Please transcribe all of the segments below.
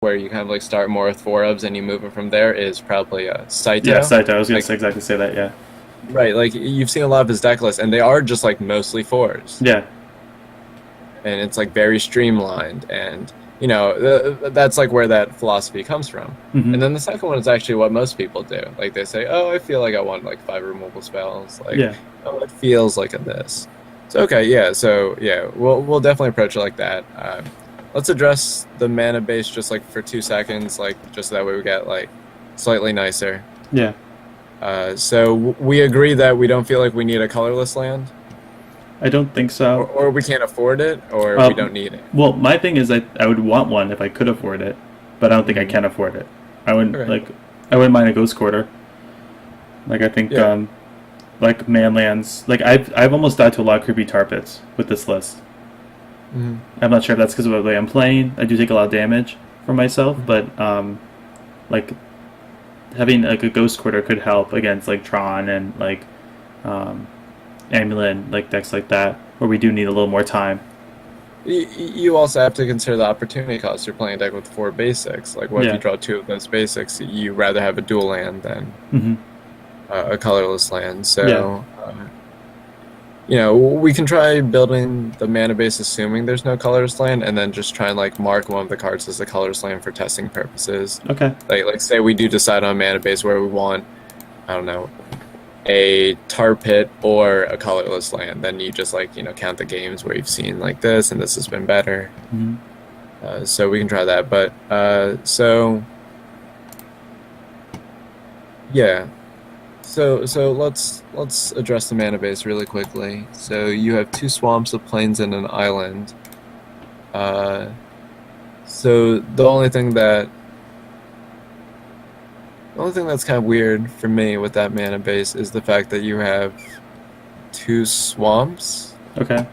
where you kind of like start more with 4 ofs and you move it from there, is probably Yeah, Saito. Saito. I was gonna Like, say exactly say that. Yeah. right, like you've seen a lot of his deck lists, and they are just like mostly 4s, Yeah. and it's like very streamlined, and that's like where that philosophy comes from. Hmm. And then the second one is actually what most people do. Like they say, oh, I feel like I want like 5 removal spells. Like, Yeah. oh, it feels like a this. So okay, yeah. So yeah, we'll definitely approach it like that. Let's address the mana base just like for 2 seconds, like just so that way we get like slightly nicer. Yeah. So we agree that we don't feel like we need a colorless land, I don't think or, so. or we can't afford it, or we Uh, don't need it. well, my thing is I would want one if I could afford it, but I don't think I Mhm. can afford it. I wouldn't Okay. I wouldn't mind a ghost quarter. Like I think Yeah. like manlands. Like I've almost died to a lot of creepy tar pits with this list. Mhm. I'm not sure if that's because of the way I'm playing. I do take a lot of damage for myself, but like having like a ghost quarter could help against like Tron and like um, Amulet, like decks like that, where we do need a little more time. You also have to consider the opportunity cost. You're playing a deck with 4 basics. Like, what if you Yeah. draw 2 of those basics? You rather have a dual land than Hmm. a colorless land. Yeah. So, we can try building the mana base assuming there's no colorless land, and then just try and like mark one of the cards as a colorless land for testing purposes. Okay. Like say we do decide on a mana base where we want, I don't know, a tar pit or a colorless land, then you just like count the games where you've seen like this and this has been better. Hmm. So we can try that, but so yeah, so let's address the mana base really quickly. So you have 2 swamps, a plains, and an island. So the only thing that's kind of weird for me with that mana base is the fact that you have 2 swamps, Okay.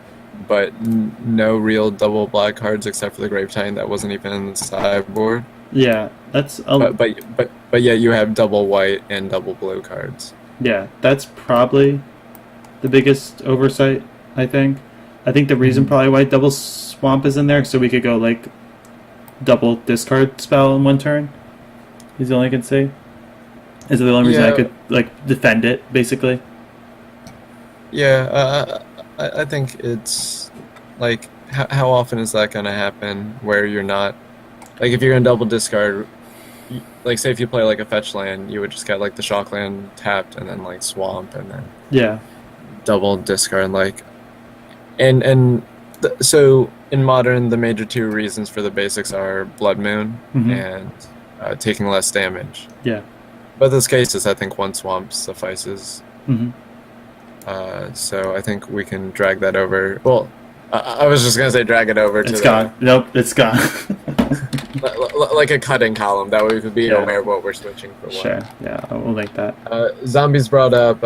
but no real double black cards except for the Grave Titan that wasn't even in the sideboard. Yeah. That's But yet you have double white and double blue cards. yeah. That's probably the biggest oversight. I think. I think the reason Mhm. probably why double swamp is in there so we could go like double discard spell in one turn. Is the only I can say. Is the only reason I Yeah, could like defend it basically. yeah. I think it's like how often is that gonna happen where you're not like if you're gonna double discard, like say if you play like a fetch land, you would just get like the shock land tapped and then like swamp and then Yeah. double discard like so in modern the major 2 reasons for the basics are Blood Moon Hmm. and taking less damage. Yeah. But those cases, I think 1 swamp suffices. Hmm. So I think we can drag that over. Well, I was just gonna say drag it over to It's gone. Nope, it's gone. like a cutting column. That way we could be Yeah. aware of what we're switching for what. Sure. Yeah, we'll make that. Zombies brought up,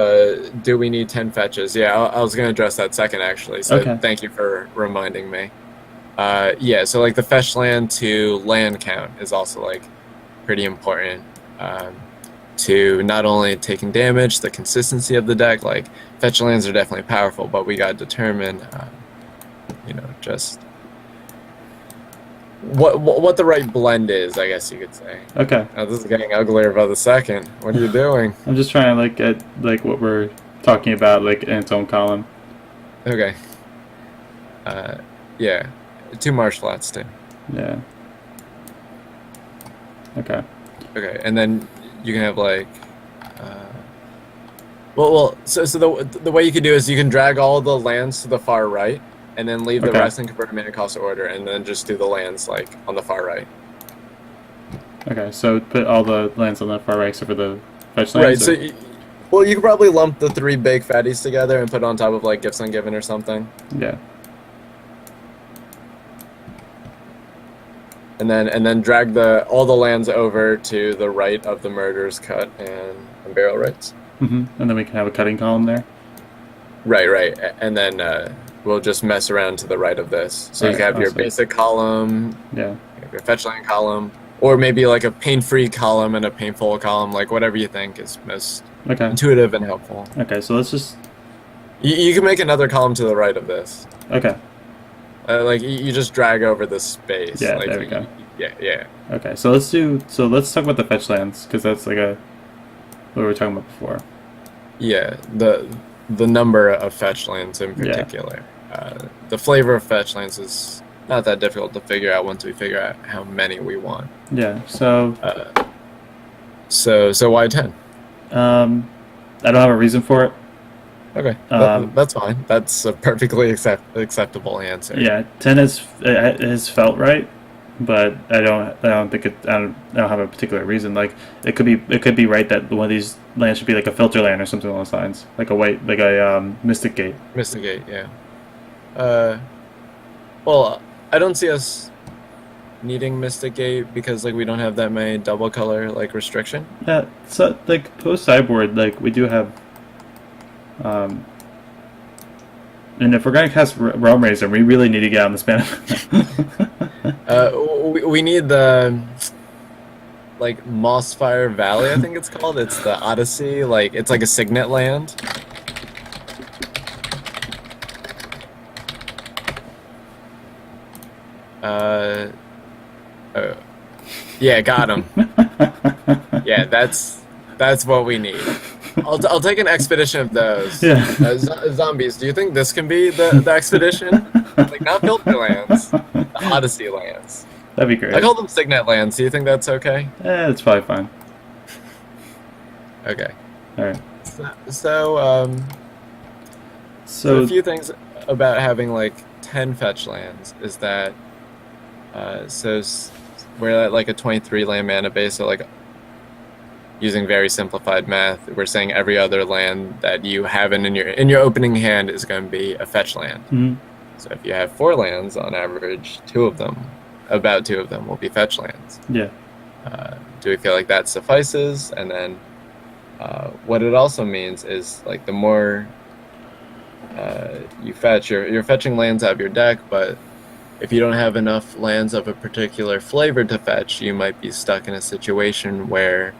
do we need 10 fetches? Yeah, I was gonna address that second actually. So Okay. thank you for reminding me. Yeah, so like the fetch land to land count is also like pretty important. To not only taking damage, the consistency of the deck. Like fetch lands are definitely powerful, but we gotta determine, just what the right blend is. I guess you could say. Okay. This is getting uglier by the second. What are you doing? I'm just trying to like get like what we're talking about like in its own column. Okay. Yeah, 2 marsh flats too. Yeah. Okay. Okay, and then you can have like, so the way you can do is you can drag all the lands to the far right, and then leave the Okay. rest in converted mana cost order, and then just do the lands like on the far right. Okay. So put all the lands on the far right except for the fetch Right. lands. So, or- well, you could probably lump the 3 big fatties together and put it on top of like Gifts Ungiven or something, yeah. and then drag all the lands over to the right of the Murder's Cut and Burial Rites. Hmm. And then we can have a cutting column there. Right, and then we'll just mess around to the right of this. So you Alright, can have your awesome. basic column, Yeah. you have your fetch land column, or maybe like a pain-free column and a painful column, like whatever you think is most Okay. intuitive and helpful. Okay. So let's just. You can make another column to the right of this. Okay. Like you just drag over this space. Yeah, Like there we go. yeah. Okay, so let's talk about the fetch lands because that's like a what we were talking about before. Yeah, the number of fetch lands in Yeah. particular. The flavor of fetch lands is not that difficult to figure out once we figure out how many we want. Yeah. So Uh, so why 10? I don't have a reason for it. Okay, Um, that's fine. That's a perfectly acceptable answer. yeah, 10 has felt right, but I don't think I don't have a particular reason. Like it could be right that one of these lands should be like a filter land or something along those lines, like a Mystic Gate. Mystigate, yeah. Uh, well, I don't see us needing Mystigate because like we don't have that many double color like restriction. Yeah, so like post sideboard, like we do have, um, and if we're gonna cast Realm Razor, we really need to get on the span. We need the like Mossfire Valley, I think it's called. It's the Odyssey. Like it's like a signet land. Uh, oh. Yeah, got him. Yeah, that's what we need. I'll take an expedition of those. Yeah. Zombies. Do you think this can be the expedition? Like not filter lands, the Odyssey lands. That'd be great. I call them signet lands. Do you think that's okay? It's probably fine. Okay. All right. So a few things about having like 10 fetch lands is that we're at like a 23 land mana base, so like using very simplified math, we're saying every other land that you have in your opening hand is going to be a fetch land. Mhm. So if you have 4 lands on average, about two of them will be fetch lands. Yeah. Do we feel like that suffices? And then what it also means is like the more you fetch, you're fetching lands out of your deck, but if you don't have enough lands of a particular flavor to fetch, you might be stuck in a situation where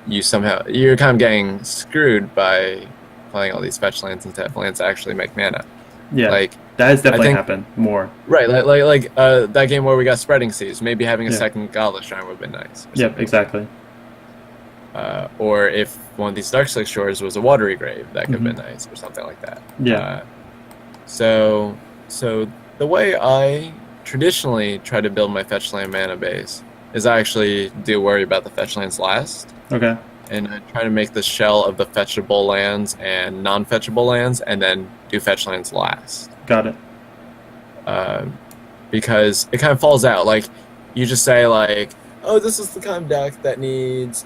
you're kind of getting screwed by playing all these fetch lands instead of lands that actually make mana. Yeah. Like that has definitely I think- happened more. Right, like that game where we got Spreading Seas. Maybe having a Yeah. second Goblet Shrine would have been nice. or Yep. something. Exactly. Or if one of these Darkslick Shores was a Watery Grave, that could have Mhm. been nice, or something like that. Yeah. So the way I traditionally try to build my fetch land mana base is I actually do worry about the fetch lands last, Okay. and I try to make the shell of the fetchable lands and non-fetchable lands, and then do fetch lands last. Got it. Because it kind of falls out. Like you just say like, oh, this is the kind of deck that needs.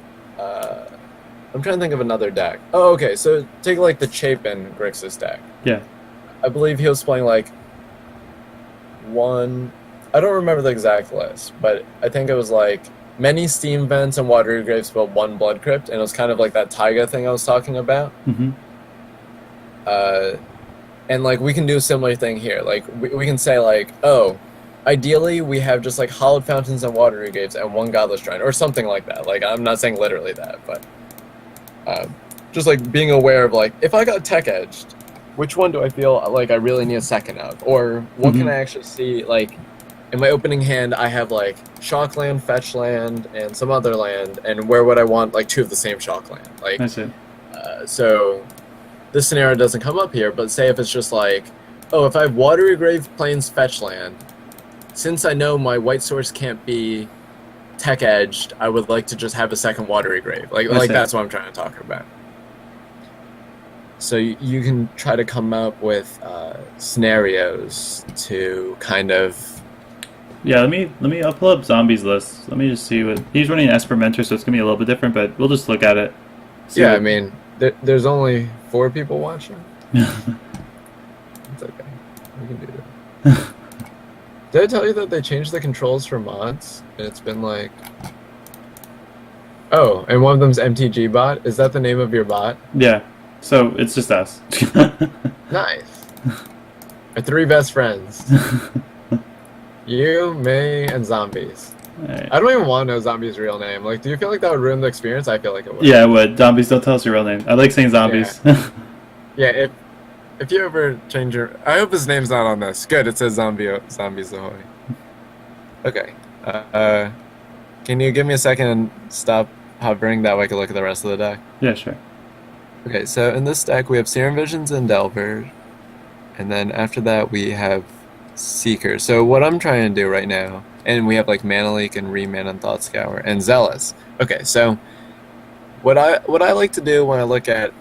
I'm trying to think of another deck. Oh, okay. So take like the Chapin Grixis deck. Yeah. I believe he was playing like one. I don't remember the exact list, but I think it was like many Steam Vents and Watery Graves, but one Blood Crypt, and it was kind of like that Taiga thing I was talking about. Mm-hmm. And like we can do a similar thing here. Like we can say like, oh, ideally we have just like Hallowed Fountains and Watery Graves and one Godless Shrine or something like that. Like I'm not saying literally that, but just like being aware of like if I got tech edged, which one do I feel like I really need a second of, or what can I actually see like. In my opening hand, I have like Shock Land, Fetch Land, and some other land, and where would I want like 2 of the same Shock Land? Like, I see. So this scenario doesn't come up here, but say if it's just like, oh, if I have Watery Grave, Plains, Fetch Land, since I know my white source can't be tech edged, I would like to just have a second Watery Grave. Like see. that's what I'm trying to talk about. So you can try to come up with scenarios to kind of. Yeah, I'll pull up Zombies list. Let me just see what he's running an Esper Mentor, so it's gonna be a little bit different, but we'll just look at it. Yeah, I mean, there's only 4 people watching. It's okay. We can do that. Did I tell you that they changed the controls for mods? And it's been like... Oh, and one of them's MTG bot? Is that the name of your bot? Yeah. So it's just us. Nice. Our 3 best friends. You, me, and Zombies. Right. I don't even want to know Zombies' real name. Like, do you feel like that would ruin the experience? I feel like it would. Yeah, it would. Zombies, don't tell us your real name. I like saying zombies. Yeah, if you ever change your... I hope his name's not on this. Good, it says Zombies Ahoy. Okay. Uh, can you give me a second and stop hovering? That way I can look at the rest of the deck. Yeah, sure. Okay, so in this deck we have Serum Visions and Delver, and then after that we have Seeker. So what I'm trying to do right now, and we have like Mana Leak and Remand and Thought Scour and Zealous. Okay, so what I like to do when I look at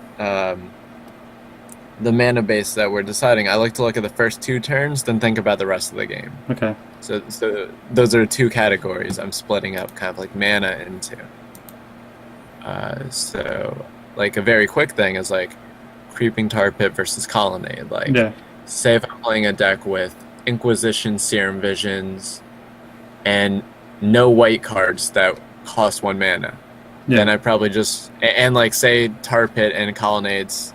the mana base that we're deciding, I like to look at the first two turns, then think about the rest of the game. Okay. So those are two categories I'm splitting up kind of like mana into. So like a very quick thing is like Creeping Tar Pit versus Colonnade. Like, Yeah. say if I'm playing a deck with Inquisition, Serum Visions, and no white cards that cost one mana, then Yeah. I probably just and like say Tar Pit and Colonnades,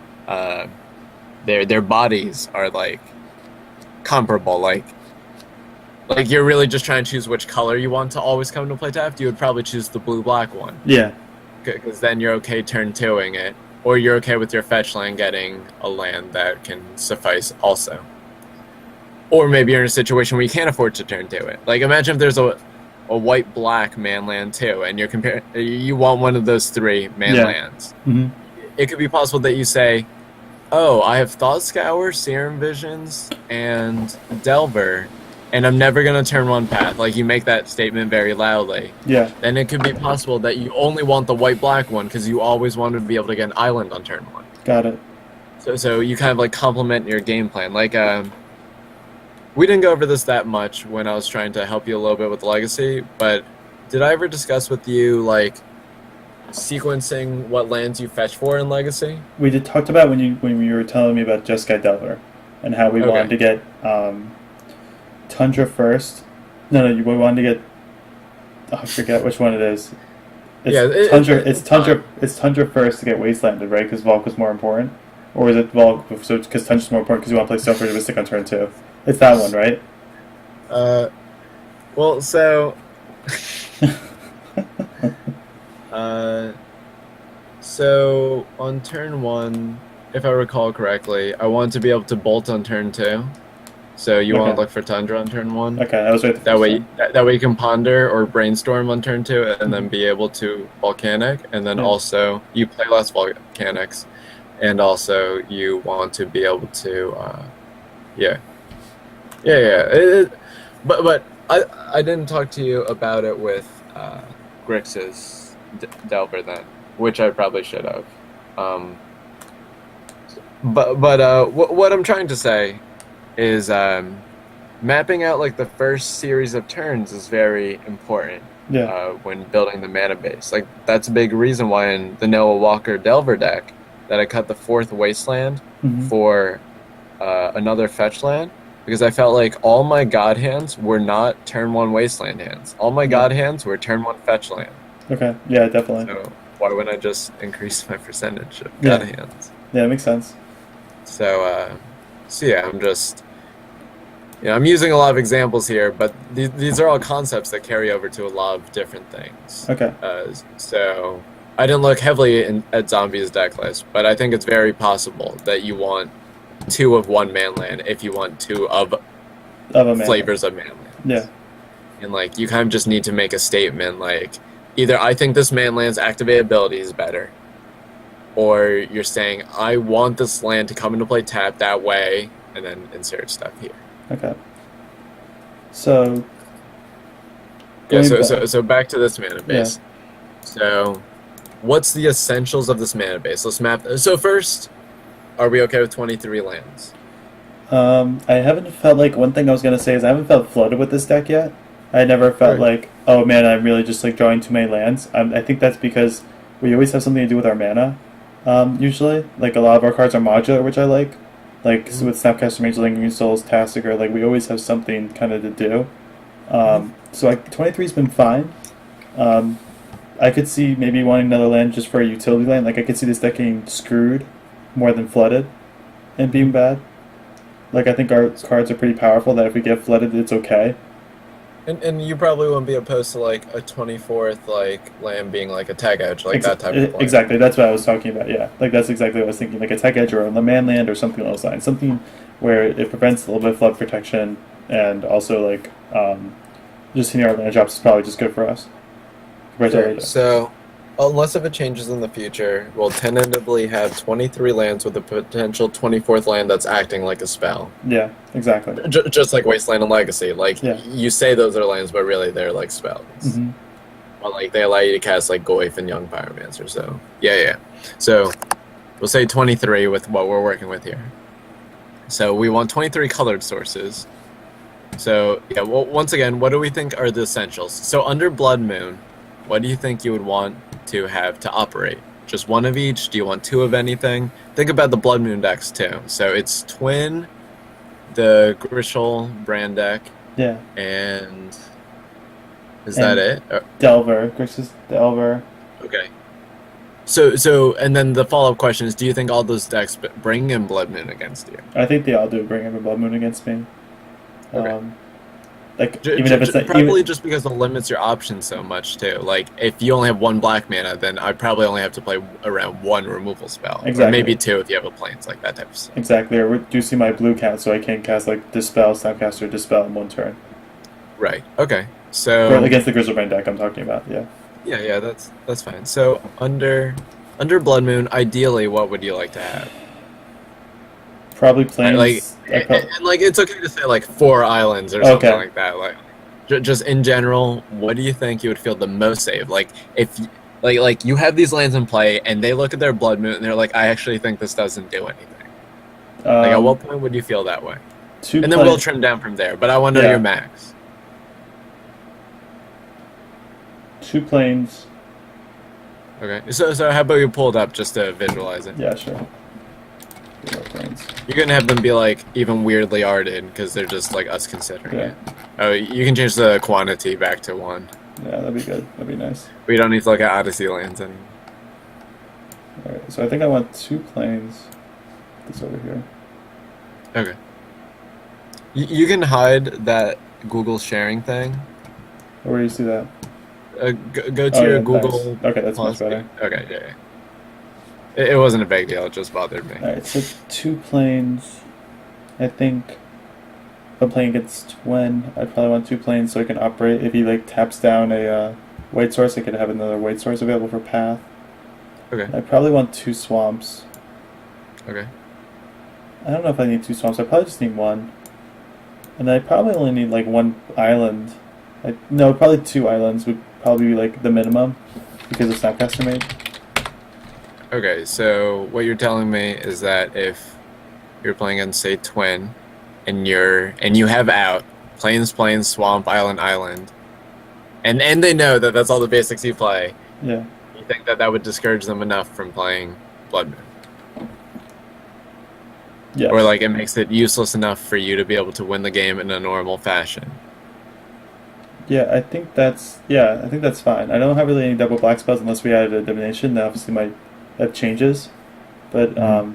their bodies are like comparable. Like you're really just trying to choose which color you want to always come to play tapped. You would probably choose the blue-black one Yeah. because then you're okay turn twoing it, or you're okay with your fetch land getting a land that can suffice also. Or maybe you're in a situation where you can't afford to turn to it. Like imagine if there's a white black man land too, and you want one of those three man Yeah. lands. Hmm. It could be possible that you say, "Oh, I have Thought Scour, Serum Visions, and Delver, and I'm never gonna turn one path." Like you make that statement very loudly. Yeah. Then it could be possible that you only want the white black one because you always wanted to be able to get an island on turn one. Got it. So you kind of like complement your game plan. Like we didn't go over this that much when I was trying to help you a little bit with Legacy, but did I ever discuss with you like sequencing what lands you fetch for in Legacy? We did talked about when you were telling me about Jeskai Delver and how we wanted to Okay. get Tundra first. No, no, we wanted to get. Oh, I forget which one it is. It's Yeah, Tundra. It's Tundra. It's Tundra first to get Wastelanded, right? Because Volk was more important, or is it Volk? So because Tundra's more important because you want to play Stone for Stick on turn two. It's that one, right? Uh, well, so, uh, so on turn one, if I recall correctly, I want to be able to bolt on turn two. So you want Okay. to look for Tundra on turn one. Okay, that was right. The That first way, time. that way you can ponder or brainstorm on turn two, and then be able to volcanic, and then Yeah. also you play less volcanics, and also you want to be able to, yeah, yeah. But I didn't talk to you about it with Grix's Delver then, which I probably should have. Um, but what I'm trying to say is mapping out like the first series of turns is very important Yeah. when building the mana base. Like that's a big reason why in the Noah Walker Delver deck that I cut the fourth Wasteland Hmm. for another fetch land because I felt like all my god hands were not turn one Wasteland hands. All my Yeah. god hands were turn one fetch land. Okay. Yeah, definitely. So why wouldn't I just increase my percentage of god Yeah. hands? Yeah, that makes sense. So yeah, I'm just I'm using a lot of examples here, but these are all concepts that carry over to a lot of different things. Okay. So I didn't look heavily at Zombie's deck list, but I think it's very possible that you want two of one man land if you want two of Of a man. flavors of man lands. Yeah. And like you kind of just need to make a statement like either I think this man land's activate ability is better, or you're saying I want this land to come into play tap that way, and then insert stuff here. Okay. So. Yeah, going back- so back to this mana base. So, what's the essentials of this mana base? Let's map. So first, are we okay with 23 lands? I haven't felt like one thing I was gonna say is I haven't felt flooded with this deck yet. I never felt Right. like, oh man, I'm really just like drawing too many lands. I think that's because we always have something to do with our mana. Usually, like a lot of our cards are modular, which I like. Like so with Snapcaster Mage, Lingering Souls, Tastiger, like we always have something kind of to do. So 23's been fine. I could see maybe wanting another land just for a utility land. Like I could see this deck getting screwed more than flooded and being bad. Like I think our cards are pretty powerful that if we get flooded, it's okay. And you probably wouldn't be opposed to like a 24th like land being like a tag edge, like that type of play. Exactly, that's what I was talking about. Yeah, like that's exactly what I was thinking. Like a tech edge or a man land or something along those lines. Something where it prevents a little bit of flood protection and also like just hitting our land drops is probably just good for us compared to other Sure. decks. So, unless if it changes in the future, we'll tentatively have 23 lands with a potential 24th land that's acting like a spell. Yeah, exactly. Just like Wasteland and Legacy. Like, Yeah. you say those are lands, but really they're like spells. Hmm. But, like, they allow you to cast, like, Goyf and Young Pyromancer, so... Yeah. So, we'll say 23 with what we're working with here. So, we want 23 colored sources. So, yeah, well, once again, what do we think are the essentials? So, under Blood Moon, what do you think you would want to have to operate? Just one of each? Do you want two of anything? Think about the Blood Moon decks, too. So, it's Twin, the Grishol brand deck, Yeah. and... Is And that it? Delver, Grixis Delver. Okay. So, and then the follow-up question is, do you think all those decks bring in Blood Moon against you? I think they all do bring up a Blood Moon against me. Okay. Like even if it's like, probably just because it limits your options so much too. Like if you only have one black mana, then I probably only have to play around one removal spell, Exactly. or maybe two if you have a planes, like that type of stuff. exactly, or reducing my blue count so I can cast like Dispel, Snapcaster, Dispel in one turn. Right. Okay. Or So against the Grizzlebrand deck I'm talking about. Yeah. yeah, that's fine. So under Blood Moon, ideally, what would you like to have? Probably planes. Like, and like it's okay to say like 4 islands or something Okay. like that. Like, just in general, what do you think you would feel the most safe? Like, if like you have these lands in play and they look at their Blood Moon and they're like, I actually think this doesn't do anything. Like, at what point would you feel that way? two And then we'll trim down from there. But I want to know Yeah. your max. 2 planes. Okay. So how about you pull it up just to visualize it? Yeah, sure. 2 more planes. You're gonna have them be like even weirdly arted because they're just like us considering Yeah. it. Oh, you can change the quantity back to 1. Yeah, that'd be good. That'd be nice. We don't need to look at Odyssey lands anymore. Alright, so I think I want 2 planes. This over here. Okay. You can hide that Google sharing thing. Where do you see that? Go to Oh, your yeah, Google. nice. Okay, that's much Plus. better. Okay, yeah. It wasn't a big deal. It just bothered me. Alright, so 2 planes. I think if I'm playing against Twin, I'd probably want 2 planes so I can operate. If he like taps down a white source, I could have another white source available for path. Okay. I probably want 2 swamps. Okay. I don't know if I need 2 swamps. I probably just need 1. And I probably only need like 1 island. No, probably 2 islands would probably be like the minimum because of Snapcaster Mage. Okay. So what you're telling me is that if you're playing against, say, Twin, and you have out plains, swamp, island, and they know that that's all the basics you play. Yeah. You think that would discourage them enough from playing Blood Moon? Yeah. Or like it makes it useless enough for you to be able to win the game in a normal fashion? Yeah, I think that's fine. I don't have really any double black spells unless we added a divination. That obviously might have changes, but I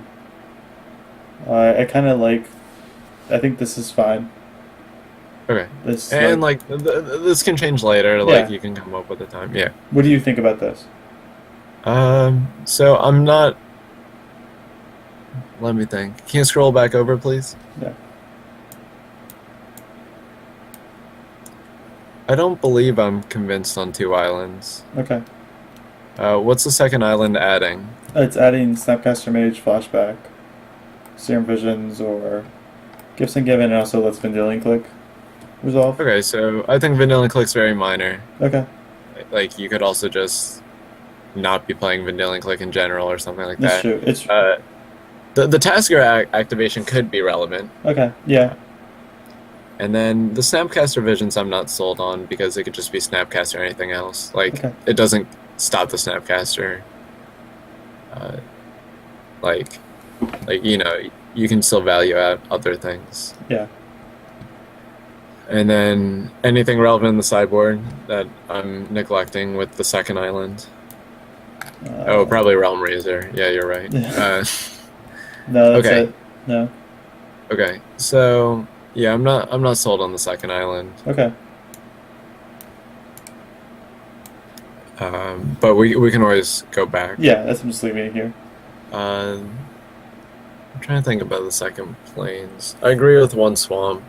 kind of like. I think this is fine. Okay. This And like this can change later. Like Yeah. you can come up with a time. Yeah. what do you think about this? So I'm not. Let me think. Can you scroll back over, please? Yeah. I don't believe I'm convinced on 2 islands. Okay. What's the second island adding? It's adding Snapcaster Mage, Flashback, Serum Visions, or Gifts and Given, and also lets Vendilion Click resolve. Okay, so I think Vanilla Click's very minor. Okay. Like you could also just not be playing Vanilla Click in general or something like That's that. true. It's The Tasker activation could be relevant. okay. Yeah. And then the Snapcaster Visions I'm not sold on because it could just be Snapcaster or anything else. Like, Okay. it doesn't stop the Snapcaster. Like, you know, you can still value out other things. Yeah. And then anything relevant in the sideboard that I'm neglecting with the second island. Oh, probably Realm Razor. Yeah, you're right. No, that's okay. it. No. Okay, so yeah, I'm not sold on the second island. Okay. But we can always go back. Yeah, that's I'm just leaving it here. I'm trying to think about the second planes. I agree with 1 swamp.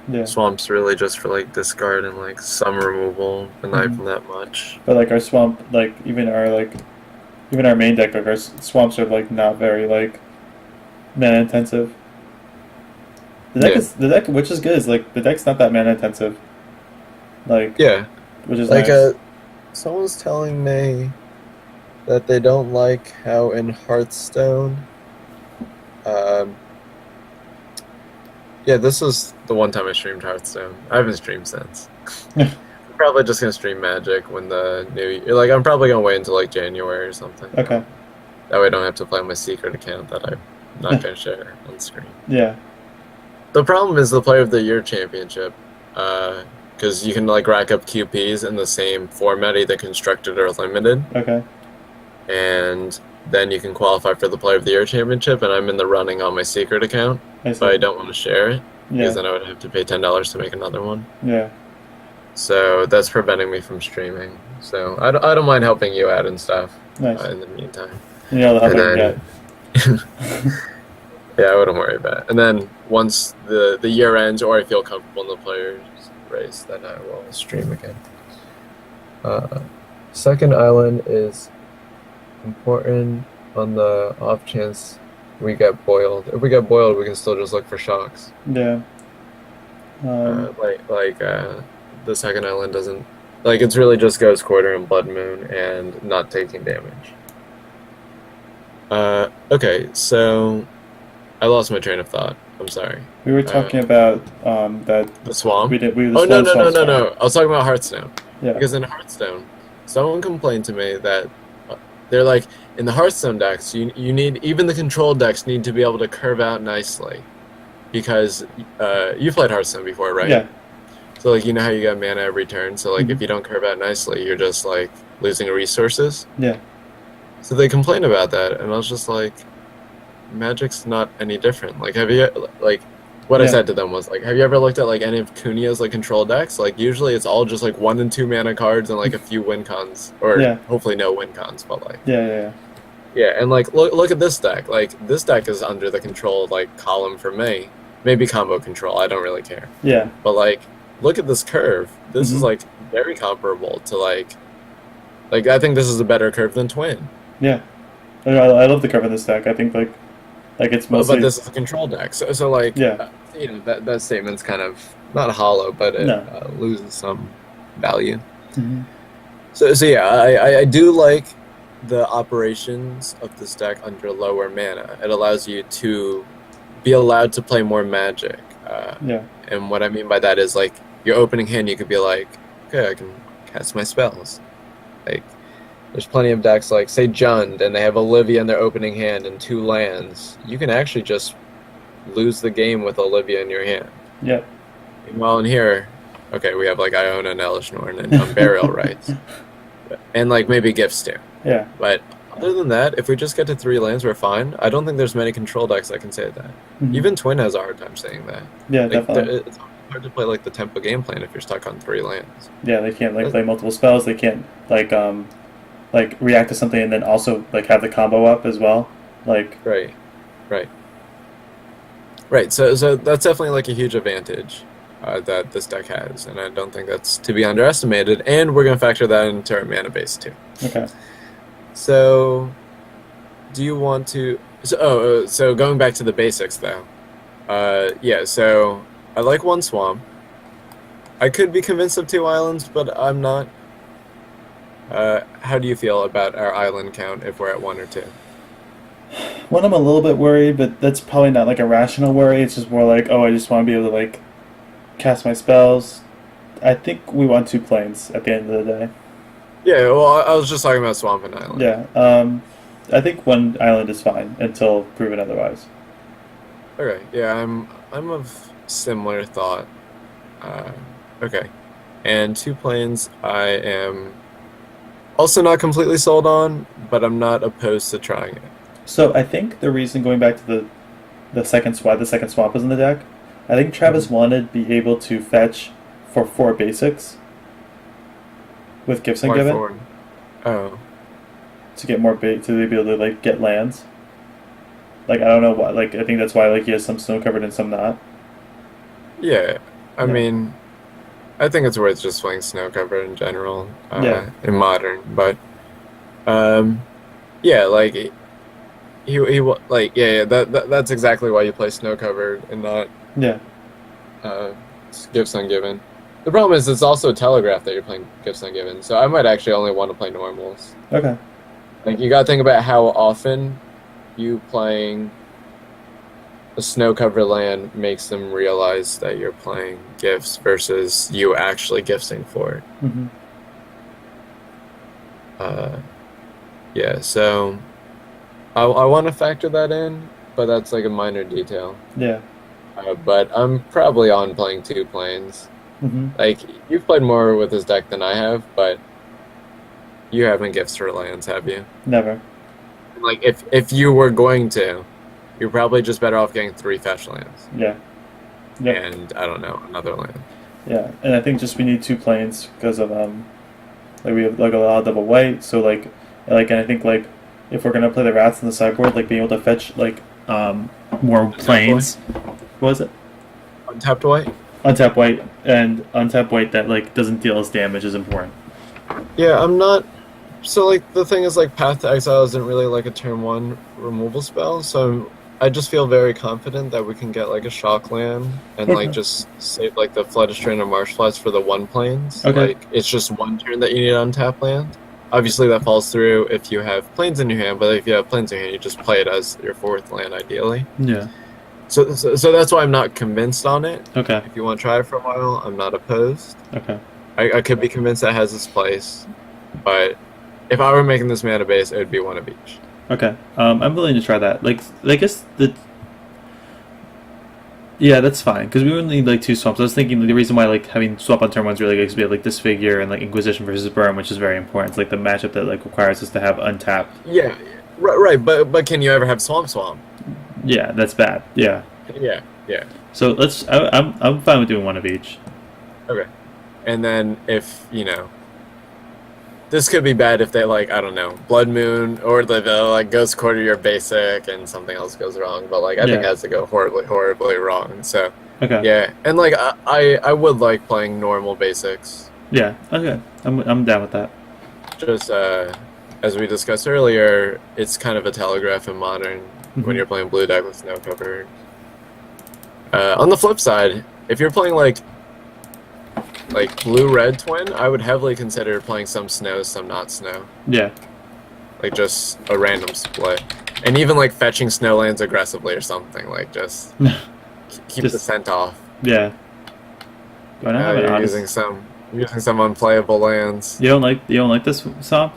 Yeah. Swamp's really just for like discard and like some removal, but not Hmm. even that much. But like our swamp, like even our main deck, like our swamps are like not very like mana intensive. Yeah, The deck, which is good, is like the deck's not that mana intensive, like yeah. which is Like nice. someone's telling me that they don't like how in Hearthstone, um, yeah, this was the one time I streamed Hearthstone. I haven't streamed since. I'm probably just gonna stream Magic when the new year. Like, I'm probably gonna wait until like January or something. Okay. That way I don't have to play my secret account that I'm not gonna share on screen. Yeah. The problem is the Player of the Year championship, because you can like rack up QPs in the same format, either constructed or limited, Okay. and then you can qualify for the Player of the Year championship. And I'm in the running on my secret account, I but see. I don't want to share it because Yeah. then I would have to pay $10 to make another one. Yeah. So that's preventing me from streaming. So I don't mind helping you out and stuff Nice. in the meantime. You know the help And I can get. then, yeah, I wouldn't worry about it. And then once the year ends or I feel comfortable in the players race, then I will stream again. Uh, Second island is important on the off chance we get boiled. If we get boiled, we can still just look for shocks. Yeah. The second island doesn't like it's really just Ghost Quarter and Blood Moon and not taking damage. Okay, so I lost my train of thought. I'm sorry. We were talking about that The swamp. we the Oh no swamp no no swamp no swamp. no! I was talking about Hearthstone Yeah. because in Hearthstone, someone complained to me that they're like in the Hearthstone decks, you need even the control decks need to be able to curve out nicely because you've played Hearthstone before, right? Yeah. So like you know how you get mana every turn. So like Mhm. if you don't curve out nicely, you're just like losing resources. Yeah. So they complained about that, and I was just like, Magic's not any different. Like, have you like what I Yeah. said to them was like, have you ever looked at like any of Kunya's like control decks? Like usually it's all just like 1 and 2 mana cards and like a few win cons, or Yeah. hopefully no win cons, but like Yeah. Yeah. yeah, and like look at this deck. Like this deck is under the control like column for me. Maybe combo control. I don't really care. Yeah. But like look at this curve. This is Mhm. like very comparable to like I think this is a better curve than Twin. Yeah. I love the cover of this deck. I think like it's mostly But this is a control deck, so like yeah. you know that statement's kind of not hollow, but it No. loses some value. Mhm. So yeah, I do like the operations of this deck under lower mana. It allows you to be allowed to play more Magic, Yeah. and what I mean by that is like your opening hand, you could be like, okay, I can cast my spells, like. There's plenty of decks like, say, Jund, and they have Olivia in their opening hand and 2 lands. You can actually just lose the game with Olivia in your hand. Yeah. Meanwhile, in here, okay, we have like Iona and Elishnorn and Burial Rites. And like maybe Gifts too. Yeah. But other than that, if we just get to 3 lands, we're fine. I don't think there's many control decks that can say that. Mhm. Even Twin has a hard time saying that. Yeah. Like, Definitely. it's hard to play like the tempo game plan if you're stuck on 3 lands. Yeah. They can't like play multiple spells. They can't like react to something and then also like have the combo up as well. Like Right, right. Right, so that's definitely like a huge advantage that this deck has, and I don't think that's to be underestimated. And we're gonna factor that into our mana base too. okay. So, do you want to? So going back to the basics though, yeah. So I like 1 swamp. I could be convinced of 2 islands, but I'm not. How do you feel about our island count if we're at 1 or 2? One, I'm a little bit worried, but that's probably not like a rational worry. It's just more like, oh, I just want to be able to like cast my spells. I think we want 2 planes at the end of the day. Yeah, well, I was just talking about swamp and island. Yeah. I think 1 island is fine until proven otherwise. Okay, yeah, I'm of similar thought. Okay, and 2 planes I am also not completely sold on, but I'm not opposed to trying it. So I think the reason going back to the second swamp was in the deck. I think Travis wanted to be able to fetch for 4 basics with Gifts Why Ungiven 4? Oh, to get more bait to be able to like get lands. Like I don't know why. Like I think that's why like he has some snow covered and some not. yeah. I Yeah. mein, I think it's worth just playing snow cover in general, Yeah. in modern. But um, yeah, like like yeah, that's exactly why you play snow covered and not Yeah. uh, gifts ungiven. The problem is it's also telegraphed that you're playing gifts ungiven, so I might actually only want to play normals. Okay. Like you gotta think about how often you playing a snow cover land makes them realize that you're playing gifts versus you actually gifting for it. Hmm. Uh, yeah, so I want to factor that in, but that's like a minor detail. Yeah. But I'm probably on playing two planes. Hmm. Like you've played more with this deck than I have, but you haven't gifts for lands, have you? Never. Like if you were going to, you're probably just better off getting three fetch lands Yeah. Yep. and I don't know another land. Yeah. And I think just we need two planes because of like we have like a lot of double white, so and I think like if we're gonna play the rats on the sideboard, like being able to fetch like more planes. What was it? Untapped white. Untap white and untap white that like doesn't deal us damage is important. Yeah, I'm not. So like the thing is like Path to Exile isn't really like a turn one removal spell, so I just feel very confident that we can get like a shock land and like Okay. just save like the Flooded Strain or Marsh Floods for the one planes. Okay. Like it's just one turn that you need to untap land. Obviously that falls through if you have planes in your hand, but if you have planes in your hand, you just play it as your fourth land ideally. Yeah. So that's why I'm not convinced on it. Okay. If you want to try it for a while, I'm not opposed. Okay. I could be convinced that has its place, but if I were making this mana base, it would be one of each. Okay. I'm willing to try that. Like, I guess the yeah, that's fine because we would need like two swamps. I was thinking the reason why like having swap on turn one's really good is we have like Disfigure and like Inquisition versus Burn, which is very important. It's like the matchup that like requires us to have untapped. Yeah, right. But can you ever have swamp? Yeah, that's bad. Yeah. Yeah. So let's. I'm fine with doing one of each. Okay. And then if this could be bad if they like I don't know Blood Moon or the like Ghost Quarter your basic and something else goes wrong. But like I think it Yeah. has to go horribly wrong. So Okay. yeah, and like I would like playing normal basics. Yeah. Okay. I'm down with that. Just as we discussed earlier, it's kind of a telegraph in modern when Mhm. you're playing blue deck with snow cover. On the flip side, if you're playing like blue red twin, I would heavily consider playing some snow, some not snow. Yeah. Like just a random split. And even like fetching snow lands aggressively or something, like just keep the Just- scent off. Yeah. Do I not have an You're honest? using some unplayable lands. You don't like this swamp?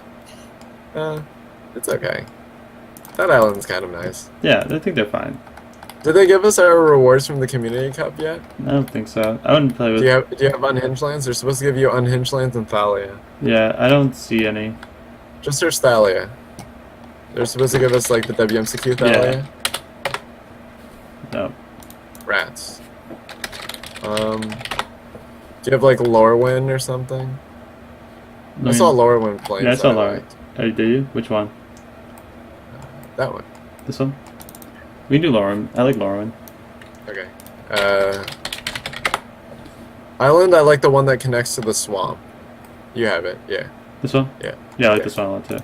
It's okay. That island's kind of nice. Yeah, I think they're fine. Did they give us our rewards from the Community Cup yet? I don't think so. I wouldn't play with. Do you have unhinged lands? They're supposed to give you unhinged lands and Thalia. Yeah, I don't see any. Just search Thalia. They're supposed to give us like the WMCQ Thalia. No. Rats. Do you have like Lorwyn or something? I saw Lorwyn planes. Yeah, I saw that Lorwyn. liked. Oh, did you? Which one? That one. This one? We can do Lauren. I like Lauren. Okay. Island, I like the one that connects to the swamp. You have it, yeah. This one? Yeah. Yeah, I like Yeah. this one a lot too.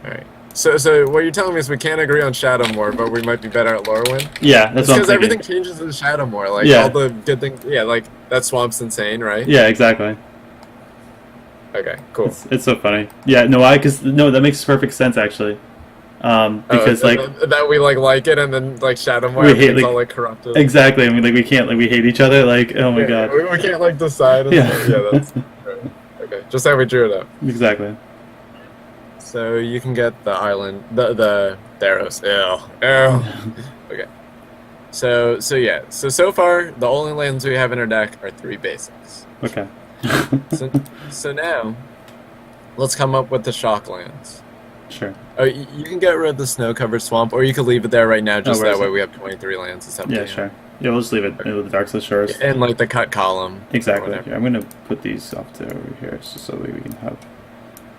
Alright. So what you're telling me is we can't agree on Shadowmoor, but we might be better at Lorwyn? Yeah, that's what I'm Because thinking. everything changes in Shadowmoor. Like, Yeah. all the good things. Yeah, like, that swamp's insane, right? Yeah, exactly. Okay, cool. It's so funny. Yeah, no, that makes perfect sense actually. Because like that we like it, and then like Shadowmoor, We hate, everything's like- all like corrupted. exactly. I mean, like we can't like we hate each other. Like oh my Yeah, god. we can't like decide. And Yeah. stuff. Yeah, that's right. Okay. Just how we drew it up. Exactly. So you can get the island, the Theros. Ew. Okay. So far the only lands we have in our deck are 3 basics. Okay. So now, let's come up with the shock lands. Sure. Oh, you can get rid of the snow-covered swamp, or you could leave it there right now. Just where that is way it? we have 23 lands. It's up to Yeah, you. sure. Yeah, we'll just leave it with the Dark Side Shores. And like the cut column. or Exactly. whatever. Here, I'm gonna put these off to over here just so that we can have.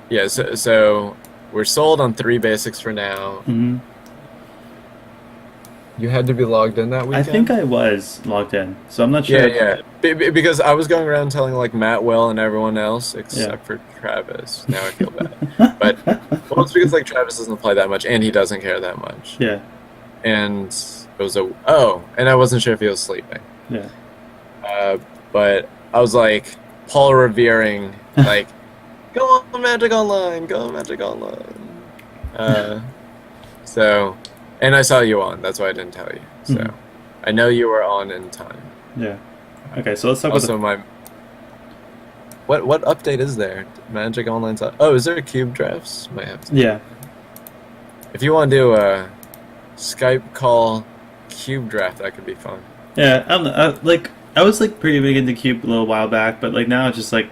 Yeah. So we're sold on 3 basics for now. Mm-hmm. You had to be logged in that I think weekend? I was logged in, so I'm not Yeah, sure. yeah. Because I was going around telling like Matt, Will, and everyone else Yeah. except for Travis. Now I feel bad. But well, it's because like Travis doesn't play that much and he doesn't care that much. Yeah. And it was a oh, and I wasn't sure if he was sleeping. Yeah. Uh, but I was like Paul revering, like, go on Magic Online, go on Magic Online. Uh, so, and I saw you on. That's why I didn't tell you. So, Mhm. I know you were on in time. Yeah. Okay, so let's talk about Also, my what update is there? Magic Online's up. Oh, is there cube drafts? Might have to. yeah. If you want to do a Skype call cube draft, that could be fun. Yeah, I don't know. I was like pretty big into Cube a little while back, but like now it's just like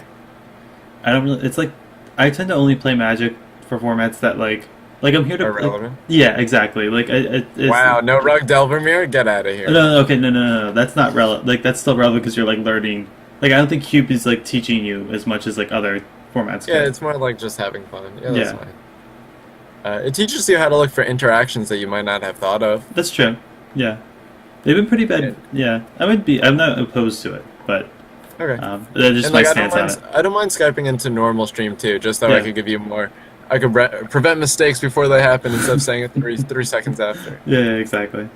I don't really. It's like I tend to only play Magic for formats that like I'm here to. Like, Irrelevant. yeah, exactly. Like it's, Wow, no Rug Delvermere? Get out of no, here. no, okay, no. That's not relevant. Like that's still relevant because you're like learning. Like I don't think Cube is like teaching you as much as like other formats Yeah, could. it's more like just having fun. Yeah, that's Yeah, fine. It teaches you how to look for interactions that you might not have thought of. that's true. Yeah, they've been pretty Yeah. bad. Yeah, I would be. I'm not opposed to it, but Okay. that's just And my like stance on it. I don't mind skyping into normal stream too, just so I Yeah, could give you more. I could prevent mistakes before they happen instead of saying it three seconds after. yeah, exactly.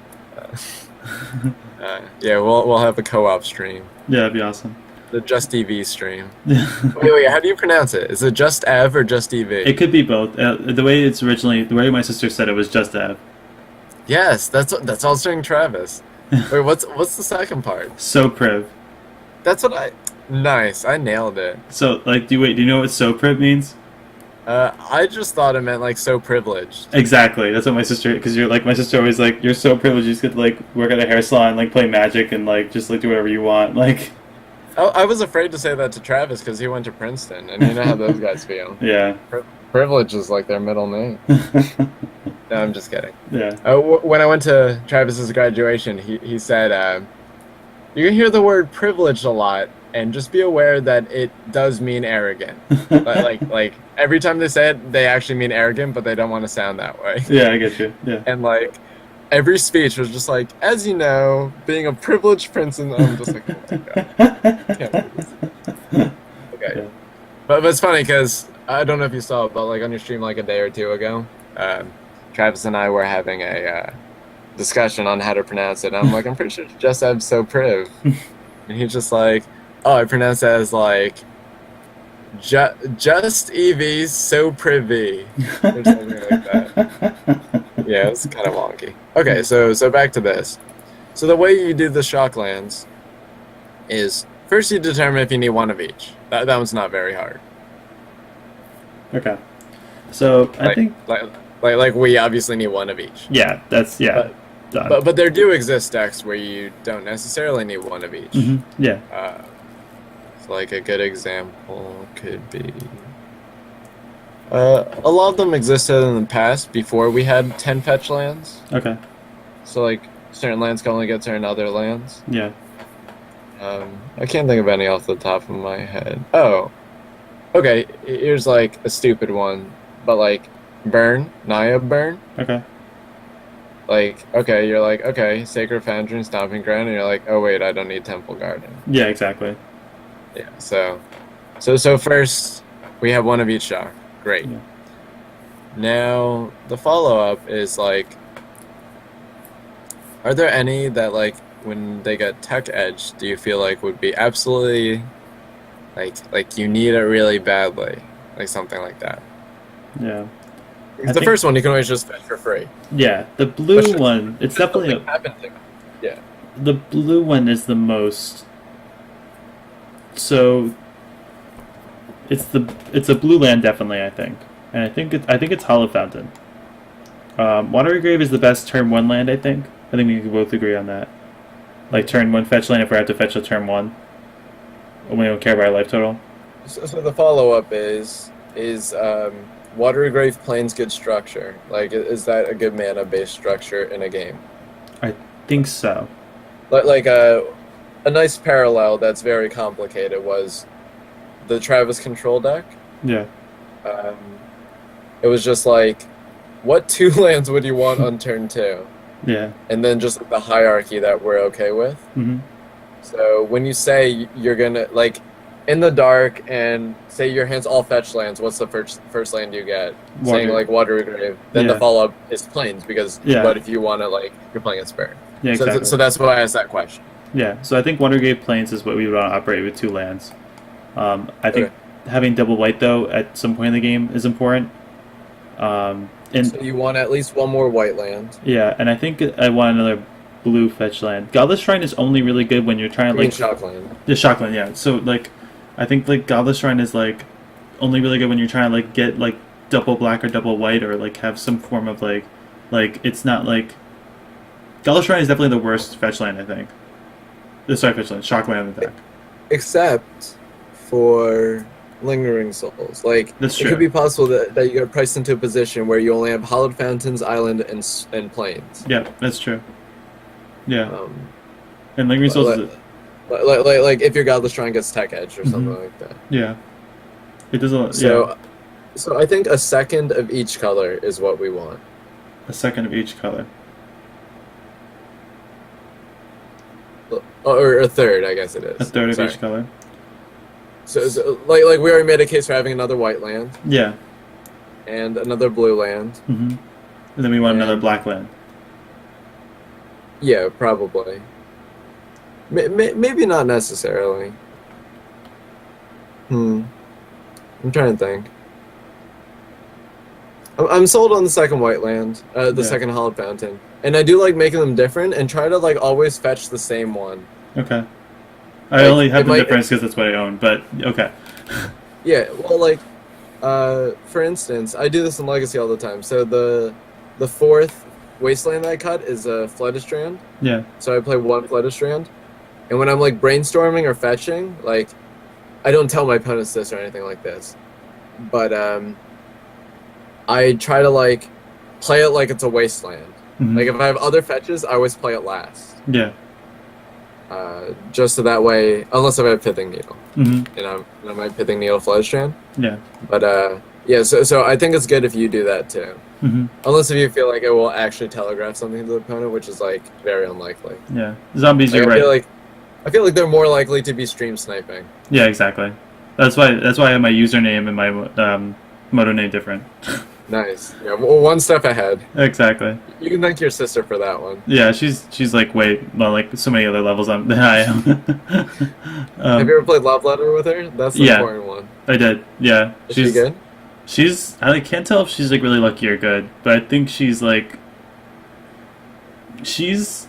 Yeah, we'll have a co-op stream, Yeah, that'd be awesome. the Just EV stream. Yeah. Wait, how do you pronounce it? Is it Just Ev or Just EV? It could be both. The way my sister said it was just Ev. Yes, that's all saying Travis. Wait, what's the second part? So priv. That's what I. Nice, I nailed it. So like, do you know what so priv means? I just thought it meant like so privileged. Exactly. That's what my sister. Because you're like my sister always like you're so privileged. You just get to like work at a hair salon, like play Magic, and like just like do whatever you want. Like I was afraid to say that to Travis because he went to Princeton, and you know how those guys feel. yeah. Privilege is like their middle name. No, I'm just kidding. Yeah. When I went to Travis's graduation, he said, "You can hear the word privileged a lot, and just be aware that it does mean arrogant. like every time they say it, they actually mean arrogant, but they don't want to sound that way. Yeah, I get you. Yeah. And like every speech was just like, as you know, being a privileged prince, and I'm just like, oh my god, can't believe this. Okay, Yeah. but it's funny because I don't know if you saw it, but like on your stream like a day or two ago, Travis and I were having a discussion on how to pronounce it. And I'm like, I'm pretty sure it's just have so priv, and he's just like, oh, I pronounce it as like just EV's so privy or something like that. Yeah, it's kind of wonky. Okay, so back to this. So the way you do the shock lands is first you determine if you need one of each. That one's not very hard. Okay. So I Like, think like we obviously need one of each. yeah, that's yeah. Done. But there do exist decks where you don't necessarily need one of each. Yeah. So like a good example could be a lot of them existed in the past before we had 10 fetch lands. Okay. So like certain lands can only get certain other lands. Yeah. I can't think of any off the top of my head. Oh, okay. Here's like a stupid one, but like burn, Naya burn. Okay. Like okay, you're like okay, Sacred Foundry and Stomping Ground, and you're like oh wait, I don't need Temple Garden. Yeah. Exactly. Yeah. So first we have one of each shock. Great. Yeah. Now the follow up is like, are there any that like when they get tech edge, do you feel like would be absolutely like you need it really badly, like something like that? Yeah. The first one you can always just fetch for free. Yeah. The blue one. It's definitely Yeah. the blue one is the most. So. It's a blue land definitely, I think, and I think it's Hollow Fountain. Watery Grave is the best turn 1 land, I think. I think we can both agree on that. Like turn 1 fetch land if we have to fetch a turn 1. When we don't care about our life total. So the follow up is Watery Grave Plains good structure? Like is that a good mana based structure in a game? I think so. Like a nice parallel that's very complicated was the Travis control deck. Yeah. It was just like, what 2 lands would you want on turn 2? Yeah. and then just the hierarchy that we're okay with. Mm-hmm. So when you say you're gonna like in the dark and say your hand's all fetch lands, what's the first land you get? Saying Water. like Watery Grave, then the Yeah. follow up is Plains because Yeah. what if you want to like you're playing a Spirit? Yeah. Exactly. So that's why I asked that question. Yeah. So I think Watergate Plains is what we would want to operate with 2 lands. I think Okay. having double white though at some point in the game is important. And So you want at least one more white land. yeah, and I think I want another blue fetch land. Godless Shrine is only really good when you're trying to Green like shock land. the shockland. Yeah. So like, I think like Godless Shrine is like only really good when you're trying to like get like double black or double white or like have some form of like it's not like Godless Shrine is definitely the worst fetch land I think. Sorry, fetch land, shockland on the deck. Except for Lingering Souls. Like, That's it true. could be possible that you get priced into a position where you only have Hollowed Fountains, Island, and Plains. Yeah, that's true. Yeah, Um, and Lingering Souls like, is like if your Godless Shrine gets Tech Edge or something Mhm. like that. yeah. It does a lot. So, Yeah, so I think a second of each color is what we want. a second of each color. Or a third, I guess it is. A third of Sorry. each color. So like we already made a case for having another white land Yeah. and another blue land. And then we want another And- black land. Yeah, probably. Maybe not necessarily. I'm trying to think. I'm sold on the second white land, the Yeah. second Hollowed Fountain, and I do like making them different and try to like always fetch the same one. Okay. I Like, only have it the might- difference because that's what I own, but okay. Yeah, well, like, for instance, I do this in Legacy all the time. So the fourth Wasteland that I cut is a Fledistrand. Yeah. So I play one Fledistrand, and when I'm like brainstorming or fetching, like, I don't tell my opponents this or anything like this, but I try to like play it like it's a Wasteland. Mhm. Like if I have other fetches, I always play it last. Yeah. Just so that way, unless I have Pithing Needle, hmm and I might Pithing Needle Fledistrand. Yeah. But yeah, so I think it's good if you do that too. hmm Unless if you feel like it will actually telegraph something to the opponent, which is like very unlikely. Yeah. Zombies, Like, you're right. I feel like they're more likely to be stream sniping. Yeah, exactly. That's why I have my username and my moto name different. Nice. Yeah, well, one step ahead. Exactly. You can thank your sister for that one. Yeah, she's like like so many other levels than I am. Have you ever played Love Letter with her? That's the Yeah. important one. I did. Yeah. Is she good? She's I like, can't tell if she's like really lucky or good, but I think she's like she's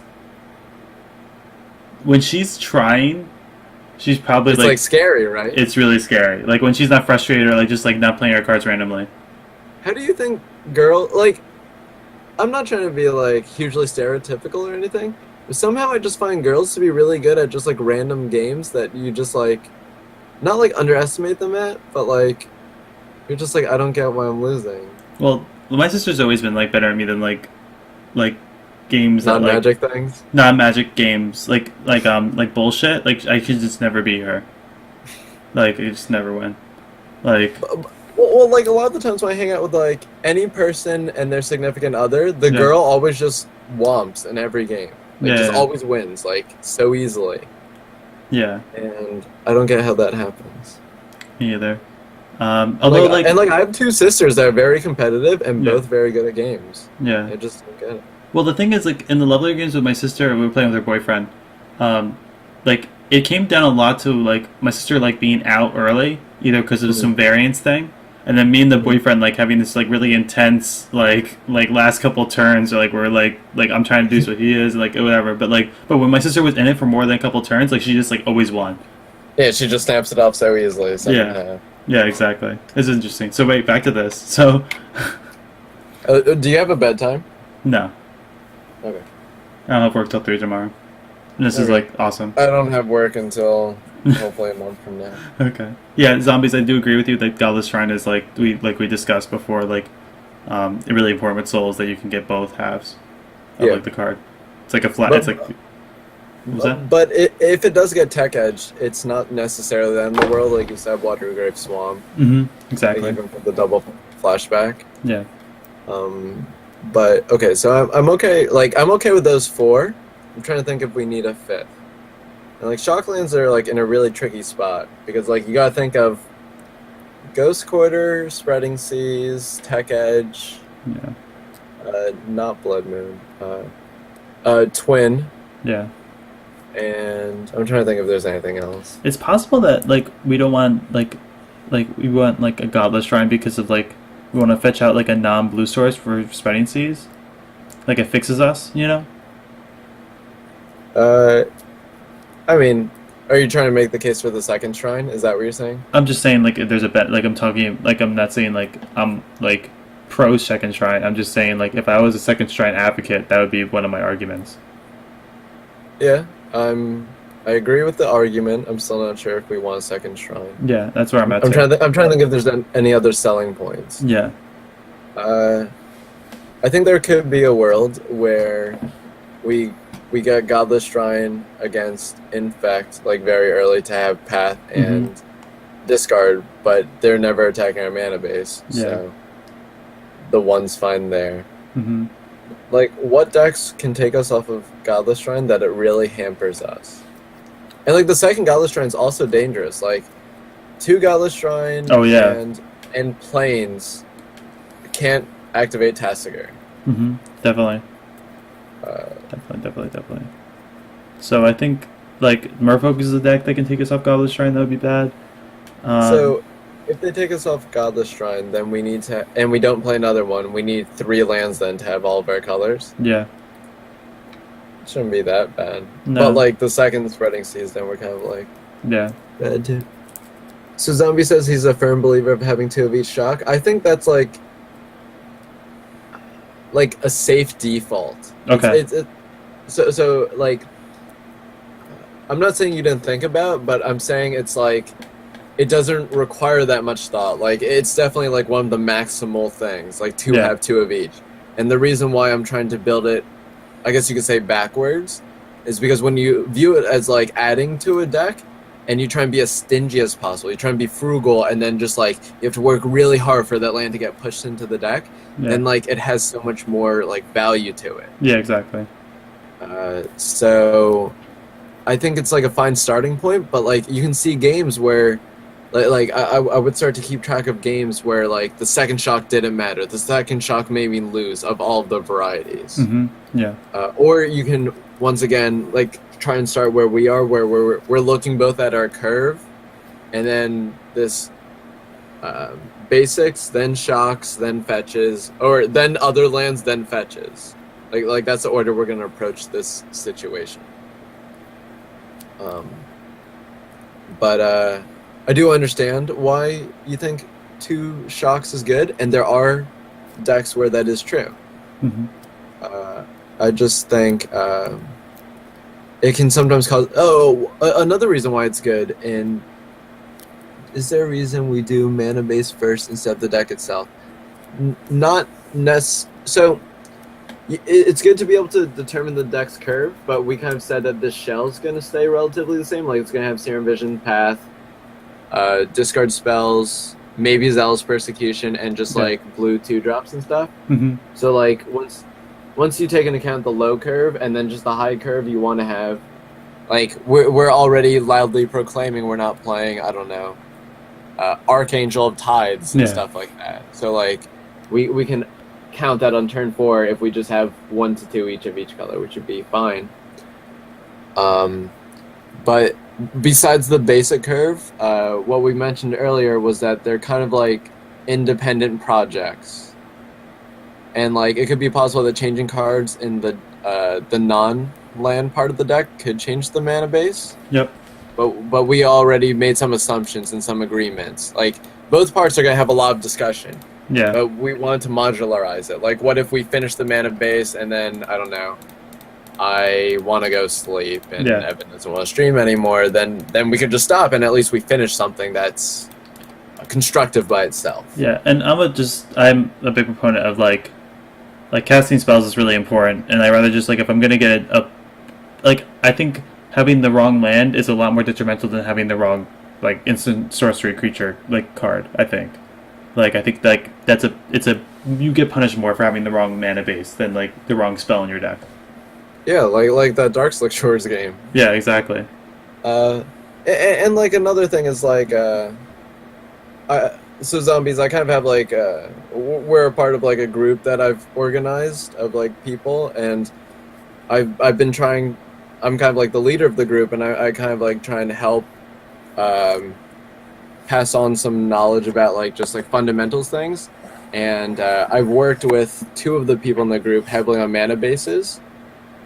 when she's trying, she's probably It's like scary, right? it's really scary. Like when she's not frustrated or like just like not playing her cards randomly. How do you think like, I'm not trying to be like hugely stereotypical or anything, but somehow I just find girls to be really good at just like random games that you just like, not like underestimate them at, but like, you're just like, I don't get why I'm losing. Well, my sister's always been like better at me than like games that Not like magic things. non magic games like bullshit. Like I could just never beat her. Like I just never win. Like Well, like a lot of the times when I hang out with like any person and their significant other, the Yeah. girl always just whomps in every game. Like Yeah, just yeah. always wins, like so easily. yeah, And I don't get how that happens. me either. Although like and like I have two sisters that are very competitive and Yeah. both very good at games. yeah. I just don't get it. Well, the thing is, like, in the lovelier games with my sister, we were playing with her boyfriend. Like, it came down a lot to, like, my sister, like, being out early, either because of some variance thing, and then me and the boyfriend, like, having this, like, really intense, like last couple turns, or, like, we're, like, I'm trying to do what he is, like, whatever. But when my sister was in it for more than a couple turns, like, she just, like, always won. Yeah, she just snaps it off so easily. Yeah. Yeah, exactly. It's interesting. So, wait, back to this. So, Do you have a bedtime? no. Okay. I don't have work till 3 tomorrow. And this is, Okay. like, awesome. I don't have work until hopefully a month from now. Okay. Yeah, zombies. I do agree with you that Godless Shrine is like we discussed before, like really important with souls that you can get both halves of Yeah. like the card. It's like a flat. But- It's like what was that? But if it does get tech edged, it's not necessarily the end of the world. Like you said, Watergrave Swamp. Mm-hmm. Like Exactly. even for the double flashback. Yeah. But okay, so I'm okay. Like I'm okay with those four. I'm trying to think if we need a fifth. And like Shocklands are like in a really tricky spot because like you gotta think of Ghost Quarter, Spreading Seas, Tech Edge, Yeah. not Blood Moon, Twin, Yeah. and I'm trying to think if there's anything else. It's possible that like we don't want like we want like a godless shrine because of like we want to fetch out like a non-blue source for spreading seas. Like it fixes us, you know? Uh, I mean, are you trying to make the case for the second shrine? Is that what you're saying? I'm just saying like if there's a bet like I'm talking like I'm not saying like I'm like pro second shrine. I'm just saying like if I was a second shrine advocate, that would be one of my arguments. Yeah, I agree with the argument. I'm still not sure if we want a second shrine. Yeah, that's where I'm at. I'm trying to think if there's any other selling points. Yeah. Uh, I think there could be a world where we get Godless Shrine against Infect like very early to have Path and discard, but they're never attacking our mana base. Yeah. So the one's fine there. Mm-hmm. Like, what decks can take us off of Godless Shrine that it really hampers us? And like the second Godless Shrine is also dangerous. Like 2 Godless Shrine Oh, yeah. and Plains can't activate Tasigur. Mm-hmm. Definitely. Definitely. So I think like Merfolk is a deck that can take us off Godless Shrine. That would be bad. So if they take us off Godless Shrine, then we need to, and we don't play another one. We need 3 lands then to have all of our colors. Yeah. It shouldn't be that bad. No. But like the second Spreading Seas, then we're kind of like Yeah. bad too. So Zombie says he's a firm believer of having 2 of each shock. I think that's like a safe default. Okay. So like I'm not saying you didn't think about, but I'm saying it's like it doesn't require that much thought. Like it's definitely like one of the maximal things, like to Yeah. have 2 of each. And the reason why I'm trying to build it, I guess you could say backwards, is because when you view it as like adding to a deck and you try and be as stingy as possible, you try and be frugal and then just like you have to work really hard for that land to get pushed into the deck, Yeah. then like it has so much more like value to it. Yeah. Exactly. So I think it's like a fine starting point, but like you can see games where I would start to keep track of games where like the second shock didn't matter. The second shock made me lose of all of the varieties. Mm-hmm. Yeah. Or you can once again like try and start where we are, where we're looking both at our curve, and then this basics, then shocks, then fetches, or then other lands, then fetches. Like that's the order we're gonna approach this situation. But I do understand why you think 2 shocks is good, and there are decks where that is true. Mm-hmm. I just think it can sometimes cause. Another reason why it's good. And is there a reason we do mana base first instead of the deck itself? Not so. It's good to be able to determine the deck's curve, but we kind of said that this shell is going to stay relatively the same. Like it's going to have Serum Vision, Path, discard spells, maybe Zealous Persecution, and just like blue 2-drops and stuff. Mm-hmm. So like once you take into account the low curve and then just the high curve, you want to have like we're already loudly proclaiming we're not playing, I don't know, Archangel of Tides and stuff like that. So like we can count that on turn 4 if we just have 1 to 2 each of each color, which would be fine. But besides the basic curve, what we mentioned earlier was that they're kind of like independent projects, and like it could be possible that changing cards in the non-land part of the deck could change the mana base. Yep. But we already made some assumptions and some agreements. Like both parts are gonna have a lot of discussion. Yeah. But we wanted to modularize it. Like, what if we finish the mana base and then, I don't know, I want to go sleep and Evan doesn't want to stream anymore, then we could just stop and at least we finish something that's constructive by itself. Yeah, and I'm a big proponent of like casting spells is really important, and I rather just like if I'm gonna get I think having the wrong land is a lot more detrimental than having the wrong like instant sorcery creature like card. I think like that's it's a you get punished more for having the wrong mana base than like the wrong spell in your deck. Yeah, like that Dark Slick Shores game. Yeah, exactly. And like another thing is like so zombies. I kind of have like we're a part of like a group that I've organized of like people, and I've been trying. I'm kind of like the leader of the group, and I kind of like trying to help pass on some knowledge about like just like fundamentals things. And I've worked with two of the people in the group heavily on mana bases,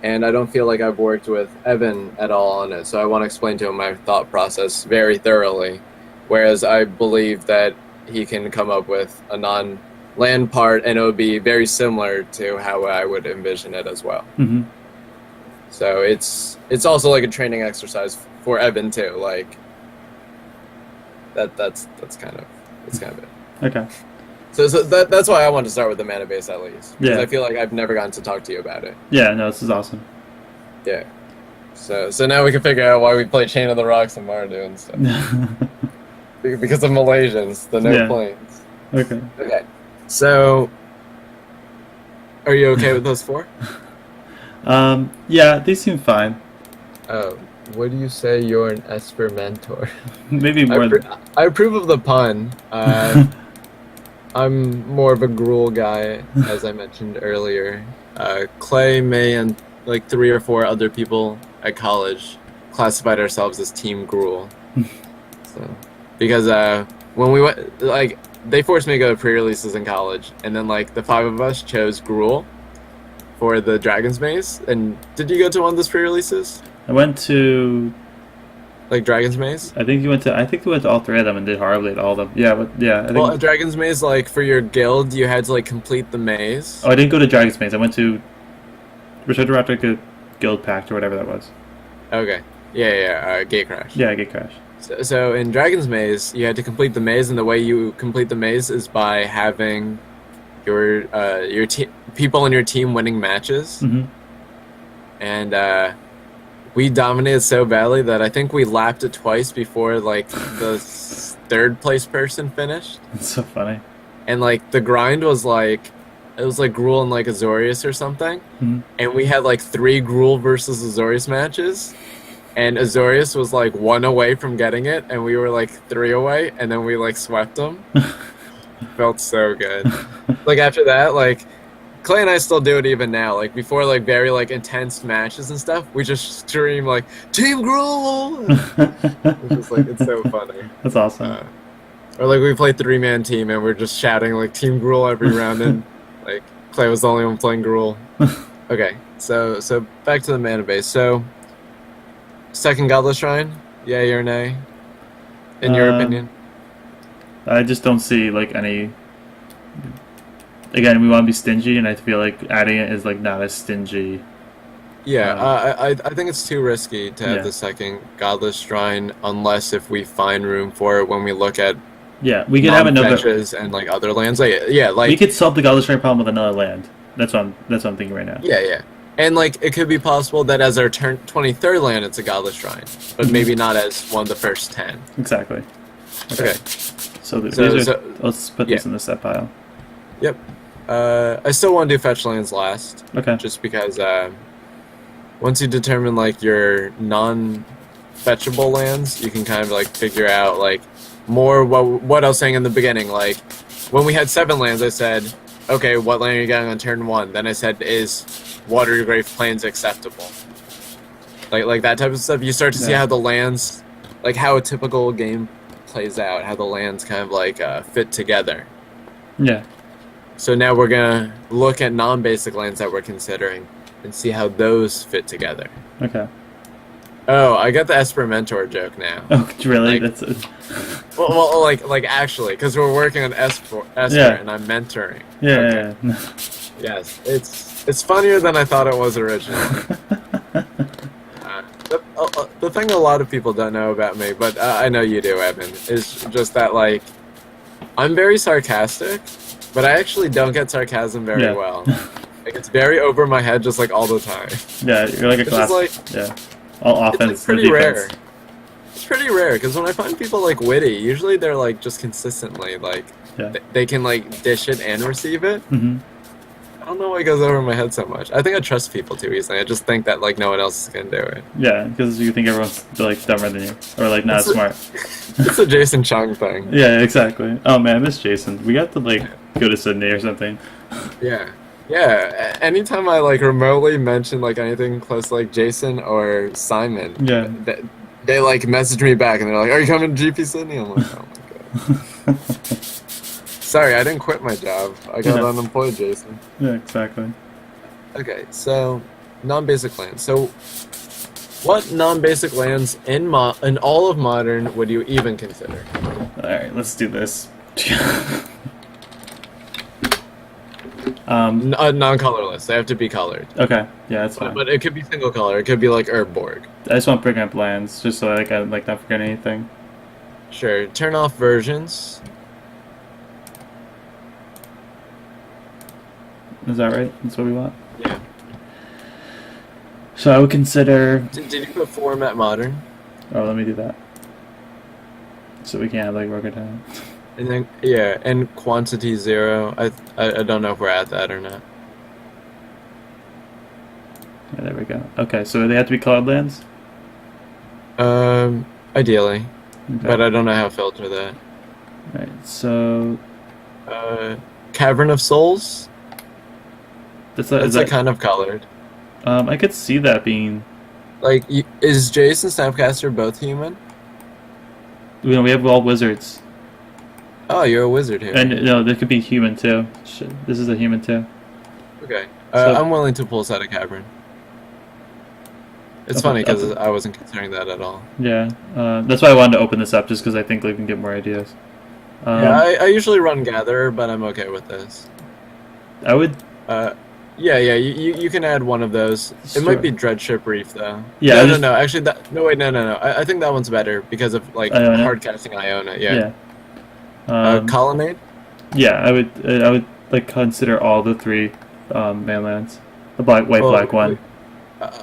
and I don't feel like I've worked with Evan at all on it. So I want to explain to him my thought process very thoroughly, whereas I believe that he can come up with a non-land part, and it would be very similar to how I would envision it as well. Hmm. So it's also like a training exercise for Evan too. Like that's kind of it. Okay. So that's why I want to start with the mana base at least. Because Yeah. I feel like I've never gotten to talk to you about it. Yeah. No, this is awesome. Yeah. So now we can figure out why we play Chain of the Rocks and Mardu and stuff. Because of Malaysians, the no Yeah. planes. Okay. Okay. So are you okay with those four? Yeah, they seem fine. Oh, what do you say? You're an Esper mentor. Maybe more. I approve of the pun. I'm more of a Gruul guy, as I mentioned earlier. Clay, May, and like 3 or 4 other people at college classified ourselves as Team Gruul. So, because when we went, like, they forced me to go to pre-releases in college, and then like the 5 of us chose Gruul for the Dragon's Maze. And did you go to one of those pre-releases? I went to. Like Dragon's Maze? I think you went to. I think we went to all 3 of them and did horribly at all of them. Yeah, but yeah. I think, Well, at Dragon's Maze, like for your guild, you had to like complete the maze. oh, I didn't go to Dragon's Maze. I went to Return to Ravnica Guild Pact or whatever that was. Okay. Yeah. Gate Crash. Yeah, Gate Crash. So in Dragon's Maze, you had to complete the maze, and the way you complete the maze is by having your people in your team winning matches. Mm-hmm. And we dominated so badly that I think we lapped it twice before like the 3rd place person finished. It's so funny. And like the grind was like, it was like Gruul and like Azorius or something. Mhm. And we had like 3 Gruul versus Azorius matches. And Azorius was like 1 away from getting it, and we were like 3 away, and then we like swept him. Felt so good. Like after that, like Clay and I still do it even now. Like before like very like intense matches and stuff, we just stream like Team Gruul. It's just like, it's so funny. That's awesome. Or like we play 3-man team and we're just shouting like Team Gruul every round, and like Clay was the only one playing Gruul. Okay, so back to the mana base. So 2nd Godless Shrine, yay or nay? In your opinion? I just don't see like any. Again, we want to be stingy, and I feel like adding it is like not as stingy. Yeah, I think it's too risky to have Yeah. the 2nd Godless Shrine unless if we find room for it when we look at Yeah, we could have another. fetches and like other lands. Like, yeah, like We could solve the Godless Shrine problem with another land. That's what I'm thinking right now. yeah. And like it could be possible that as our 23rd land, it's a Godless Shrine, but maybe not as one of the first 10. Exactly. Okay. So, these So- are. Let's put this in the set pile. Yep. I still want to do fetch lands last. Okay. Just because once you determine like your non-fetchable lands, you can kind of like figure out like more what I was saying in the beginning. Like when we had 7 lands, I said, okay, what land are you getting on turn 1? Then I said, is Watergrave Plains acceptable? Like that type of stuff. You start to see Yeah. how the lands, like how a typical game plays out, how the lands kind of like fit together. Yeah. So now we're gonna look at non-basic lands that we're considering and see how those fit together. Okay. Oh, I got the Esper Mentor joke now. Oh, really? Like- That's. Well, like actually, because we're working on Esper Yeah. and I'm mentoring. Yeah. Okay. Yeah. Yes, it's funnier than I thought it was originally. The thing a lot of people don't know about me, but I know you do, Evan, is just that like I'm very sarcastic, but I actually don't get sarcasm very Yeah. well. Like it's very over my head, just like all the time. Yeah, you're like a Which class. is like Yeah. All it's offense. like no pretty defense. rare. It's pretty rare because when I find people like witty, usually they're like just consistently like Yeah. they can like dish it and receive it. Hmm. I don't know why it goes over my head so much. I think I trust people too easily. I just think that like no one else is gonna do it. Yeah, because you think everyone's like dumber than you or like not It's a, smart. it's a Jason Chung thing. Yeah, exactly. Oh man, I miss Jason. We got to like go to Sydney or something. Yeah. Yeah. Anytime I like remotely mention like anything close to like Jason or Simon, Yeah. they like message me back and they're like, "Are you coming to GP Sydney?" I'm like, "Oh my god." Sorry, I didn't quit my job. I got Yeah. unemployed, Jason. Yeah, exactly. Okay, so non-basic lands. So what non-basic lands in all of Modern would you even consider? All right, let's do this. Non-colorless. They have to be colored. Okay, yeah, that's fine. But it could be single color. It could be like Urborg. I just want to bring up lands just so like I like not forget anything. Sure. Turn off versions. Is that right? That's what we want. Yeah. So I would consider. Did you put format modern? Oh, let me do that. So we can't have like broken down. And then yeah, and quantity 0. I don't know if we're at that or not. Yeah, there we go. Okay, so they have to be colored lands. Ideally, Okay. but I don't know how to filter that. Right. So Cavern of Souls. that's That's like kind of colored. I could see that being. Like, is Jason Snapcaster both human? You know, we have all wizards, Oh, you're a wizard here. and no, there could be human too. Shit, this is a human too. Okay. So- I'm willing to pull Side of Cavern. It's funny because I wasn't considering that at all. Yeah, that's why I wanted to open this up, just because I think we can get more ideas. Yeah, I usually run Gatherer, but I'm okay with this. I would. Yeah, you can add one of those. It Sure. might be Dreadship Reef, though. Yeah, No. Actually, no. I think that one's better because of, like, Iona? hard casting Iona, yeah. Yeah. Colonnade? Yeah, I would like consider all the three manlands. The white-black one. wait.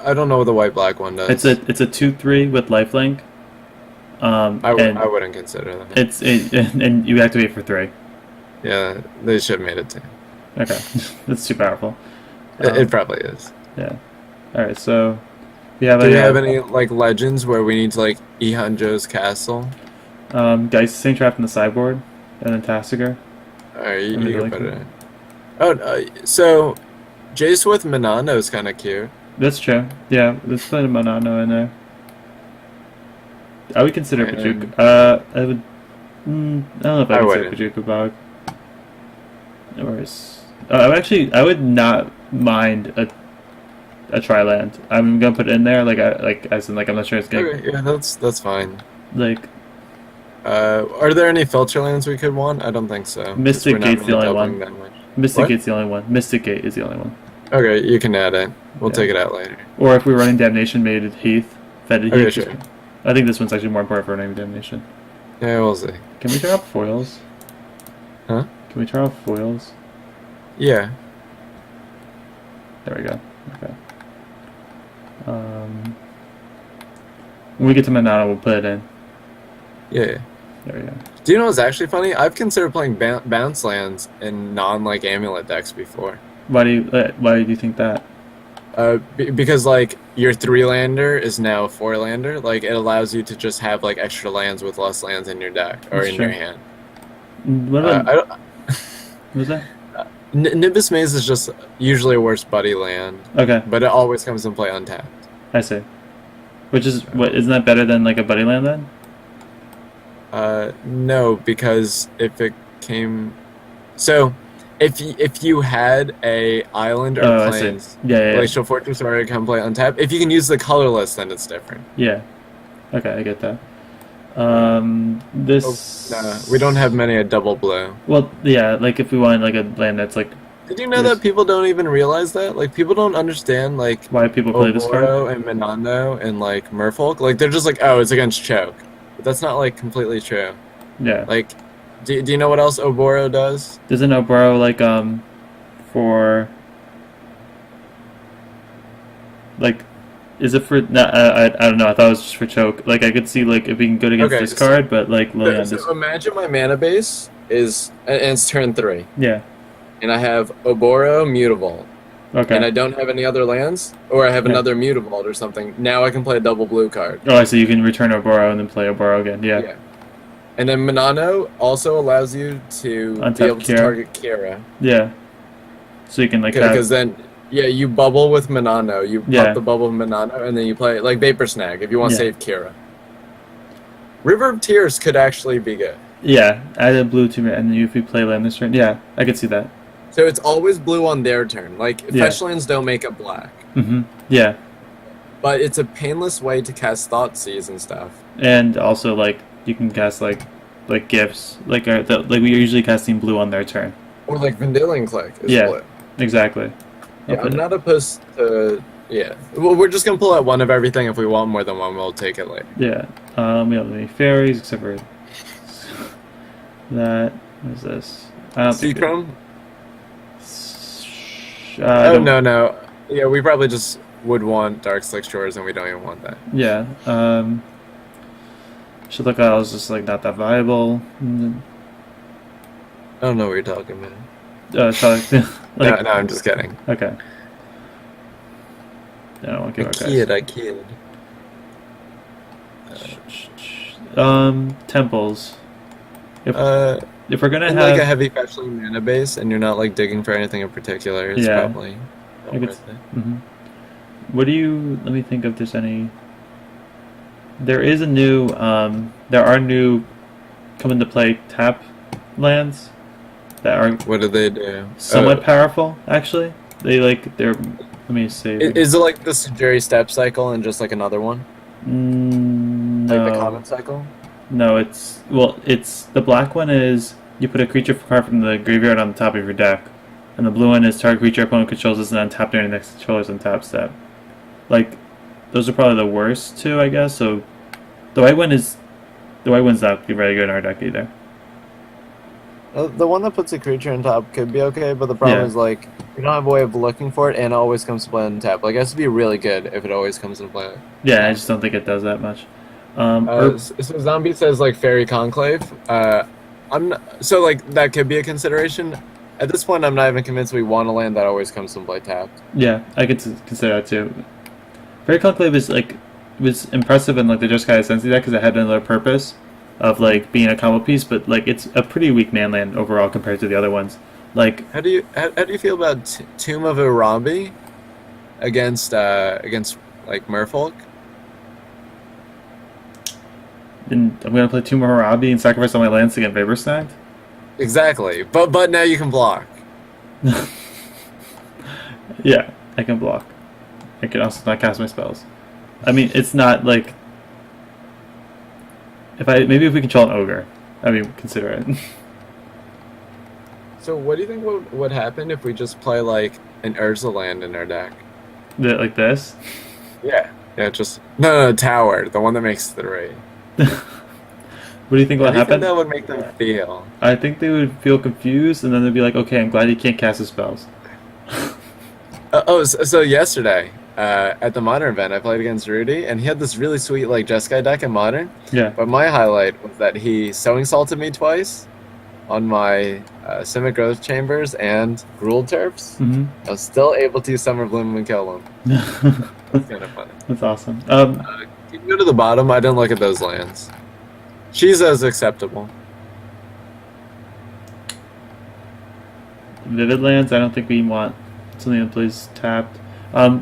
I don't know what the white-black one does. It's a 2/3 with lifelink. I and wouldn't consider that. and you activate for 3. Yeah, they should have made it 2. Okay, that's too powerful. It probably is. Yeah. All right, so we have Do you have any, like, legends where we need to, like, Ihanjo's castle? Geist Saint Trap in the sideboard, and then Tassiger. Alright, you Really can like put it. it in. Oh, so Jace with Manano is kind of cute. That's true. Yeah, let's put a Monano in there. I would consider And- Pajuka. I would. I don't know if I would say wouldn't. Pajuka Bog. I would not mind a Triland. I'm gonna put it in there, as in I'm not sure it's gonna Okay, yeah, that's fine. like. Are there any filter lands we could want? I don't think so. 'cause Mystic we're not Gate's the really only doubling one. that much. Mystic What? Gate's the only one. Mystic Gate is the only one. Okay, you can add it. We'll Yeah. take it out later. Or if we're running Damnation, maybe Heath. Fetid Okay, Heath. sure. I think this one's actually more important for running Damnation. Yeah, we'll see. Can we turn off foils? Huh? Can we turn off foils? Yeah. There we go. Okay. When we get to Manana, we'll put it in. Yeah. There we go. Do you know what's actually funny? I've considered playing bounce lands in non-like amulet decks before. Why do you think that? Because like your 3-lander is now a 4-lander. Like it allows you to just have like extra lands with less lands in your deck or That's in true. your hand. What about I don't, what was that? Nimbus Maze is just usually a worse buddy land, Okay, but it always comes in play untapped. I see. Which is what? Isn't that better than like a buddy land then? No, because if it came, so if you had a island or Oh, I see. plains, Yeah. Glacial Fortress where it can play untapped. If you can use the colorless, then it's different. Yeah. Okay, I get that. This. Nah, we don't have many at double blue. Well, yeah, like if we want like a land that's like Did you know Yes. that people don't even realize that? Like people don't understand like why people play this card. Oboro and Minando and like Merfolk. Like they're just like, oh, it's against choke. But that's not like completely true. Yeah. Like, do you know what else Oboro does? Doesn't Oboro for like is it for no, I don't know, I thought it was just for choke. Like I could see like it being good against Okay, this card, but like Lilian So just imagine my mana base and it's turn 3, Yeah. and I have Oboro Mutavault, and Okay. I don't have any other lands, or I have Yeah. another Mutavault or something. Now I can play a double blue card. Oh, so you can return Oboro and then play Oboro again. Yeah. Yeah. And then Manano also allows you to be Untap able to Kira. target Kira. Yeah. So you can like have. Because then, yeah, you bubble with Manano. You pop Yeah. the bubble with Manano, and then you play like Vapor Snag if you want to Yeah. save Kira. River of Tears could actually be good. Yeah. Add a blue to it, and if you play land this turn, yeah, I could see that. So it's always blue on their turn. Like, Yeah. fetch lands don't make it black. Yeah. But it's a painless way to cast Thoughtseize and stuff. And also like you can cast like gifts like we are usually casting blue on their turn. Or like Vendilion Click is Yeah. blue. Exactly. Yeah, I'm not opposed to... Yeah. Well, we're just going to pull out one of everything. If we want more than one, we'll take it later. Yeah. We don't have any fairies except for that. What is this? I don't think. Seachrome? I Oh, don't- no. Yeah, we probably just would want Dark Slick Shores, and we don't even want that. Yeah. Should look out is just like not that viable. I don't know what you're talking about. So, like No, I'm just kidding. okay. I don't want to give our I kid. temples. If we're gonna And have like a heavy fetch lane mana base, and you're not like digging for anything in particular, it's Yeah. probably not I could- worth it. mhm. What do you? Let me think if there's any. There is a new. There are new come into play tap lands that are What do they do? somewhat powerful. Actually, they're. Let me see. Is it like the Sujiri Step Cycle and just like another one? No. Like the Comet Cycle? No, it's the black one is you put a creature card from the graveyard on the top of your deck, and the blue one is target creature opponent controls is then tap during the next controller's on tap step. Like, those are probably the worst two, I guess. So, the white one's not very good in our deck either. The one that puts a creature on top could be okay, but the problem Yeah. is like you don't have a way of looking for it, and it always comes to play on tap. Like it has to be really good if it always comes into play. Yeah, I just don't think it does that much. So Zombie says like Fairy Conclave. I'm not, so like that could be a consideration. At this point, I'm not even convinced we want a land that always comes into play tapped. Yeah, I could consider that too. Fairy Conclave was impressive in like the Just Kai Sensi deck because it had another purpose of like being a combo piece, but like it's a pretty weak man land overall compared to the other ones. Like, How do you feel about Tomb of Irambi against like Merfolk? and I'm gonna play two more Harabi and sacrifice all my lands to get Vapor Snagged. Exactly, but now you can block. Yeah, I can block. I can also not cast my spells. I mean, it's not like maybe if we control an ogre, I mean, consider it. So what do you think would happen if we just play like an Urza land in our deck? Like this. Yeah, just no, tower, the one that makes the raid. What do you think How will do you think happen? that would make them feel? I think they would feel confused, and then they'd be like, "Okay, I'm glad he can't cast his spells." So yesterday at the Modern event, I played against Rudy, and he had this really sweet like Jeskai deck in Modern. Yeah. But my highlight was that he Sowing Salted me twice on my Simic Growth Chambers and Gruul Turfs. Mm-hmm. I was still able to use Summer Bloom and kill them. That's kind of funny. That's awesome. You can go to the bottom. I didn't look at those lands. Shiza's acceptable. Vivid lands. I don't think we want something that plays tapped.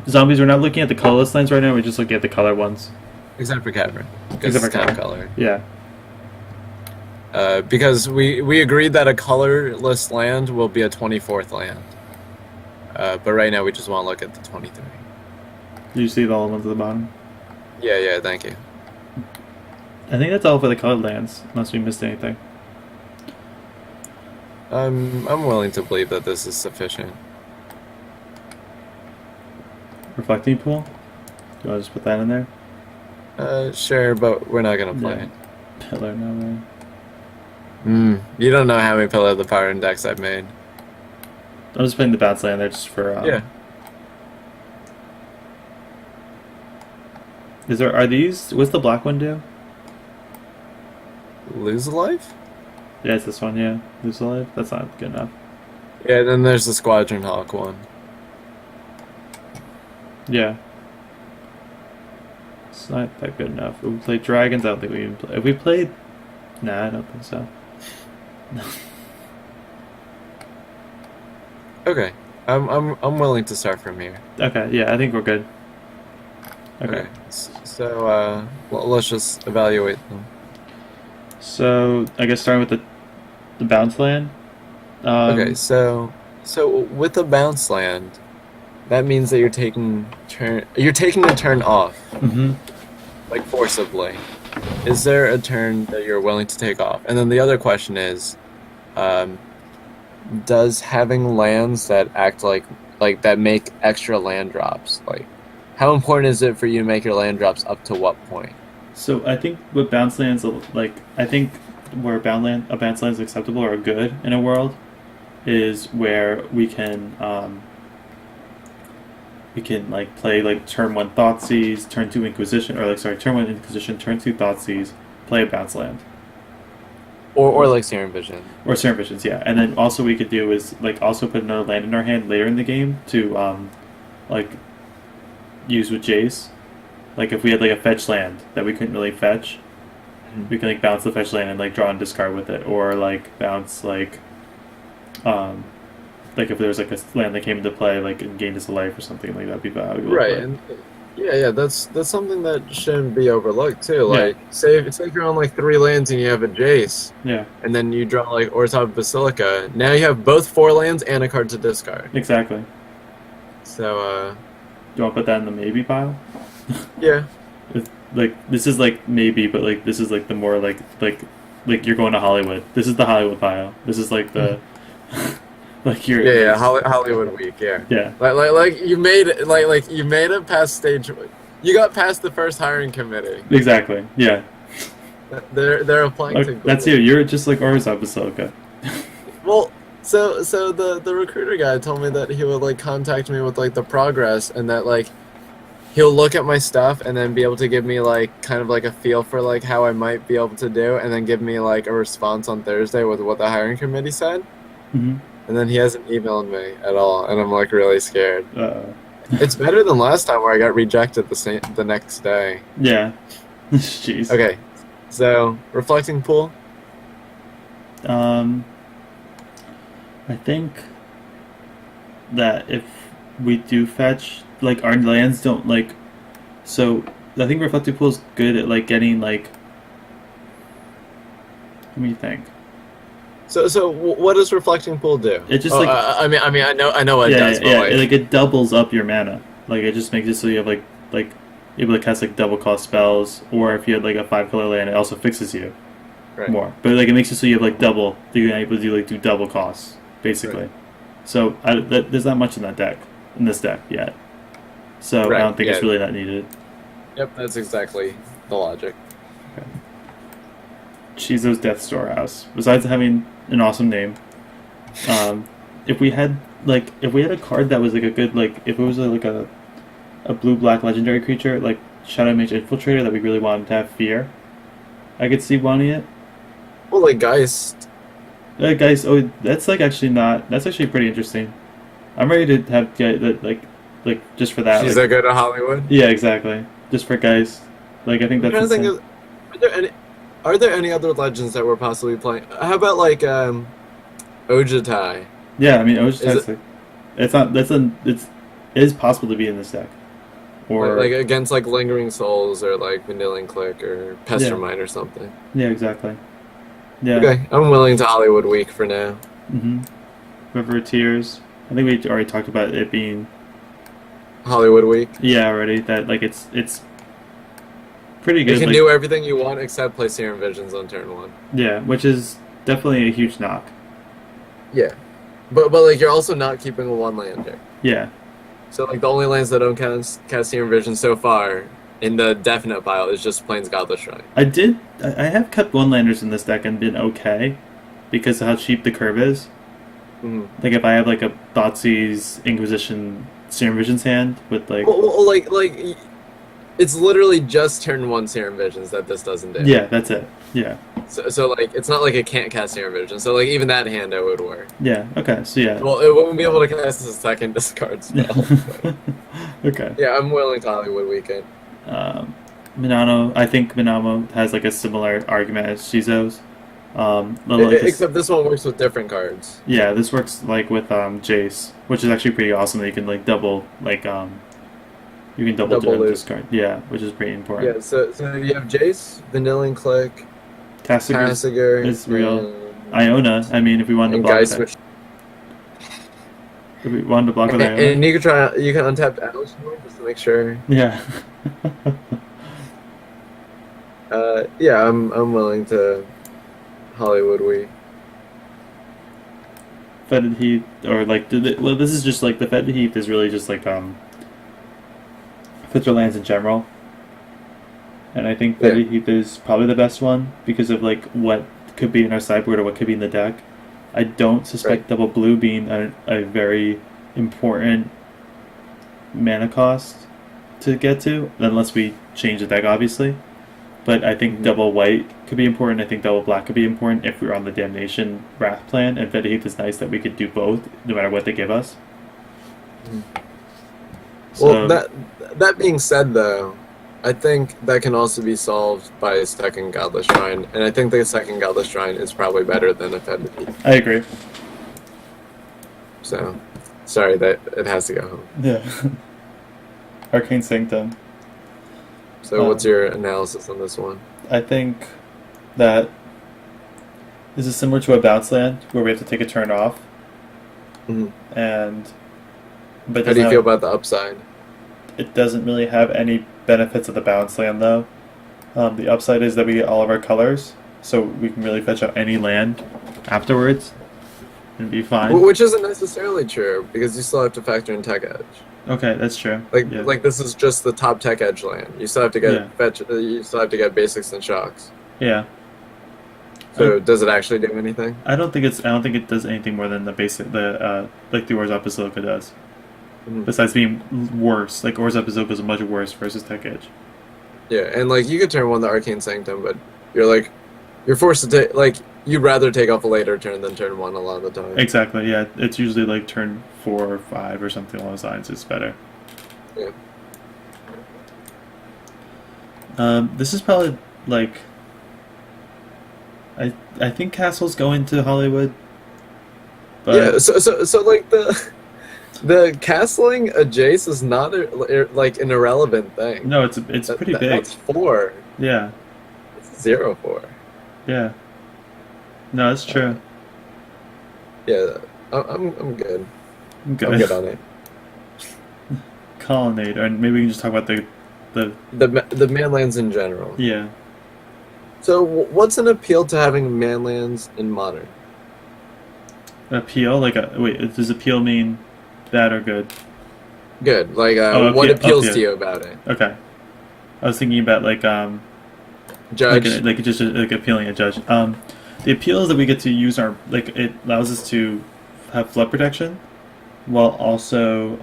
Zombies. We're not looking at the colorless lands right now. We're just looking at the color ones. Except for Cavern. Because Except it's for kind of Cavern. color. Yeah. Because we agreed that a colorless land will be a 24th land. But right now we just want to look at the 23. You see the all ones at the bottom. Yeah, thank you. I think that's all for the colored lands, unless we missed anything. I'm willing to believe that this is sufficient. Reflecting pool. Do you want to just put that in there? Sure, but we're not gonna play Yeah. Pillar, no way. it. You don't know how many Pillar of the Power Index I've made. I'm just putting the bounce land there just for. Yeah. Are these? What's the black one do? Lose a life? Yeah, it's this one. Yeah, lose a life. That's not good enough. Yeah, then there's the Squadron Hawk one. Yeah, it's not that good enough. We played dragons. I don't think we even play. Have we played? Nah, I don't think so. Okay, I'm willing to start from here. Okay, yeah, I think we're good. Okay. Okay, so let's just evaluate them. So I guess starting with the bounce land. Okay, Um, so with a bounce land, that means that you're taking a turn off, mhm. like forcibly. Is there a turn that you're willing to take off? And then the other question is, um, does having lands that act like that make extra land drops, like how important is it for you to make your land drops up to what point? So I think with bounce lands, like I think where a bounce land is acceptable or good in a world is where we can like play like turn one Thoughtseize, turn two Inquisition, or like sorry, turn one Inquisition, turn two Thoughtseize, play a bounce land. Or like Serum Vision? Or Serum Visions, yeah. And then also we could do is like also put another land in our hand later in the game to like use with Jace. Like if we had like a fetch land that we couldn't really fetch, we can like bounce the fetch land and like draw and discard with it, or like bounce um like if there's like a land that came into play like and gained us a life or something like that'd be valuable. Right, But and yeah, that's something that shouldn't be overlooked too. yeah, Like, say if you're on like 3 lands and you have a Jace, yeah, and then you draw like Orzhov Basilica. Now you have both 4 lands and a card to discard. exactly. So, Do you want to put that in the maybe pile? yeah, Like this is like maybe, but like this is like the more like you're going to Hollywood. This is the Hollywood pile. This is like the like you're yeah, Hollywood week, yeah. yeah, Like you made it, like you made it past stage. You got past the first hiring committee. exactly, yeah. They're applying to Like, that's you. Google. You're just like Orzhov Basilica. Well, so the recruiter guy told me that he would like contact me with like the progress, and that like he'll look at my stuff and then be able to give me like kind of like a feel for like how I might be able to do, and then give me like a response on Thursday with what the hiring committee said. Hmm. And then he hasn't emailed me at all, and I'm like really scared. Uh, It's better than last time where I got rejected the next day. yeah. Jeez. Okay, so reflecting pool. Um, I think that if we do fetch, like our lands don't like, so I think Reflective Pool is good at like getting like. Let me think. So what does reflecting pool do? It just like I know what it yeah, does, yeah, but it, like it doubles up your mana. Like it just makes it so you have like able to cast like double cost spells, or if you had like a 5 color land, it also fixes you right. more. But like it makes it so you have like double. You're able to do double costs basically. Right. So there's not much in this deck yet. So Right, I don't think yeah. it's really that needed. Yep, that's exactly the logic. Shizo's Death Storehouse. Besides having an awesome name, if we had a card that was like a good like if it was like a blue black legendary creature like Shadow Mage Infiltrator that we really wanted to have fear, I could see wanting it. Well, like Geist. Guys, oh that's like actually not that's actually pretty interesting. I'm ready to have like just for that. She's like, that good at Hollywood. yeah, exactly. Just for guys, like I think I'm that's trying to insane. think are there any other legends that we're possibly playing? How about like Ojitai? Yeah, I mean, it was Is just like, it's not. It is possible to be in this deck, or Like against like Lingering Souls or like Vanillion Click or yeah, Pestermine or something. yeah, exactly. Yeah. Okay, I'm willing to Hollywood Week for now. Mm-hmm. River of Tears. I think we already talked about it being Hollywood Week. yeah already that like it's pretty You good. can Like, do everything you want except play Serum Visions on turn 1. yeah, which is definitely a huge knock. Yeah, but like you're also not keeping a 1-lander. Yeah. So like the only lands that don't cast Serum Vision so far in the definite pile is just Plains Godless Shrine. I have kept one landers in this deck and been okay because of how cheap the curve is. Mhm. Like if I have like a Thoughtseize Inquisition Serum Visions hand with like It's literally just turn 1 Serum Visions that this doesn't do. yeah, that's it. Yeah. So like it's not like it can't cast Air Vision. So like even that hand it would work. Yeah. Okay. So yeah. Well, it won't be able to cast as a second discard spell. But Okay. yeah, I'm willing to Hollywood Weekend. Minano. I think Minamo has like a similar argument as Shizo's. Like this, Except this one works with different cards. yeah, this works like with Jace, which is actually pretty awesome. That you can like double you can double Double loop. discard. Yeah, which is pretty important. Yeah, so you have Jace, Vanillion Click, Tasiger's Passiger, is real. and, Iona. I mean, if we wanted to and block Geist, that, which if we wanted to block with Iona, and you can untap Alice more just to make sure. yeah. Yeah, I'm willing to Hollywood Week. Fetid Heath, or like, well, this is just like the Fetid Heath is really just like filter lands in general, and I think Fetid Heath is probably the best one because of like what could be in our sideboard or what could be in the deck. I don't suspect double blue being a very important mana cost to get to, unless we change the deck, obviously. But I think double white could be important. I think double black could be important if we're on the Damnation Wrath plan. And Fetid Heath is nice that we could do both, no matter what they give us. Well, that being said, though, I think that can also be solved by a second Godless Shrine, and I think the second Godless Shrine is probably better than a Fetid Heath. I agree. So, sorry that it has to go home. Yeah. Arcane Sanctum. So, what's your analysis on this one? I think that this is similar to a bounce land where we have to take a turn off. Mm-hmm. But how do you feel about the upside? It doesn't really have any benefits of the bounce land, though. The upside is that we get all of our colors, so we can really fetch out any land afterwards and be fine. Which isn't necessarily true, because you still have to factor in Tech Edge. Okay, that's true. Like this is just the top Tech Edge land. You still have to get you still have to get basics and shocks. Yeah. So does it actually do anything? I don't think it does anything more than the the Orzhov Basilica does. Mm-hmm. Besides being worse, like Orzhov Basilica is much worse versus Tech Edge. Yeah, and like you could turn one the Arcane Sanctum, but you're forced to take you'd rather take off a later turn than turn one a lot of the time. Exactly. Yeah, it's usually like turn 4 or 5 or something along those lines. It's better. Yeah. This is probably like. I think Castle's going to Hollywood. But yeah. So like the castling a Jace is not like an irrelevant thing. No, it's pretty big. That's 4. Yeah. It's 0-4. Yeah. No, that's true. Yeah, I'm good. I'm good. I'm good on it. Colonnade, or maybe we can just talk about the manlands in general. Yeah. So what's an appeal to having manlands in Modern? Appeal? Does appeal mean bad or good? Good. Like, what appeals to you about it? Okay. I was thinking about Judge. Just appealing a judge. The appeal is that we get to use it allows us to have flood protection, while also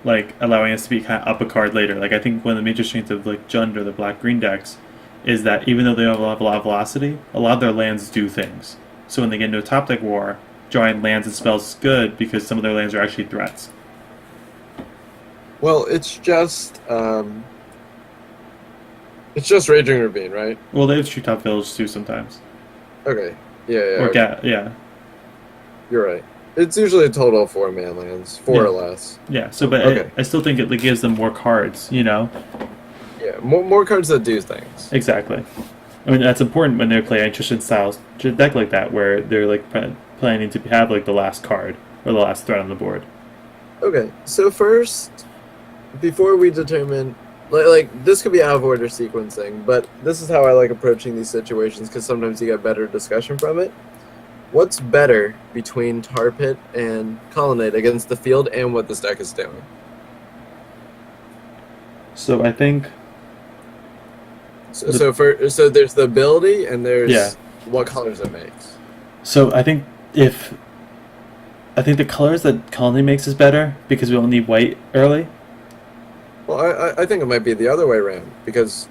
allowing us to be kind of up a card later. Like, I think one of the major strengths of Jund or the black-green decks is that even though they have a lot of velocity, a lot of their lands do things. So when they get into a top deck war, drawing lands and spells is good because some of their lands are actually threats. Well, it's just Raging Ravine, right? Well, they have Treetop Village too sometimes. Okay. Yeah. Or yeah. You're right. It's usually a total of 4 manlands, 4 or less. Yeah. So, but I still think it gives them more cards. Yeah, more cards that do things. Exactly. I mean, that's important when they play interesting styles deck like that, where they're planning to have the last card or the last threat on the board. Okay. So first, before we determine. This could be out of order sequencing, but this is how I like approaching these situations because sometimes you get better discussion from it. What's better between Tar Pit and Colonnade against the field and what this deck is doing? So I think... So there's the ability and there's what colors it makes. So I think the colors that Colonnade makes is better because we don't need white early. Well, I think it might be the other way around because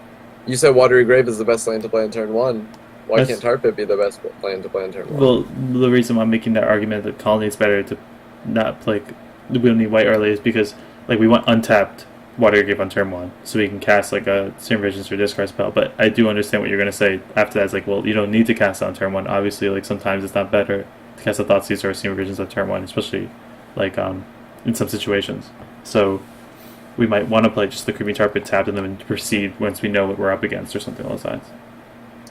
You said Watery Grave is the best land to play on turn 1. Why That's- can't Tar Pit be the best land to play on turn 1? Well, the reason why I'm making that argument that Colony is better to not play, we don't need white early is because like we want untapped Water Grave on turn 1, so we can cast like a Serum Visions or discard spell. But I do understand what you're gonna say after that. It's like, well, you don't need to cast it on turn 1. Obviously, like sometimes it's not better to cast a Thoughtseize or a Serum Visions on turn 1, especially like in some situations. So we might want to play just the Creeping Tar Pit tapped and then proceed once we know what we're up against or something along those lines.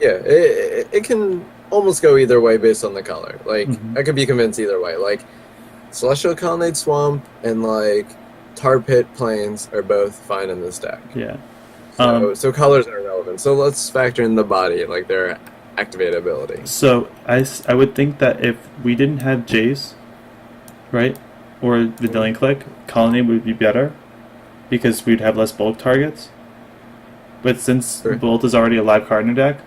Yeah, it can almost go either way based on the color. Like, I could be convinced either way. Like, Celestial Colonnade Swamp and, like, Tar Pit Plains are both fine in this deck. Yeah. So colors are relevant. So let's factor in the body, like their activate ability. So I would think that if we didn't have Jace, right, or the Dillion Click, Colony would be better because we'd have less bulk targets. But since Sure. Bolt is already a live card in their deck,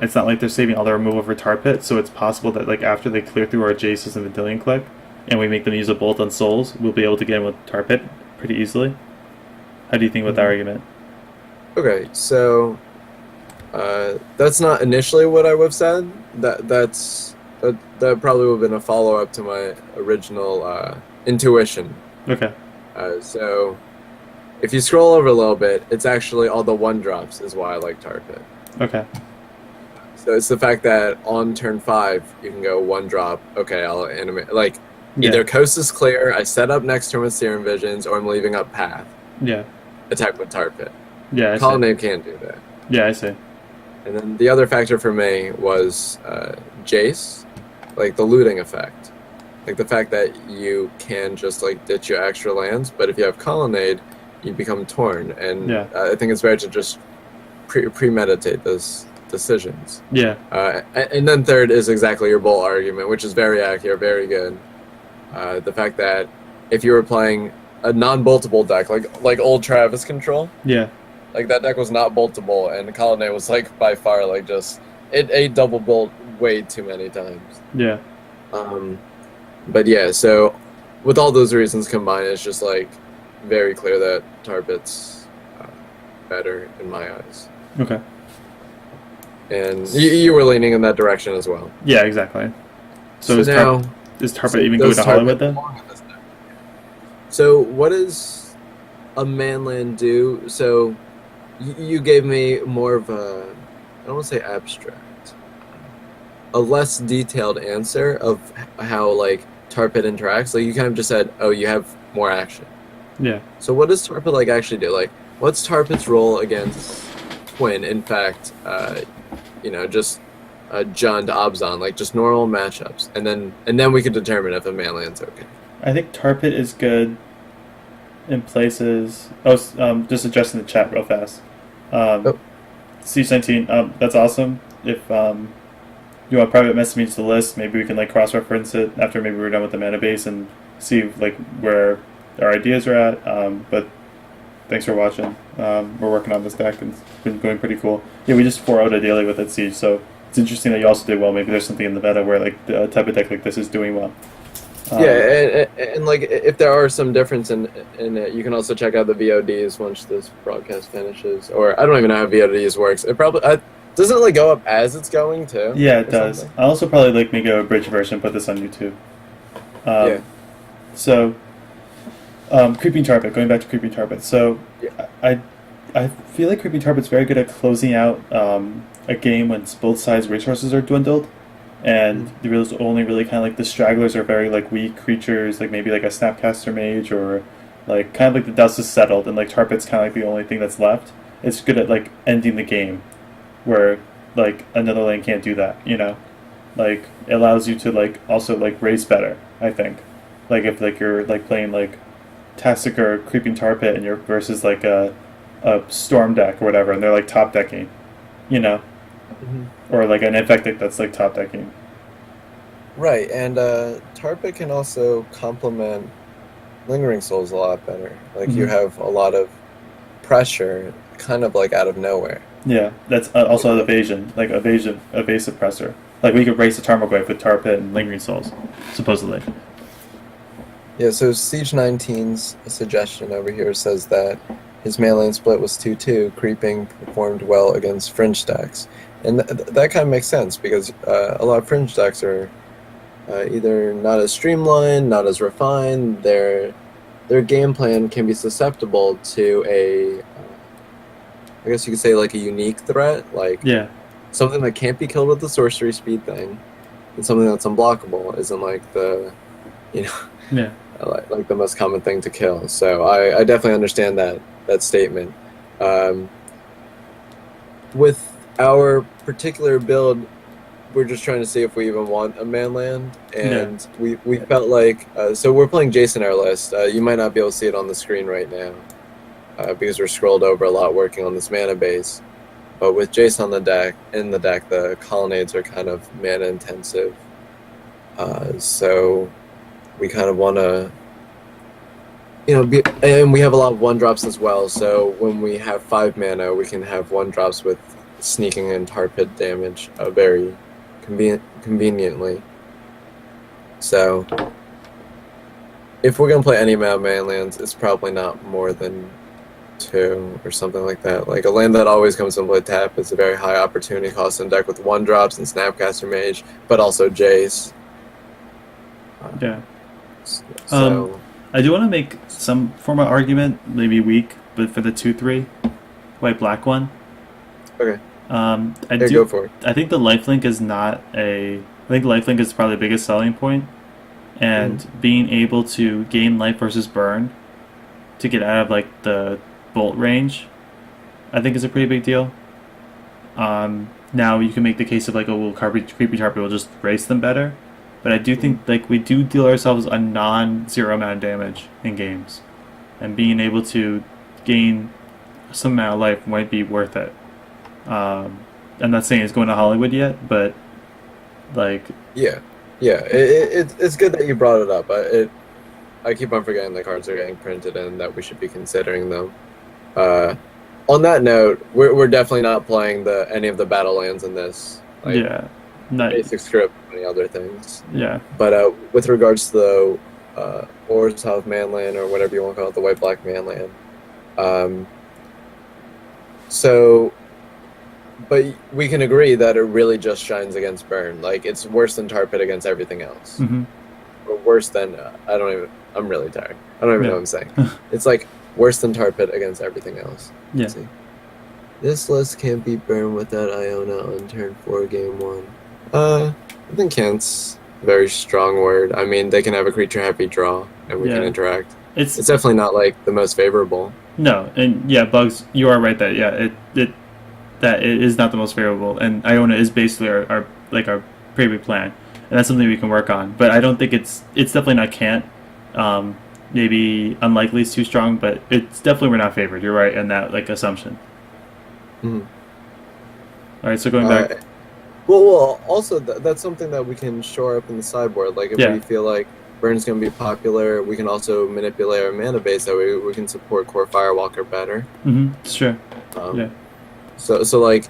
it's not like they're saving all their removal for Tar Pit, so it's possible that like after they clear through our Jaces and the Dillion Click, and we make them use a Bolt on Souls, we'll be able to get in with Tar Pit pretty easily. How do you think about that argument? Okay, so that's not initially what I would have said. That probably would have been a follow up to my original intuition. Okay. So if you scroll over a little bit, it's actually all the 1-drops is why I like Tar Pit. Okay. So it's the fact that on turn 5 you can go 1-drop. Okay, I'll animate like either Coast is clear, I set up next turn with Serum Visions, or I'm leaving up Path. Yeah. Attack with Tar Pit. Yeah. I see. Colonnade can't do that. Yeah, I see. And then the other factor for me was Jace, like the looting effect. Like the fact that you can just like ditch your extra lands, but if you have Colonnade, you become torn. And Yeah. I think it's better to just premeditate those decisions. Yeah. And then third is exactly your Bolt argument, which is very accurate, very good. The fact that if you were playing a non-boltable deck, like old Travis Control, Yeah. like that deck was not boltable, and Colonnade was like by far like just it ate double bolt way too many times. Yeah. But yeah, so with all those reasons combined, it's just like very clear that Tar Pit's better in my eyes. Okay. And you were leaning in that direction as well. Yeah, exactly. So, is Tar Pit even does going to Tar Hollywood Pit then? belong in this deck? So what does a manland do? So you gave me more of a, I don't want to say abstract, a less detailed answer of how like Tar Pit interacts. Like you kind of just said, oh, you have more action. Yeah. So what does Tar Pit like actually do? Like what's Tar Pit's role against Twin? In fact, just John to Obzon, like just normal matchups, and then we could determine if a manland's okay. I think Tar Pit is good in places. Just adjusting the chat real fast. C19, that's awesome. If you want private message me to the list, maybe we can like cross-reference it after maybe we're done with the mana base and see like where our ideas are at. But thanks for watching. We're working on this deck and it's been going pretty cool. Yeah, we just 4-0'd a daily with it, Siege, so it's interesting that you also did well. Maybe there's something in the meta where like the type of deck like this is doing well. And like if there are some difference in it, you can also check out the VODs once this broadcast finishes. Or I don't even know how VODs works. It probably doesn't it like go up as it's going too. Yeah, it does. Something? I'll also probably like make a bridge version, put this on YouTube. Yeah. So, Creeping Tar Pit. Going back to Creeping Tar Pit. So, yeah. I feel like Creeping Tar Pit's very good at closing out a game when both sides' resources are dwindled. And there's only really kind of like the stragglers are very like weak creatures, like maybe like a Snapcaster Mage or like kind of like the dust is settled and like Tar Pit's kind of like the only thing that's left. It's good at like ending the game where like another lane can't do that, you know? Like it allows you to like also like raise better, I think. Like if like you're like playing like Tastic or Creeping Tar Pit and you're versus like a Storm deck or whatever and they're like top decking, you know? Or like an infected that's like top decking. Right, and Tar Pit can also complement Lingering Souls a lot better. Like you have a lot of pressure, kind of like out of nowhere. Yeah, that's also evasion, like evasive pressure. Like we could race the Tarmogoyf with Tar Pit and Lingering Souls, supposedly. Yeah, so Siege 19's suggestion over here says that his mana land split was 2/2. Creeping performed well against fringe decks, and that kind of makes sense because a lot of fringe decks are either not as streamlined, not as refined. Their game plan can be susceptible to I guess you could say like a unique threat, like Yeah. something that can't be killed with the sorcery speed thing, and something that's unblockable isn't like the, you know, Yeah. like the most common thing to kill. So I definitely understand that statement. With our particular build, we're just trying to see if we even want a man land, and we felt like so we're playing Jason our list. You might not be able to see it on the screen right now because we're scrolled over a lot working on this mana base. But with Jace on the deck, the colonnades are kind of mana intensive. So we kind of want to, and we have a lot of 1-drops as well. So when we have 5 mana, we can have 1-drops with sneaking and tar pit damage very conveniently. So if we're going to play any amount of mana lands, it's probably not more than 2 or something like that. Like a land that always comes in with tap is a very high opportunity cost in deck with 1-drops and Snapcaster Mage, but also Jace. Yeah. So I do want to make some form of argument, maybe weak, but for the 2/3 white black one. okay, Go for it. I think the lifelink is not a. I think lifelink is probably the biggest selling point, and being able to gain life versus burn to get out of like the bolt range, I think is a pretty big deal. Now you can make the case of like, oh, well, creepy tarpy will just race them better, but I do think like we do deal ourselves a non-zero amount of damage in games, and being able to gain some amount of life might be worth it. I'm not saying it's going to Hollywood yet, but like Yeah. It's good that you brought it up. I keep on forgetting the cards are getting printed and that we should be considering them. On that note, we're definitely not playing any of the battle lands in this. Like, basic script, many other things. Yeah. But with regards to the Orzhov Manland, or whatever you want to call it, the white-black Manland. But we can agree that it really just shines against burn. Like, it's worse than Tar Pit against everything else. Mm-hmm. Or worse than, I'm really tired. I don't even know what I'm saying. It's like worse than Tar Pit against everything else. Yeah. Let's see. This list can't be burned without Iona on turn 4, game 1. I think can't's a very strong word. I mean, they can have a creature heavy draw, and we can interact. It's definitely not like the most favorable. No, and yeah, Bugs, you are right that that it is not the most favorable, and Iona is basically our pretty big plan, and that's something we can work on. But I don't think it's definitely not can't. Maybe unlikely is too strong, but it's definitely we're not favored. You're right in that like assumption. Mm-hmm. All right, so going back. Well, also that's something that we can shore up in the sideboard. Like if we feel like Burn's going to be popular, we can also manipulate our mana base that we can support Core Firewalker better. Mm-hmm. It's true. So like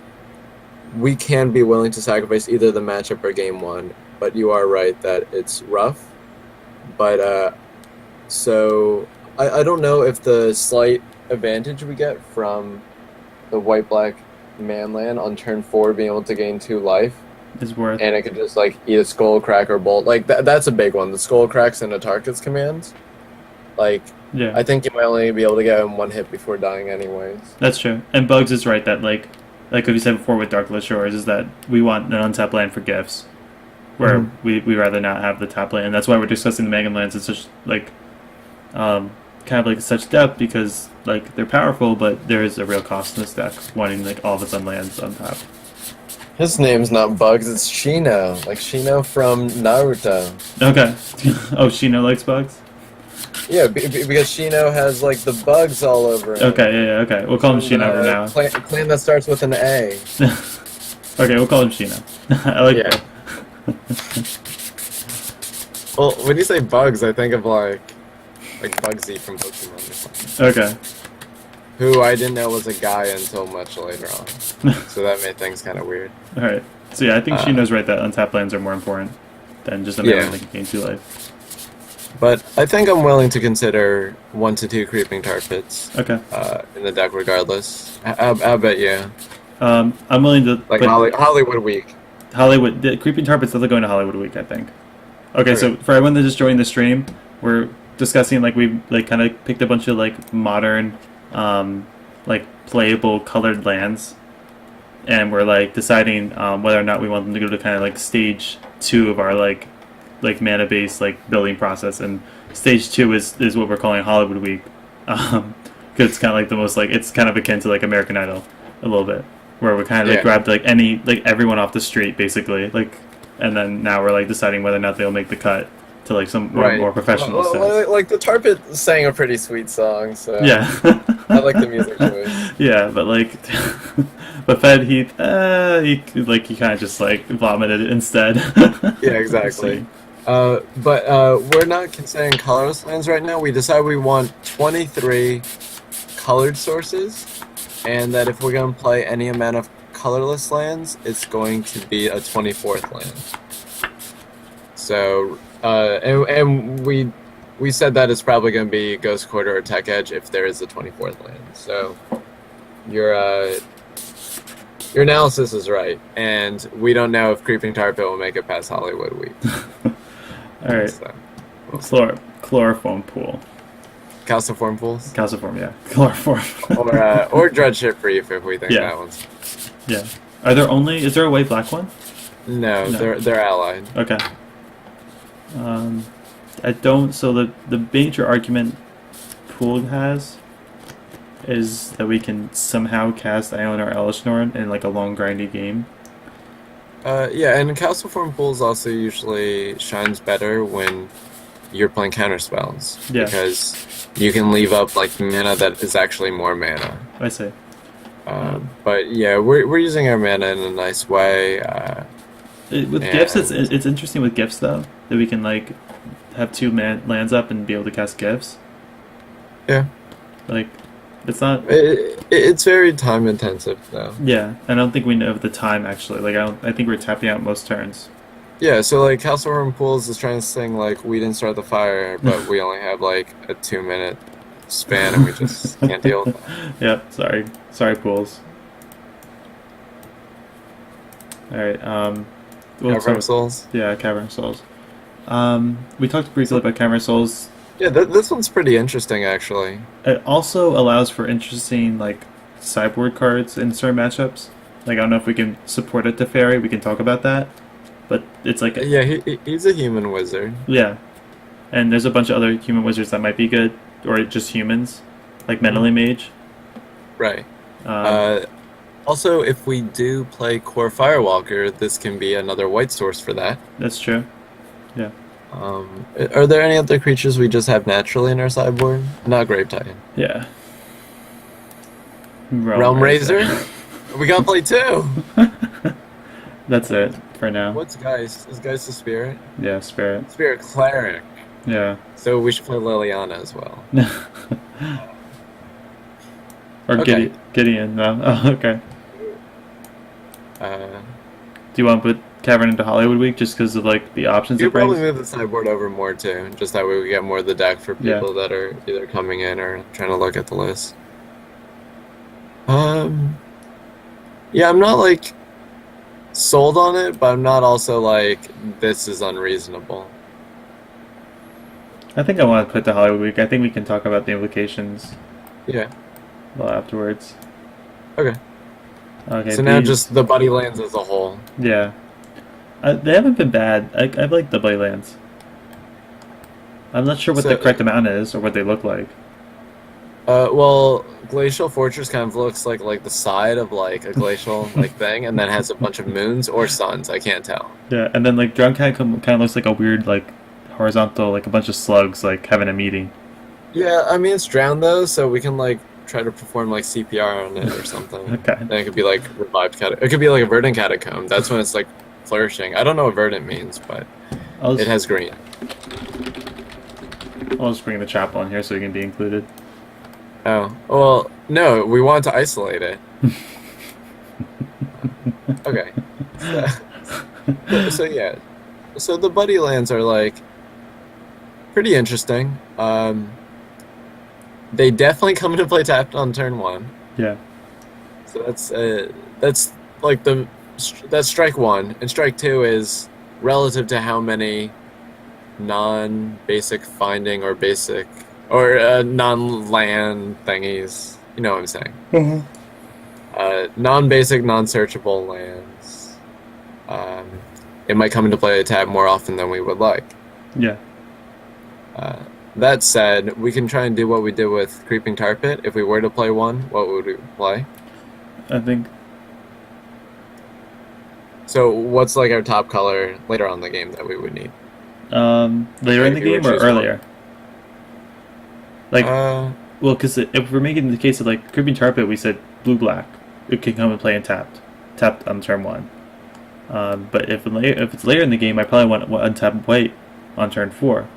we can be willing to sacrifice either the matchup or game 1, but you are right that it's rough. But so I don't know if the slight advantage we get from the white-black Manland on turn 4 being able to gain 2 life is worth, and it could just like eat a Skull Crack or Bolt. Like that's a big one. The Skull Cracks and Atarka's commands. Like I think you might only be able to get him 1 hit before dying anyways. That's true. And Bugs is right that like what you said before with Darkless Shores is that we want an untapped land for gifts, where we rather not have the tap land, and that's why we're discussing the Megan lands in such like kind of like such depth, because like they're powerful, but there is a real cost in this deck wanting like all of its unlands untapped. His name's not Bugs, it's Shino, like Shino from Naruto. Okay. Oh, Shino likes bugs? Yeah, because Shino has like the bugs all over him. Okay, okay. We'll call him Shino for now. Clan that starts with an A. Okay, we'll call him Shino. I like that. Well, when you say bugs, I think of like Bugsy from Pokemon or something. Okay. Who I didn't know was a guy until much later on. So that made things kind of weird. Alright. So yeah, I think Shino's right that untapped lands are more important than just a mana that can gain 2 life. But I think I'm willing to consider 1 to 2 creeping tar pits Okay. in the deck regardless. How about you? I'm willing to Like put Hollywood Week. Hollywood. The Creeping Tar Pit's still going to Hollywood Week, I think. Okay, Okay. so for everyone that just joined the stream, we're discussing like we like kind of picked a bunch of like modern, like playable colored lands, and we're like deciding whether or not we want them to go to kind of like stage two of our like mana based like building process, and stage two is what we're calling Hollywood Week, because it's kind of like the most like it's kind of akin to like American Idol a little bit, where we kind of like Yeah. grabbed like any like everyone off the street basically like, and then now we're like deciding whether or not they'll make the cut to like some more professional sets. Like the tar pit sang a pretty sweet song, so Yeah. I like the music choice. Yeah, but like, but Fed he kind of just like vomited it instead. Yeah, exactly. But we're not considering colorless lands right now. We decide we want 23 colored sources, and that if we're going to play any amount of colorless lands, it's going to be a 24th land. So, and we said that it's probably going to be Ghost Quarter or Tech Edge if there is a 24th land. So, your analysis is right, and we don't know if Creeping Tar Pit will make it past Hollywood Week. All right, So, chloroform pool, calciform pools, calciform, yeah, chloroform. or Dread Ship Reef if we think Yeah. that one's. Yeah. Is there a white black one? No, No. they're allied. Okay. I don't. So the major argument pool has is that we can somehow cast Ion or Elishnorn in like a long grindy game. Yeah, and calciform pools also usually shines better when you're playing counter spells Yeah. because you can leave up like mana that is actually more mana. I see. But yeah, we're using our mana in a nice way. With Yeah. gifts, it's interesting with gifts though that we can like have two lands up and be able to cast gifts. Yeah, Like, it's not. it's very time intensive though. Yeah, I don't think we know the time actually. Like, I think we're tapping out most turns. Yeah, so like calciform pools is trying to sing like we didn't start the fire, but we only have like a 2-minute span and we just can't deal with that. Yep. Sorry, pools. All right. We'll Cavern start Souls. yeah, Cavern Souls. We talked briefly about Cavern Souls. Yeah, this one's pretty interesting actually. It also allows for interesting like sideboard cards in certain matchups. Like I don't know if we can support a Teferi. We can talk about that. But it's like Yeah, he's a human wizard. yeah, and there's a bunch of other human wizards that might be good, or just humans, like Mentally Mage. Right. Um, Also, if we do play Core Firewalker, this can be another white source for that. that's true. Yeah. Are there any other creatures we just have naturally in our sideboard? Not Grave Titan. Yeah. Realm Razor? We gotta play 2! That's it for now. What's Geist? Is Geist a spirit? Yeah, Spirit. Spirit Cleric. Yeah. So we should play Liliana as well. Or Okay. Gideon. No. Oh, okay. Uh, Do you want to put Cavern into Hollywood Week just because of like the options you it could probably brings? move the sideboard over more too, just that way we get more of the deck for Yeah. people that are either coming in or trying to look at the list. Yeah, I'm not like sold on it, but I'm not also like this is unreasonable. I think I want to put the Hollywood Week. I think we can talk about the implications Yeah. well afterwards. Okay. Okay. So now these- just the buddy lands as a whole. yeah. They haven't been bad. I like the Blade Lands. I'm not sure what So- the correct amount is or what they look like. Well, Glacial Fortress kind of looks like the side of like a glacial like thing, and then has a bunch of moons or suns. I can't tell. Yeah, and then like Drown kind of looks like a weird like horizontal, like a bunch of slugs like having a meeting. Yeah, I mean it's drowned though, so we can like try to perform like CPR on it or something. Okay. Then it could be like revived it could be like a verdant catacomb. That's when it's like flourishing. I don't know what verdant means, but I'll it has green. just bring the chapel in here so you can be included. Oh, well, no, we want to isolate it. Okay. So yeah. So the buddy lands are like pretty interesting. They definitely come into play tapped on turn one. Yeah. So that's like that's strike one, and strike two is relative to how many non-basic finding or basic or non-land thingies. You know what I'm saying? Uh-huh. Non-basic, non-searchable lands. Um, it might come into play tap more often than we would like. Yeah. That said, we can try and do what we did with Creeping Tar Pit. If we were to play one, what would we play? I think. So, what's like our top color later on in the game that we would need? Later in the If you were game or to choose one. earlier? Like, Uh, well, because if we're making the case of like Creeping Tar Pit, we said blue black. It can come and play and tapped on turn one. But if it's later in the game, I probably want untap white on turn four,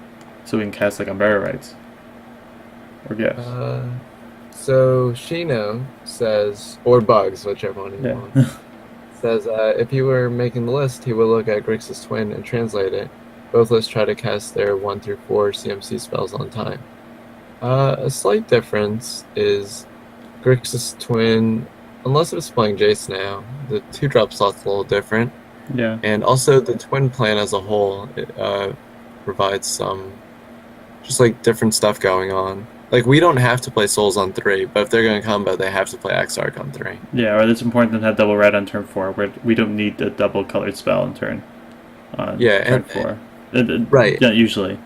so we can cast like Umbrella Rights or gifts. so Shino says, or Bugs, whichever one you Yeah. want, says if he were making the list, he would look at Grixis Twin and translate it. Both lists try to cast their 1 through 4 CMC spells on time. A slight difference is Grixis Twin, unless it's playing Jace now, the 2-drop slot's a little different. Yeah. And also the Twin plan as a whole, it provides some just like different stuff going on. Like, we don't have to play Souls on 3, but if they're going to combo, they have to play Exarch on 3. Yeah, or it's important to have double red on turn four, where we don't need a double colored spell on turn. Yeah, turn and four. right. Yeah, usually.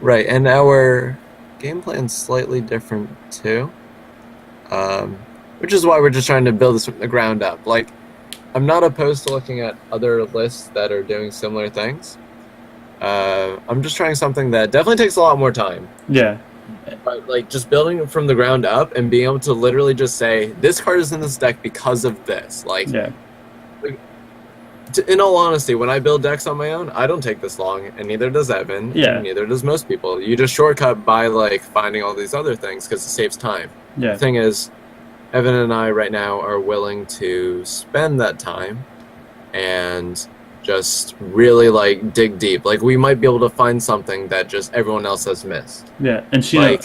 Right, and our game plan's slightly different too. Which is why we're just trying to build this from the ground up. Like, I'm not opposed to looking at other lists that are doing similar things. I'm just trying something that definitely takes a lot more time. Yeah. But like, just building it from the ground up and being able to literally just say, this card is in this deck because of this. Like, Yeah. in all honesty, when I build decks on my own, I don't take this long, and neither does Evan, Yeah. and neither does most people. You just shortcut by like finding all these other things because it saves time. Yeah. The thing is, Evan and I right now are willing to spend that time and just really like dig deep. Like, we might be able to find something that just everyone else has missed. Yeah. And Shino, Like,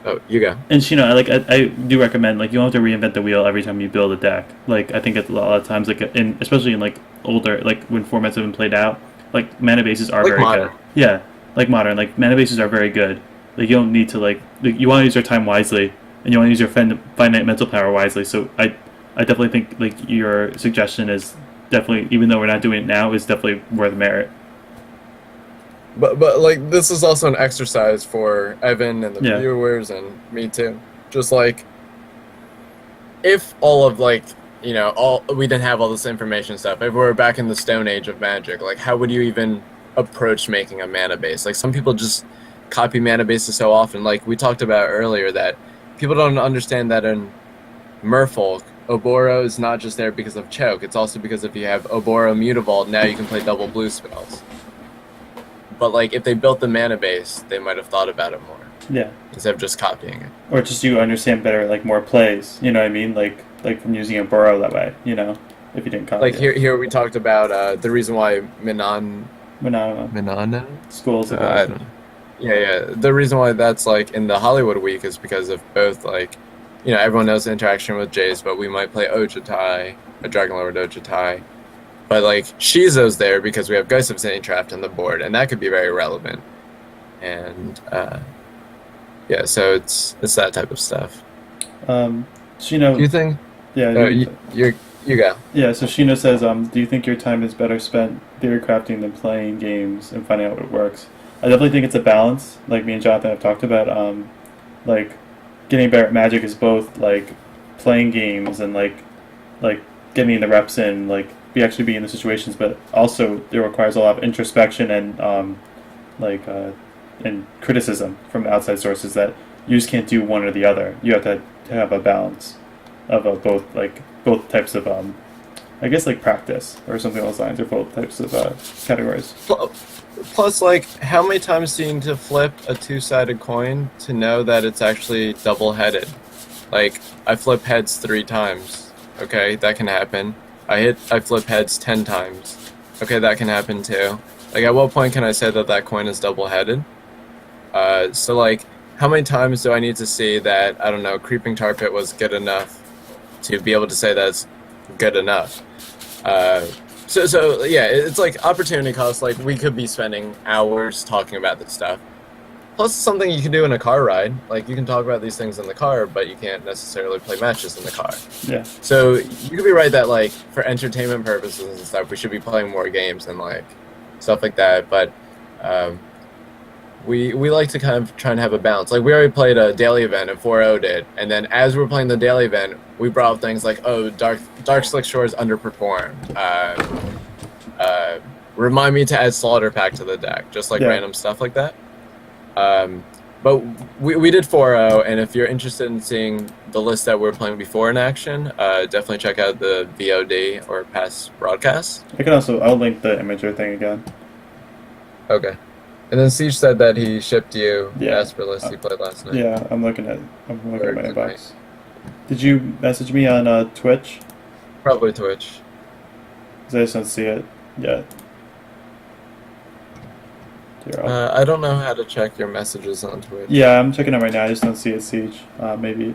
oh, you go. and Shino, I do recommend, like, you don't have to reinvent the wheel every time you build a deck. Like, I think it's a lot of times, like, especially in like older, like when formats have been played out, like mana bases are Like very Modern. good. Yeah, like Modern, like mana bases are very good. Like, you don't need to like you want to use your time wisely, and you want to use your finite mental power wisely. So I definitely think like your suggestion is definitely, even though we're not doing it now, is definitely worth merit. But like, this is also an exercise for Evan and the Yeah. viewers and me too. Just like, if all of like, you know, all we didn't have all this information stuff, if we were back in the Stone Age of Magic, like, how would you even approach making a mana base? Like, some people just copy mana bases so often. Like we talked about earlier, that people don't understand that in Merfolk, Oboro is not just there because of Choke. It's also because if you have Oboro Mutavault, now you can play double blue spells. But like, if they built the mana base, they might have thought about it more Yeah. instead of just copying it. Or just you understand better, like more plays. You know what I mean? Like from using a burrow that way. You know, if you didn't copy. Like it. here we talked about the reason why Minano Schools. I don't know. Yeah. The reason why that's like in the Hollywood week is because of both, like, you know, everyone knows the interaction with Jace, but we might play Ojutai, a Dragon Lord Ojutai. But like, Shizo's there because we have Geist of City Trapped on the board, and that could be very relevant. And yeah, so it's that type of stuff. Shino. Do you think? Yeah. You go. Yeah. So Shino says, do you think your time is better spent theory crafting than playing games and finding out what works? I definitely think it's a balance. Like me and Jonathan have talked about, like getting better at Magic is both like playing games and like getting the reps in, like actually being in the situations, but also it requires a lot of introspection and and criticism from outside sources that you just can't do one or the other. You have to have a balance of both types of I guess like practice or something along those lines, or both types of categories. Plus, like, how many times do you need to flip a two-sided coin to know that it's actually double-headed? Like, I flip heads 3 times. Okay, that can happen. I flip heads 10 times. Okay, that can happen too. Like, at what point can I say that that coin is double-headed? So like, how many times do I need to see that, I don't know, creeping tar pit was good enough to be able to say that's good enough? Uh, so yeah, it's like opportunity cost. Like we could be spending hours talking about this stuff. Plus, it's something you can do in a car ride. Like you can talk about these things in the car, but you can't necessarily play matches in the car. Yeah. So you could be right that like for entertainment purposes and stuff, we should be playing more games and like stuff like that. But um, we like to kind of try and have a balance. Like we already played a daily event and 4-0 did, and then as we are playing the daily event, we brought up things like, oh, Dark Slick Shores underperformed. Remind me to add Slaughter Pack to the deck, just like random stuff like that. But we did 4-0, and if you're interested in seeing the list that we are playing before in action, definitely check out the VOD or past broadcasts. I'll link the Imager thing again. Okay. And then Siege said that he shipped you Yeah. Asper list he played last night. Yeah, I'm looking at my Tonight. inbox. Did you message me on Twitch? Probably Twitch. 'Cause I just don't see it yet. Here, I don't know how to check your messages on Twitch. yeah, I'm checking it right now. I just don't see it, Siege. Maybe.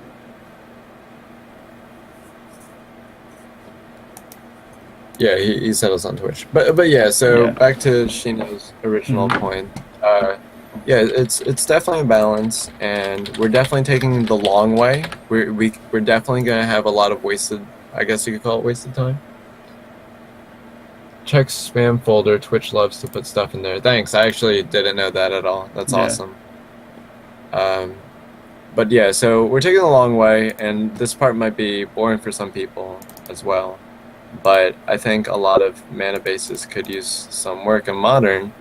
Yeah, he said us on Twitch. But yeah, so Yeah. back to Shino's original point. Yeah, it's definitely a balance, and we're definitely taking the long way. We're definitely gonna have a lot of wasted, I guess you could call it wasted time. Check spam folder. Twitch loves to put stuff in there. Thanks. I actually didn't know that at all. That's Yeah. awesome. But yeah, so we're taking a long way, and this part might be boring for some people as well. But I think a lot of mana bases could use some work in Modern.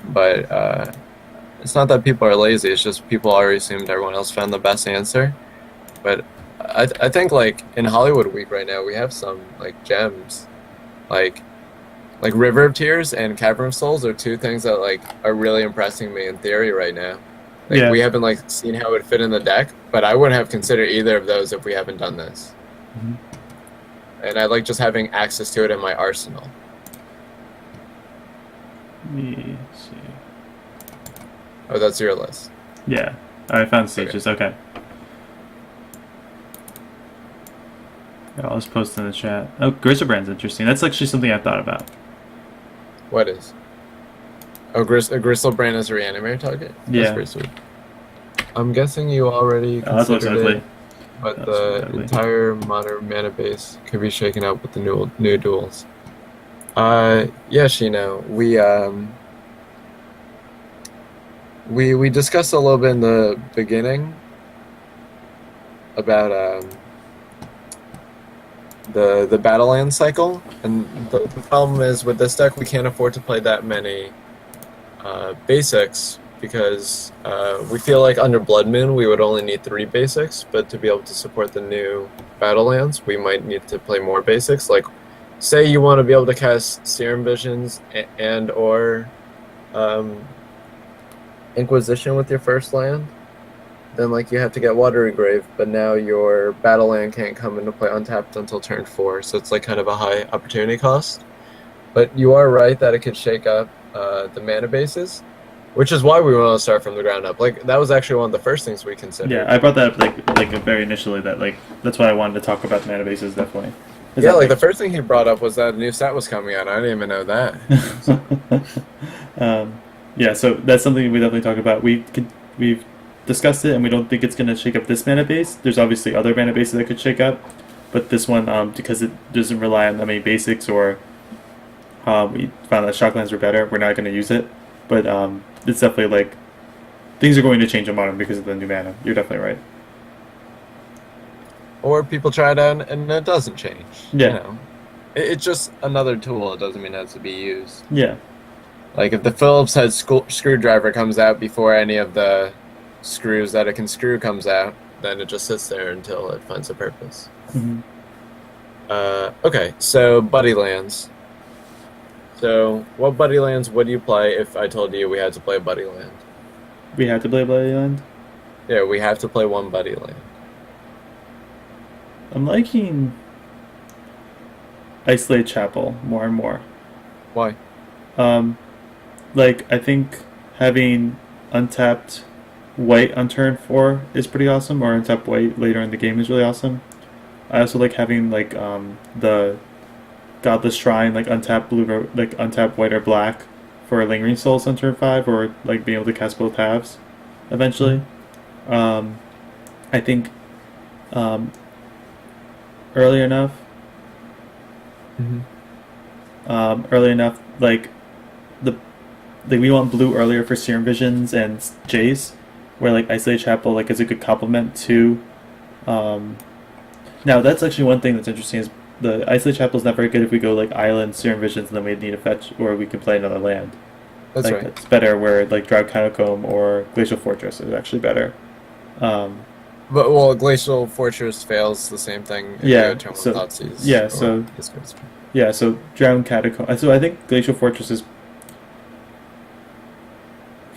But it's not that people are lazy. It's just people already assumed everyone else found the best answer. But I think like in Hollywood Week right now, we have some like gems, like River of Tears and Cavern of Souls are two things that like are really impressing me in theory right now. Like Yeah. we haven't like seen how it would fit in the deck, but I wouldn't have considered either of those if we haven't done this. Mhm. And I like just having access to it in my arsenal. Let me see. Oh, that's your list. Yeah, I found Sieges. Okay. Yeah, I'll just post in the chat. Oh, Griselbrand's interesting. That's actually something I've thought about. What is? Oh, a Gristlebrand as a reanimator target? Yeah. That's pretty sweet. I'm guessing you already Oh, that looks considered ugly. it, but That's the ugly. entire modern mana base could be shaken up with the new duels. Yeah, Shino, we discussed a little bit in the beginning about the Battleland cycle, and the problem is with this deck we can't afford to play that many basics because we feel like under Blood Moon we would only need 3 basics, but to be able to support the new Battlelands we might need to play more basics. Like, say you want to be able to cast Serum Visions and or Inquisition with your first land, then like you have to get Watery Grave, but now your Battleland can't come into play untapped until turn 4, so it's like kind of a high opportunity cost. But you are right that it could shake up the mana bases, which is why we want to start from the ground up. Like that was actually one of the first things we considered. Yeah, I brought that up like very initially. That like that's why I wanted to talk about the mana bases definitely. Is Yeah, that, like the first thing he brought up was that a new set was coming out. I didn't even know that. Yeah, so that's something we definitely talk about. We've discussed it, and we don't think it's going to shake up this mana base. There's obviously other mana bases that could shake up, but this one, because it doesn't rely on that many basics, or we found that Shocklands were better, we're not going to use it. But it's definitely like things are going to change in Modern because of the new mana. You're definitely right. Or people try it out and it doesn't change. Yeah. You know? It's just another tool. It doesn't mean it has to be used. Yeah. Like if the Phillips head screwdriver comes out before any of the screws that it can screw comes out, then it just sits there until it finds a purpose. Mm-hmm. Okay, so Buddy Lands. So what Buddy Lands would you play if I told you we had to play a Buddy Land? We have to play Bloody Land. Yeah, we have to play one Buddy Land. I'm liking Isolate Chapel more and more. Why? Like I think having untapped white on turn 4 is pretty awesome, or untapped white later in the game is really awesome. I also like having like the Godless Shrine, like untap blue, like untap white or black for Lingering Souls on turn 5, or like being able to cast both halves eventually. Um, I think um, early enough, Mm-hmm. early enough, the like we want blue earlier for Serum Visions and Jace, where like Isolated Chapel like is a good complement to. Um, Now that's actually one thing that's interesting is the Isolated Chapel is not very good if we go like Island, Serum Visions, and then we need a fetch, or we can play another land. That's Like right. it's better where like Drive Catacomb or Glacial Fortress is actually better. Um, But well, Glacial Fortress fails the same thing if you go yeah, turn one so Thoughtseize yeah, or so Discards. yeah, so Drown Catacomb. So I think Glacial Fortress is.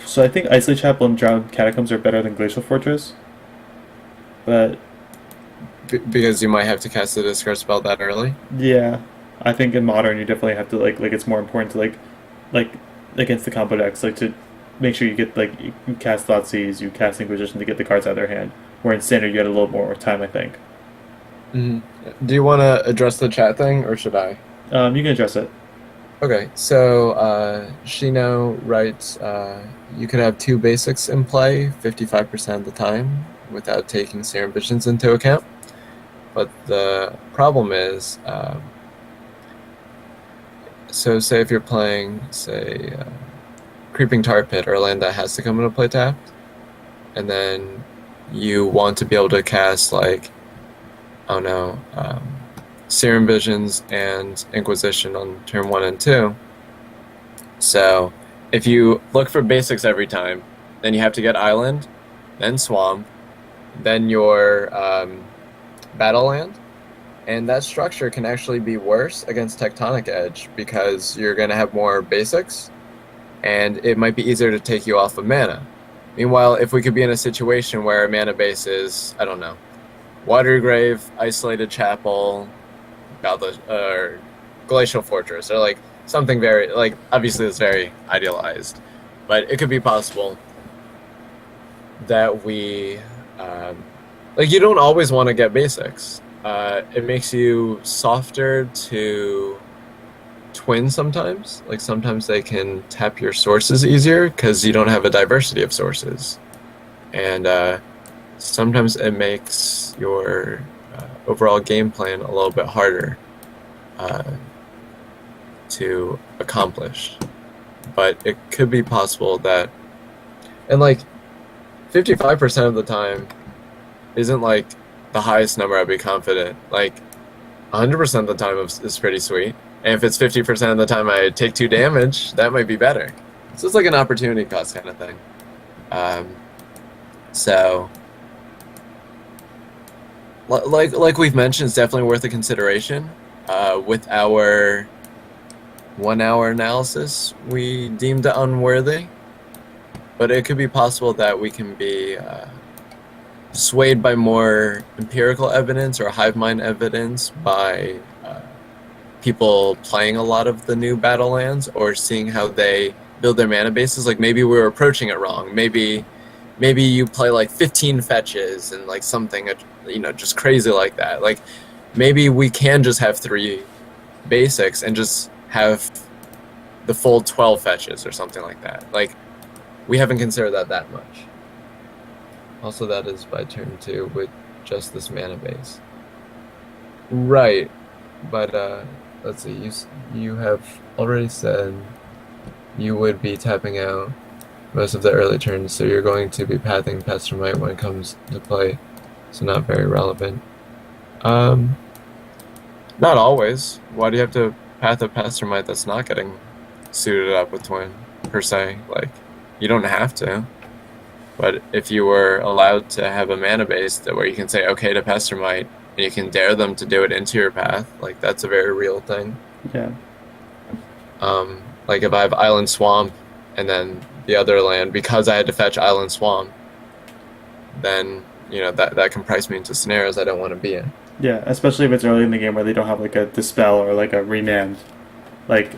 So I think Isolated Chapel and Drown Catacombs are better than Glacial Fortress, but Because you might have to cast the discard spell that early. yeah, I think in Modern you definitely have to like it's more important to like against the combo decks like to make sure you get like you cast Thoughtseize, you cast Inquisition to get the cards out of their hand. Where in Standard you get a little more time, I think. Hmm. Do you want to address the chat thing, or should I? You can address it. Okay, so Shino writes, you could have two basics in play 55% of the time without taking Serum Visions into account. But the problem is, so say if you're playing, say, Creeping Tar Pit or a land that has to come into play tapped, and then you want to be able to cast, like, I don't know, Serum Visions and Inquisition on turn 1 and 2. So if you look for basics every time, then you have to get Island, then Swamp, then your Battle Land. And that structure can actually be worse against Tectonic Edge because you're going to have more basics, and it might be easier to take you off of mana. Meanwhile, if we could be in a situation where mana base is, I don't know, Watergrave, Isolated Chapel, Godless, or Glacial Fortress, or like something very, like, obviously it's very idealized, but it could be possible that we, like, you don't always want to get basics. It makes you softer to twin sometimes. Like, sometimes they can tap your sources easier because you don't have a diversity of sources. And sometimes it makes your overall game plan a little bit harder to accomplish. But it could be possible that, and like 55% of the time isn't like the highest number I'd be confident. Like 100% of the time is pretty sweet. And if it's 50% of the time I take 2 damage, that might be better. So it's like an opportunity cost kind of thing. So, like we've mentioned, it's definitely worth a consideration. With our 1 hour analysis, we deemed it unworthy, but it could be possible that we can be swayed by more empirical evidence or hive mind evidence by people playing a lot of the new battle lands or seeing how they build their mana bases. Like, maybe we were approaching it wrong. Maybe you play like 15 fetches and like something, just crazy like that. Like, maybe we can just have 3 basics and just have the full 12 fetches or something like that. Like, we haven't considered that much. Also, that is by turn 2 with just this mana base. Right, but let's see, you have already said you would be tapping out most of the early turns, so you're going to be pathing Pestermite when it comes to play, so not very relevant. Not always. Why do you have to path a Pestermite that's not getting suited up with Twin, per se? Like, you don't have to. But if you were allowed to have a mana base where you can say okay to Pestermite, and you can dare them to do it into your path, like, that's a very real thing. Yeah. Like, if I have Island Swamp and then the other land, because I had to fetch Island Swamp, then, that can price me into scenarios I don't want to be in. Yeah, especially if it's early in the game where they don't have like a dispel or like a remand. Like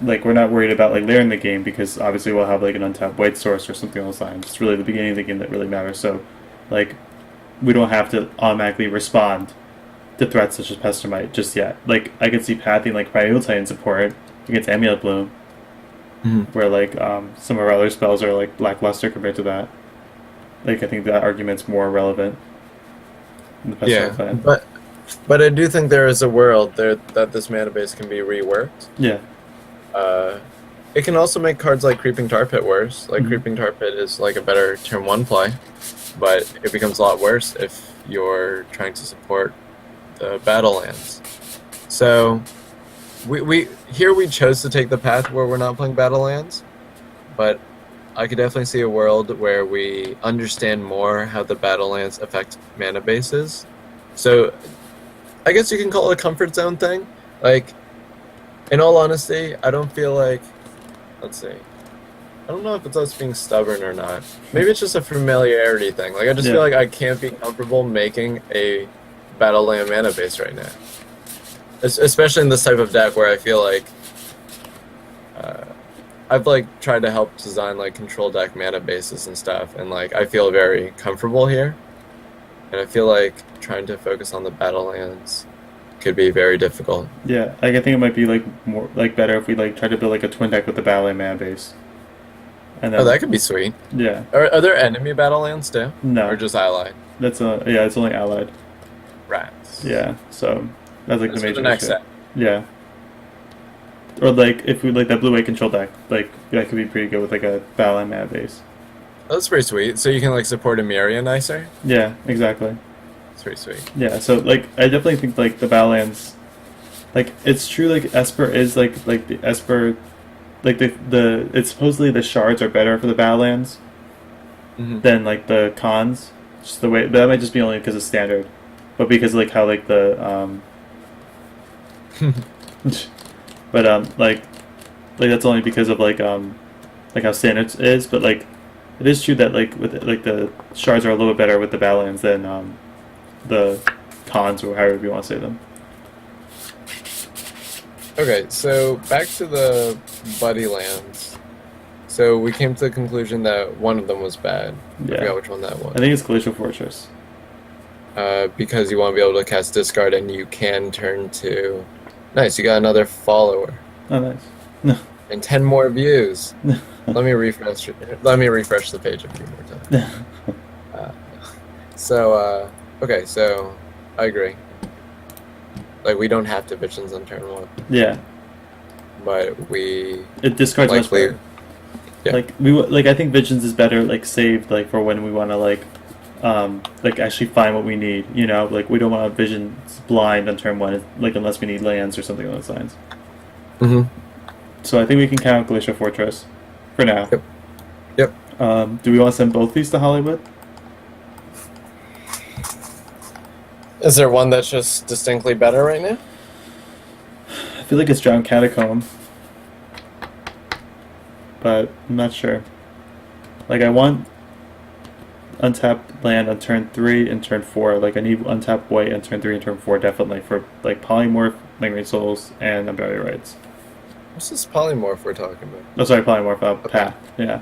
like we're not worried about like later in the game because obviously we'll have like an untapped white source or something along those lines. It's really the beginning of the game that really matters. So, like, we don't have to automatically respond to threats such as Pestermite just yet. Like, I could see pathing like Primeval Titan support against Amulet Bloom, where like some of our other spells are like lackluster compared to that. Like, I think that argument's more relevant in the Pestermite plan. But I do think there is a world there that this mana base can be reworked. Yeah. It can also make cards like Creeping Tar Pit worse. Like Creeping Tar Pit is like a better turn 1 play, but it becomes a lot worse if you're trying to support the battle lands. So we chose to take the path where we're not playing battle lands, but I could definitely see a world where we understand more how the battle lands affect mana bases. So I guess you can call it a comfort zone thing. Like, in all honesty, I don't feel like, let's see, I don't know if it's us being stubborn or not. Maybe it's just a familiarity thing. Like, I just feel like I can't be comfortable making a battle land mana base right now. Especially in this type of deck where I feel like I've like tried to help design like control deck mana bases and stuff, and like I feel very comfortable here. And I feel like trying to focus on the battle lands could be very difficult. Yeah, like I think it might be like more like better if we like try to build like a twin deck with the battle land mana base. And then, that could be sweet. Yeah. Are there enemy battle lands too? No. Or just allied? That's it's only allied. Rats. Yeah, so that's like That's the major the next issue. set. Yeah. Or like if we like that blue white control deck, like that could be pretty good with like a battle land mana base. That's pretty sweet. So you can like support Emeria nicer? Yeah, exactly. That's pretty sweet. Yeah, so like I definitely think like the Battlelands, like it's true like Esper is like the Esper, like the it's supposedly the shards are better for the Battlelands than like the cons. Just the way that might just be only because of standard, but because like how like the but like that's only because of like how standard is, but like it is true that like with like the shards are a little bit better with the Battlelands than the cons, or however you want to say them. Okay, so back to the buddy lands. So we came to the conclusion that one of them was bad. Yeah. I forgot which one that was. I think it's Glacial Fortress. Because you want to be able to cast discard and you can turn to... Nice, you got another follower. Oh, nice. No. And 10 more views. Let me refresh the page a few more times. Okay, so I agree. Like, we don't have to Visions on turn 1. Yeah. But it discards much better. Yeah. Like I think Visions is better like saved like for when we want to like actually find what we need, you know, like we don't want to Visions blind on turn 1 like unless we need lands or something along those lines. So I think we can count Glacial Fortress for now. Yep. Do we want to send both these to Hollywood? Is there one that's just distinctly better right now? I feel like it's Drowned Catacomb, but I'm not sure. Like I want untapped land on turn 3 and turn 4. Like I need untapped white on turn 3 and turn 4 definitely for like Polymorph, Lingering Souls, and Unburied Rights. What's this polymorph we're talking about? Oh, sorry, Polymorph. Path. Yeah.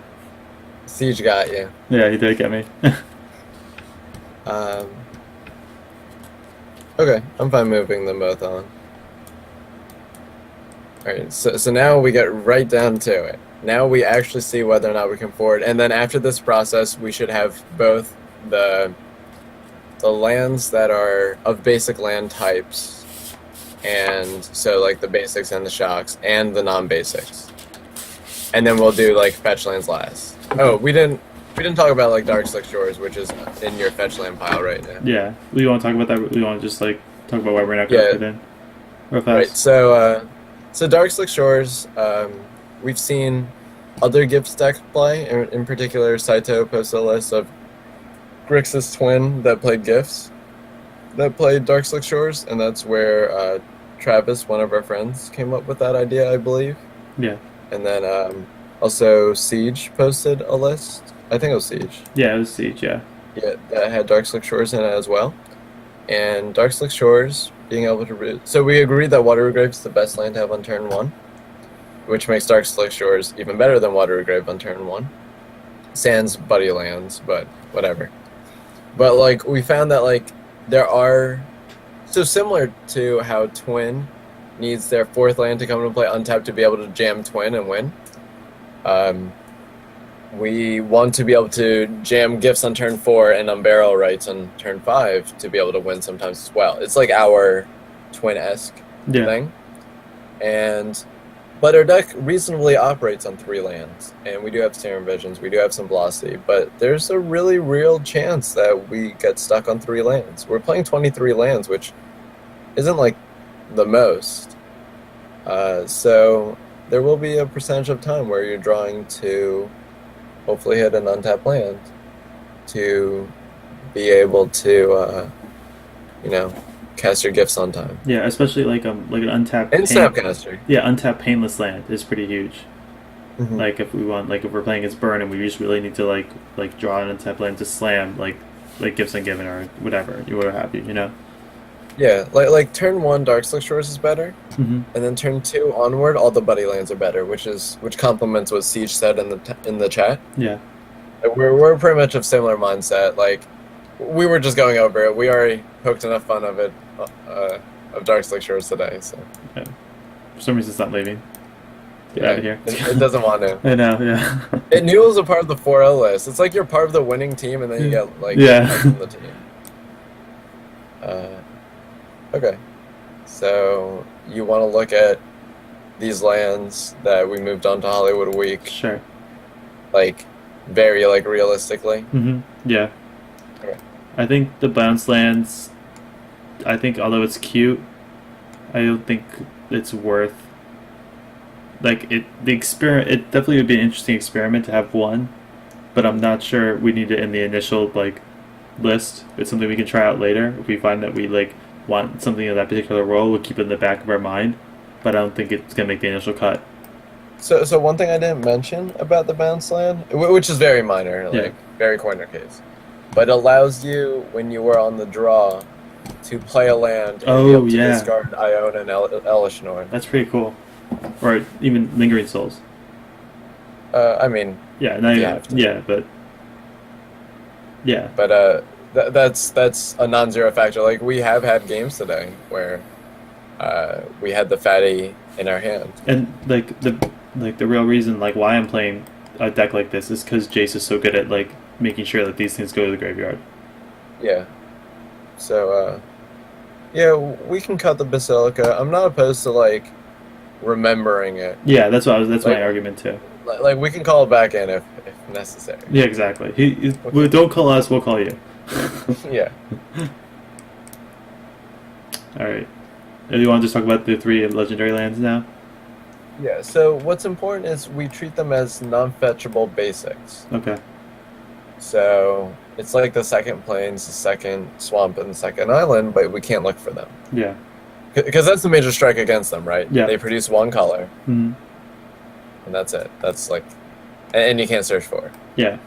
Siege got you. Yeah, he did get me. Okay, I'm fine moving them both on. Alright, so now we get right down to it. Now we actually see whether or not we can forward, and then after this process, we should have both the lands that are of basic land types, and so like the basics and the shocks, and the non-basics. And then we'll do like fetch lands last. Oh, we didn't talk about like Dark Slick Shores, which is in your fetch land pile right now. Yeah, we want to talk about that. We want to just like talk about why we're not going to put in real fast. Right. So Dark Slick Shores, we've seen other Gifts deck play. In particular, Saito posted a list of Grixis twin that played Gifts that played Dark Slick Shores, and that's where Travis, one of our friends, came up with that idea, I believe. Yeah. And then also Siege posted a list. I think it was Siege. Yeah, it was Siege, yeah. Yeah, that had Dark Slick Shores in it as well. And Dark Slick Shores being able to... So we agreed that Water Grave is the best land to have on turn 1. which makes Dark Slick Shores even better than Watery Grave on turn 1. Sans Buddy Lands, but whatever. But like we found that like there are so similar to how Twin needs their 4th land to come into play untapped to be able to jam Twin and win. We want to be able to jam Gifts on turn 4 and Unbarrel Rights on turn 5 to be able to win sometimes as well. It's like our Twin-esque thing. But our deck reasonably operates on 3 lands, and we do have Serum Visions, we do have some Velocity, but there's a really real chance that we get stuck on 3 lands. We're playing 23 lands, which isn't like the most. So there will be a percentage of time where you're drawing to hopefully hit an untapped land to be able to, cast your Gifts on time. Yeah, especially like an untapped and Snapcaster. Yeah, untapped painless land is pretty huge. Mm-hmm. Like if we're playing as Burn and we just really need to like draw an untapped land to slam like Gifts Ungiven or whatever you would have you know. Yeah, like turn 1 Dark Slick Shores is better, and then turn 2 onward all the Buddy lands are better, which complements what Siege said in the chat. Yeah, we're pretty much of similar mindset. Like we were just going over it. We already poked enough fun of it of Dark Slick Shores today. So yeah. For some reason it's not leaving. Get out of here. It doesn't want to. I know. Yeah. It knew it was a part of the 4-0 list. It's like you're part of the winning team, and then you get like from the team. Okay, so you want to look at these lands that we moved on to Hollywood Week? Sure. Like, very like realistically. Yeah. Okay. I think the bounce lands. I think although it's cute, I don't think it's worth. Like it, the experiment. It definitely would be an interesting experiment to have one, but I'm not sure we need it in the initial like list. It's something we can try out later if we find that we like want something in that particular role. We'll keep it in the back of our mind, but I don't think it's gonna make the initial cut. So one thing I didn't mention about the bounce land, which is very minor, like very corner case, but allows you when you were on the draw to play a land and be able to discard Iona and Elishnor. That's pretty cool. Or even Lingering Souls. I mean, but that's a non-zero factor. Like we have had games today where we had the fatty in our hand, and the real reason like why I'm playing a deck like this is because Jace is so good at like making sure that these things go to the graveyard. Yeah. So we can cut the Basilica. I'm not opposed to like remembering it. Yeah, that's my argument too. Like we can call it back in if necessary. Yeah, exactly. Don't call us, we'll call you. Yeah. All right. Do you want to just talk about the 3 legendary lands now? Yeah. So what's important is we treat them as non-fetchable basics. Okay. So it's like the second plains, the second swamp, and the second island, but we can't look for them. Yeah. Because that's the major strike against them, right? Yeah. They produce 1 color. Mm-hmm. And that's it. That's like, and you can't search for it. Yeah.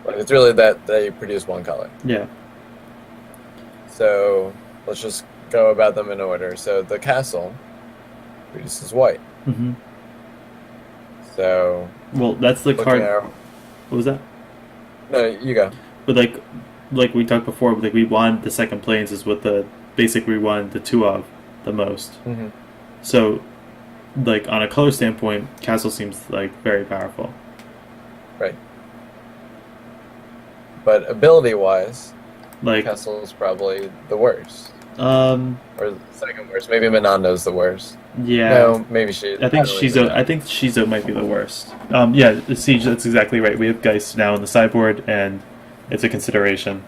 Like it's really that they produce 1 color. Yeah. So let's just go about them in order. So the castle produces white. Mm-hmm. So. Well, that's the card. What was that? No, you go. But like we talked before, like we won the second plains is what the basic we won the 2 of the most. Mm-hmm. So, like on a color standpoint, castle seems like very powerful. Right. But ability-wise, like castle is probably the worst. Or the second worst. Maybe Menando's the worst. Yeah. No, maybe she. I think Shizo might be the worst. The Siege. That's exactly right. We have Geist now in the sideboard, and it's a consideration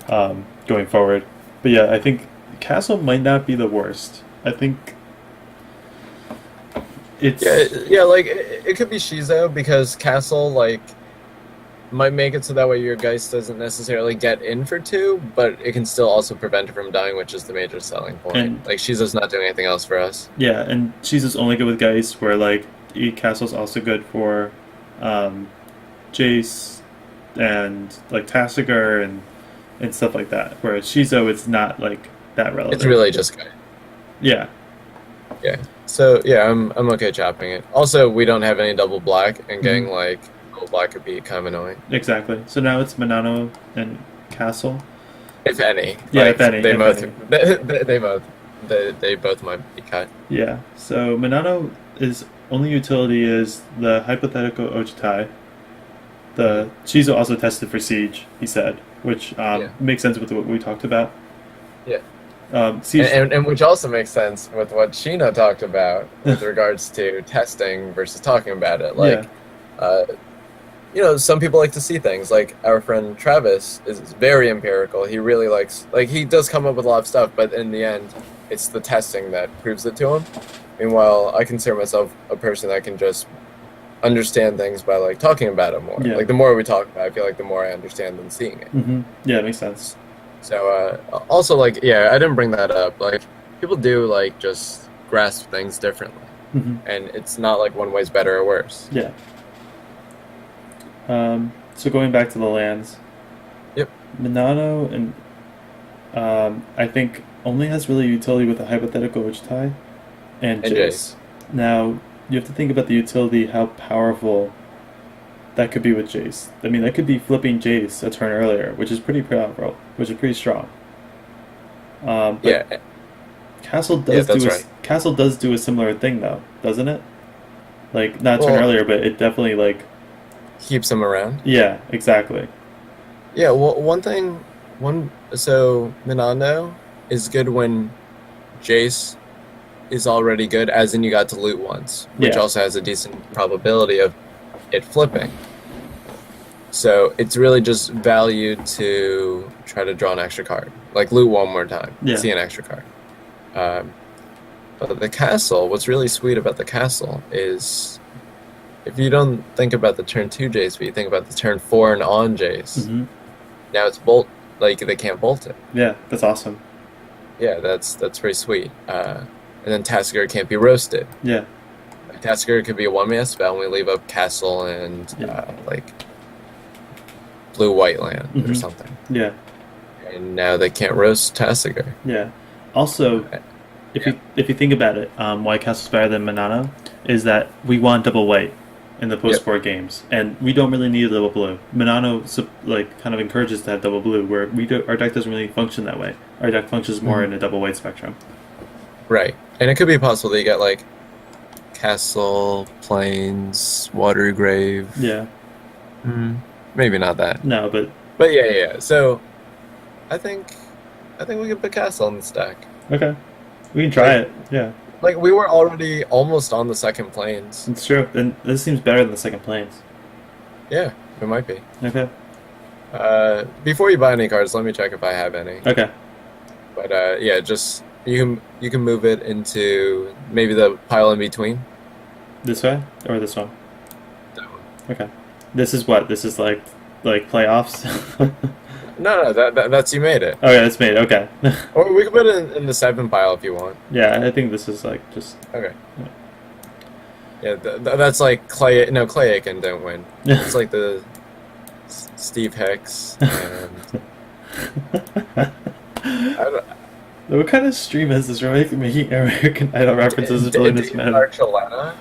going forward. But yeah, I think Castle might not be the worst. I think it's like it could be Shizo because Castle like might make it so that way your Geist doesn't necessarily get in for 2, but it can still also prevent it from dying, which is the major selling point. And, like Shizo's not doing anything else for us. Yeah, and Shizo's only good with Geist, where like Castle's also good for Jace and like Tasigur and stuff like that. Whereas Shizo, it's not like that relevant. It's really just Geist. Yeah. Yeah. So yeah, I'm okay chopping it. Also, we don't have any double black, and Hmm. getting like double black could be kind of annoying, Exactly. So now it's Monano and Castle. if any. Yeah, if any, They if both any. they both might be cut. Yeah. So Monano is only utility is the hypothetical Ochitai. Mhm. The Shizo also tested for siege, he said, which Yeah, makes sense with what we talked about. yeah, Siege. and which also makes sense with what Sheena talked about with regards to testing versus talking about it. Yeah. Uh, some people like to see things. Like our friend Travis is very empirical. He really likes, like, he does come up with a lot of stuff, but in the end, it's the testing that proves it to him. Meanwhile, I consider myself a person that can just understand things by like talking about it more. Yeah. Like the more we talk about it, I feel like the more I understand than seeing it. Yeah, it makes sense. So also like yeah, I didn't bring that up. Like people do like just grasp things differently, Hmm. and it's not like one way's better or worse. Yeah. So going back to the lands, Yep. Minano and I think only has really utility with a hypothetical Uchitai and And Jace. Jace. Now you have to think about the utility, how powerful that could be with Jace. I mean, that could be flipping Jace a turn earlier, which is pretty powerful, which is pretty strong. But Yeah. Castle Yeah, does that's right. Castle does do a similar thing though, doesn't it? Like not turn Well, earlier, but it definitely like keeps them around. yeah, exactly. Yeah. Well, so Minando is good when Jace is already good, as in you got to loot once, which Yeah. also has a decent probability of it flipping. So it's really just value to try to draw an extra card, like loot one more time, Yeah. see an extra card. Um, but the castle, what's really sweet about the castle is if you don't think about the turn two Jace, but you think about the turn four and on Jace, Hmm. now it's bolt, like they can't bolt it. Yeah, that's awesome. Yeah, that's pretty sweet. And then Tasker can't be roasted. Yeah. Like, Tasker could be a one man spell, and we leave up castle and Yeah. like blue white land or Hmm. something. Yeah. And now they can't roast Tassiger. Yeah. Also, Yeah. if you think about it, why Castle's better than Manano is that we want double white in the post Yep. board games, and we don't really need a double blue. Manano like kind of encourages to have double blue, where our deck doesn't really function that way. Our deck functions more in a double white spectrum. Right. And it could be possible that you get like castle, plains, watery grave. Yeah. Maybe not that. No, but But yeah. So I think we could put castle in the stack. okay, we can try Like it. Yeah, like we were already almost on the second plains. it's true. And this seems better than the second planes. Yeah, it might be. Okay. Before you buy any cards, let me check if I have any. Okay. But yeah, just you can move it into maybe the pile in between. This way or this one? That one. Okay. This is what? This is like playoffs. No, that's you made it. Oh yeah, it's made. Okay. Or we can put it in the seven pile if you want. Yeah, I think this is like just. Okay. Yeah. Yeah, that's like Clay. No, Clay Aiken didn't win. It's like the Steve Hicks and I don't, What kind of stream is this? We're making American Idol references is really this Dave mad. Archuleta.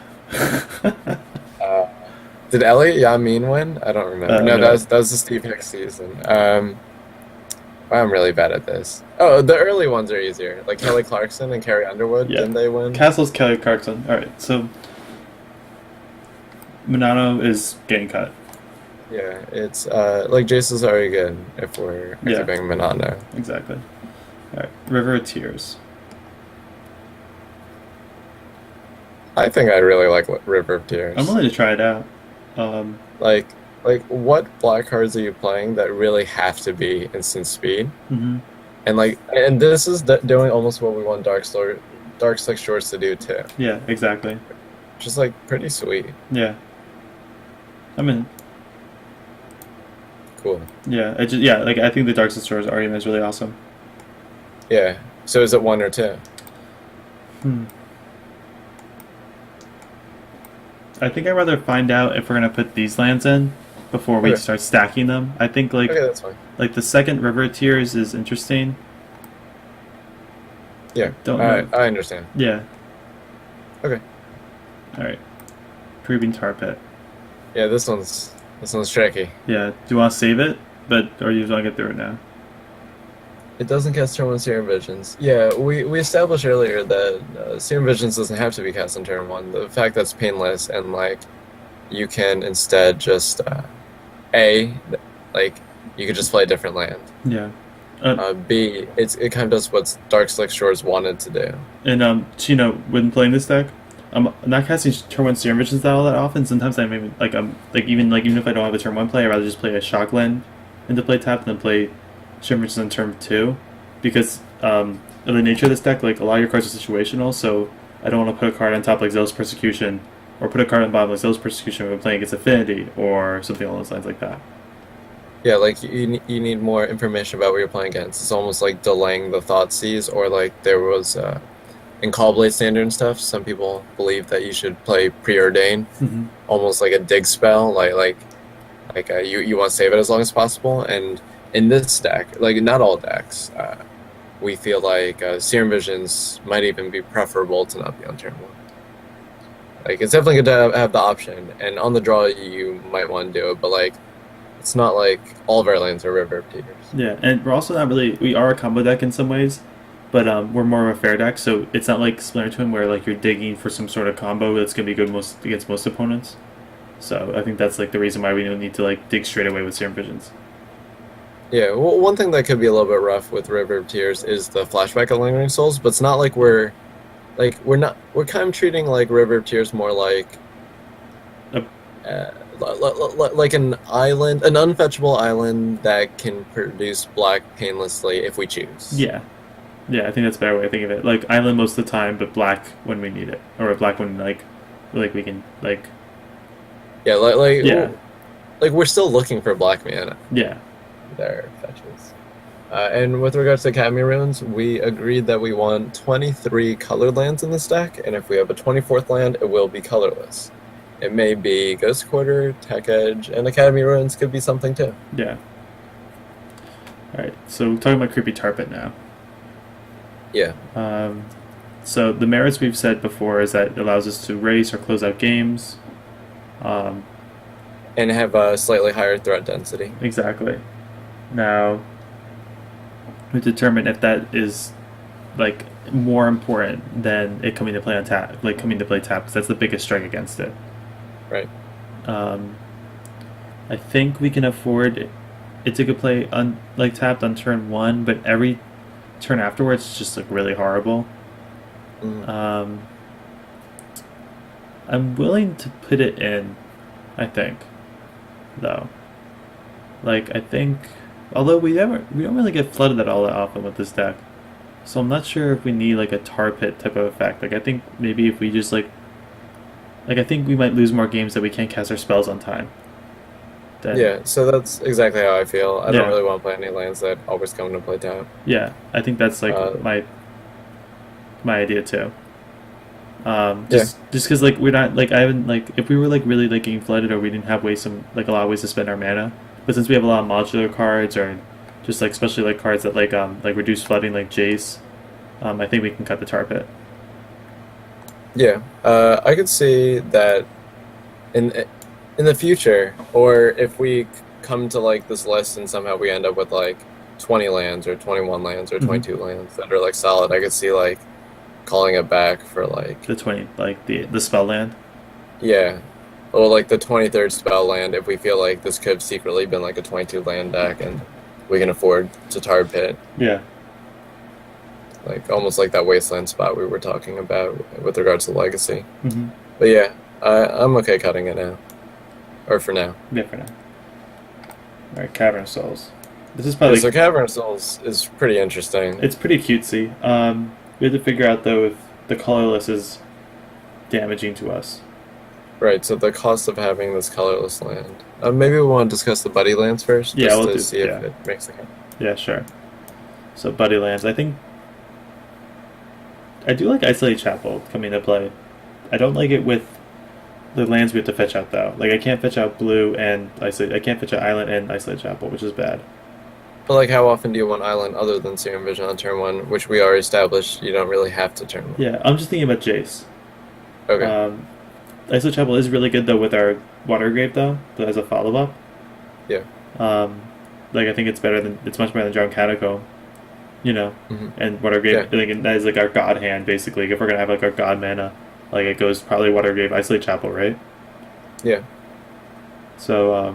Did Elliot Yamin win? I don't remember. No, no. that was the Steve Hicks season. I'm really bad at this. Oh, the early ones are easier. Like Kelly Clarkson and Carrie Underwood. Yeah. Didn't they win? Castle's Kelly Clarkson. All right, so Minano is getting cut. Yeah, it's like Jason's already good if we're Yeah. keeping Minando. Exactly. All right, River of Tears. I think I really like River of Tears. I'm willing to try it out. Like what black cards are you playing that really have to be instant speed? Mhm. And this is doing almost what we want Dark Slick Shorts to do too. Yeah, exactly. Just like pretty sweet. Yeah. I mean, Cool. yeah, like I think the Dark Sisters argument is really awesome. Yeah. So is it one or two? I think I'd rather find out if we're gonna put these lands in before we Okay. start stacking them. I think Okay, that's fine. like the second River Tiers is interesting. Yeah. Don't know. I understand. Yeah. Okay. All right. Creeping Tar Pit. Yeah, this one's tricky. Yeah. Do you want to save it? But or you want to get through it now? It doesn't cast turn one Serum Visions. Yeah, we established earlier that Serum Visions doesn't have to be cast on turn one. The fact that's painless and like you can instead just A, like you could just play a different land. Yeah. B, it kind of does what Dark Slick Shores wanted to do. And Chino, when playing this deck, I'm not casting turn one Serum Visions all that often. Sometimes I maybe even if I don't have a turn one play, I'd rather just play a shock land into play tap than play Serum Visions on turn two, because of the nature of this deck, like a lot of your cards are situational. So I don't want to put a card on top like Zealous Persecution, or put a card on bottom like Zealous Persecution when I'm playing against Affinity or something along those lines like that. Yeah, like you need more information about what you're playing against. It's almost like delaying the Thoughtseize, or like there was in Call Blade Standard and stuff. Some people believe that you should play Preordain, Mm-hmm. almost like a dig spell, you want to save it as long as possible. And in this deck, like not all decks, we feel like Serum Visions might even be preferable to not be on turn one. Like it's definitely good to have the option, and on the draw you might want to do it, but like it's not like all of our lands are River of Tears. Yeah, and we're also not really, we are a combo deck in some ways, but we're more of a fair deck, so it's not like Splinter Twin where like you're digging for some sort of combo that's gonna be good against most opponents. So I think that's like the reason why we don't need to like dig straight away with Serum Visions. Yeah, well, one thing that could be a little bit rough with River of Tears is the flashback of Lingering Souls, but it's not like we're kind of treating like River of Tears more like like an island, an unfetchable island that can produce black painlessly if we choose. Yeah, yeah, I think that's a better way to think of it. Like island most of the time, but black when we need it, or black when like we can like. Yeah, Yeah. like we're still looking for black mana. Yeah. Their fetches. And with regards to Academy Runes, we agreed that we want 23 colored lands in this deck, and if we have a 24th land, it will be colorless. It may be Ghost Quarter, Tech Edge, and Academy Ruins could be something too. Yeah. All right. So talking about Creepy Tar Pit now. Yeah. So the merits we've said before is that it allows us to race or close out games. And have a slightly higher threat density. Exactly. Now, we determine if that is like more important than it coming to play on tap, like coming to play tap, because that's the biggest strike against it. Right. I think we can afford it to play tapped on turn one, but every turn afterwards is just like really horrible. Mm. I'm willing to put it in, I think, though. Like I think, although we don't really get flooded at all that often with this deck, so I'm not sure if we need like a tar pit type of effect. Like I think maybe if we just like I think we might lose more games that we can't cast our spells on time. Yeah, so that's exactly how I feel. I Yeah. don't really want to play any lands that always come to play tap. Yeah, I think that's like my idea too. Just because like we're not like I haven't like if we were like really like getting flooded or we didn't have a lot of ways to spend our mana, but since we have a lot of modular cards or just like especially like cards that like reduce flooding like Jace, I think we can cut the tar pit. Yeah, I could see that in the future, or if we come to like this list and somehow we end up with like 20 lands or 21 lands or 22 lands that are like solid, I could see like calling it back for like The 20 like the spell land. yeah, or like the 23rd spell land if we feel like this could have secretly been like a 22 land deck and we can afford to tar pit. Yeah. Like almost like that wasteland spot we were talking about with regards to legacy. Mm-hmm. But yeah, I'm okay cutting it now, or for now. Yeah, for now. All right, Cavern of Souls. This is probably So Cavern of Souls is pretty interesting. it's pretty cutesy. We have to figure out though if the colorless is damaging to us. Right. So the cost of having this colorless land. Maybe we want to discuss the buddy lands first, Yeah, just we'll to do- see yeah. if it makes a cut. Yeah, sure. So Buddy Lands, I think I do like Isolate Chapel coming into play. I don't like it with the lands we have to fetch out though. Like I can't fetch out blue and isolate. I can't fetch out Island and Isolate Chapel, which is bad. But like, how often do you want Island other than Serum Vision on turn one, which we already established you don't really have to turn one? Yeah, I'm just thinking about Jace. Okay. Um, Iso Chapel is really good though with our Water Grave though, but as a follow up. Yeah. Um, like I think it's much better than Drown Catacomb, you know. Hmm. And Water Grave, Yeah. I think that is like our god hand basically. If we're gonna have like our god mana, like it goes probably Water Grave, Isolate Chapel, right? Yeah. So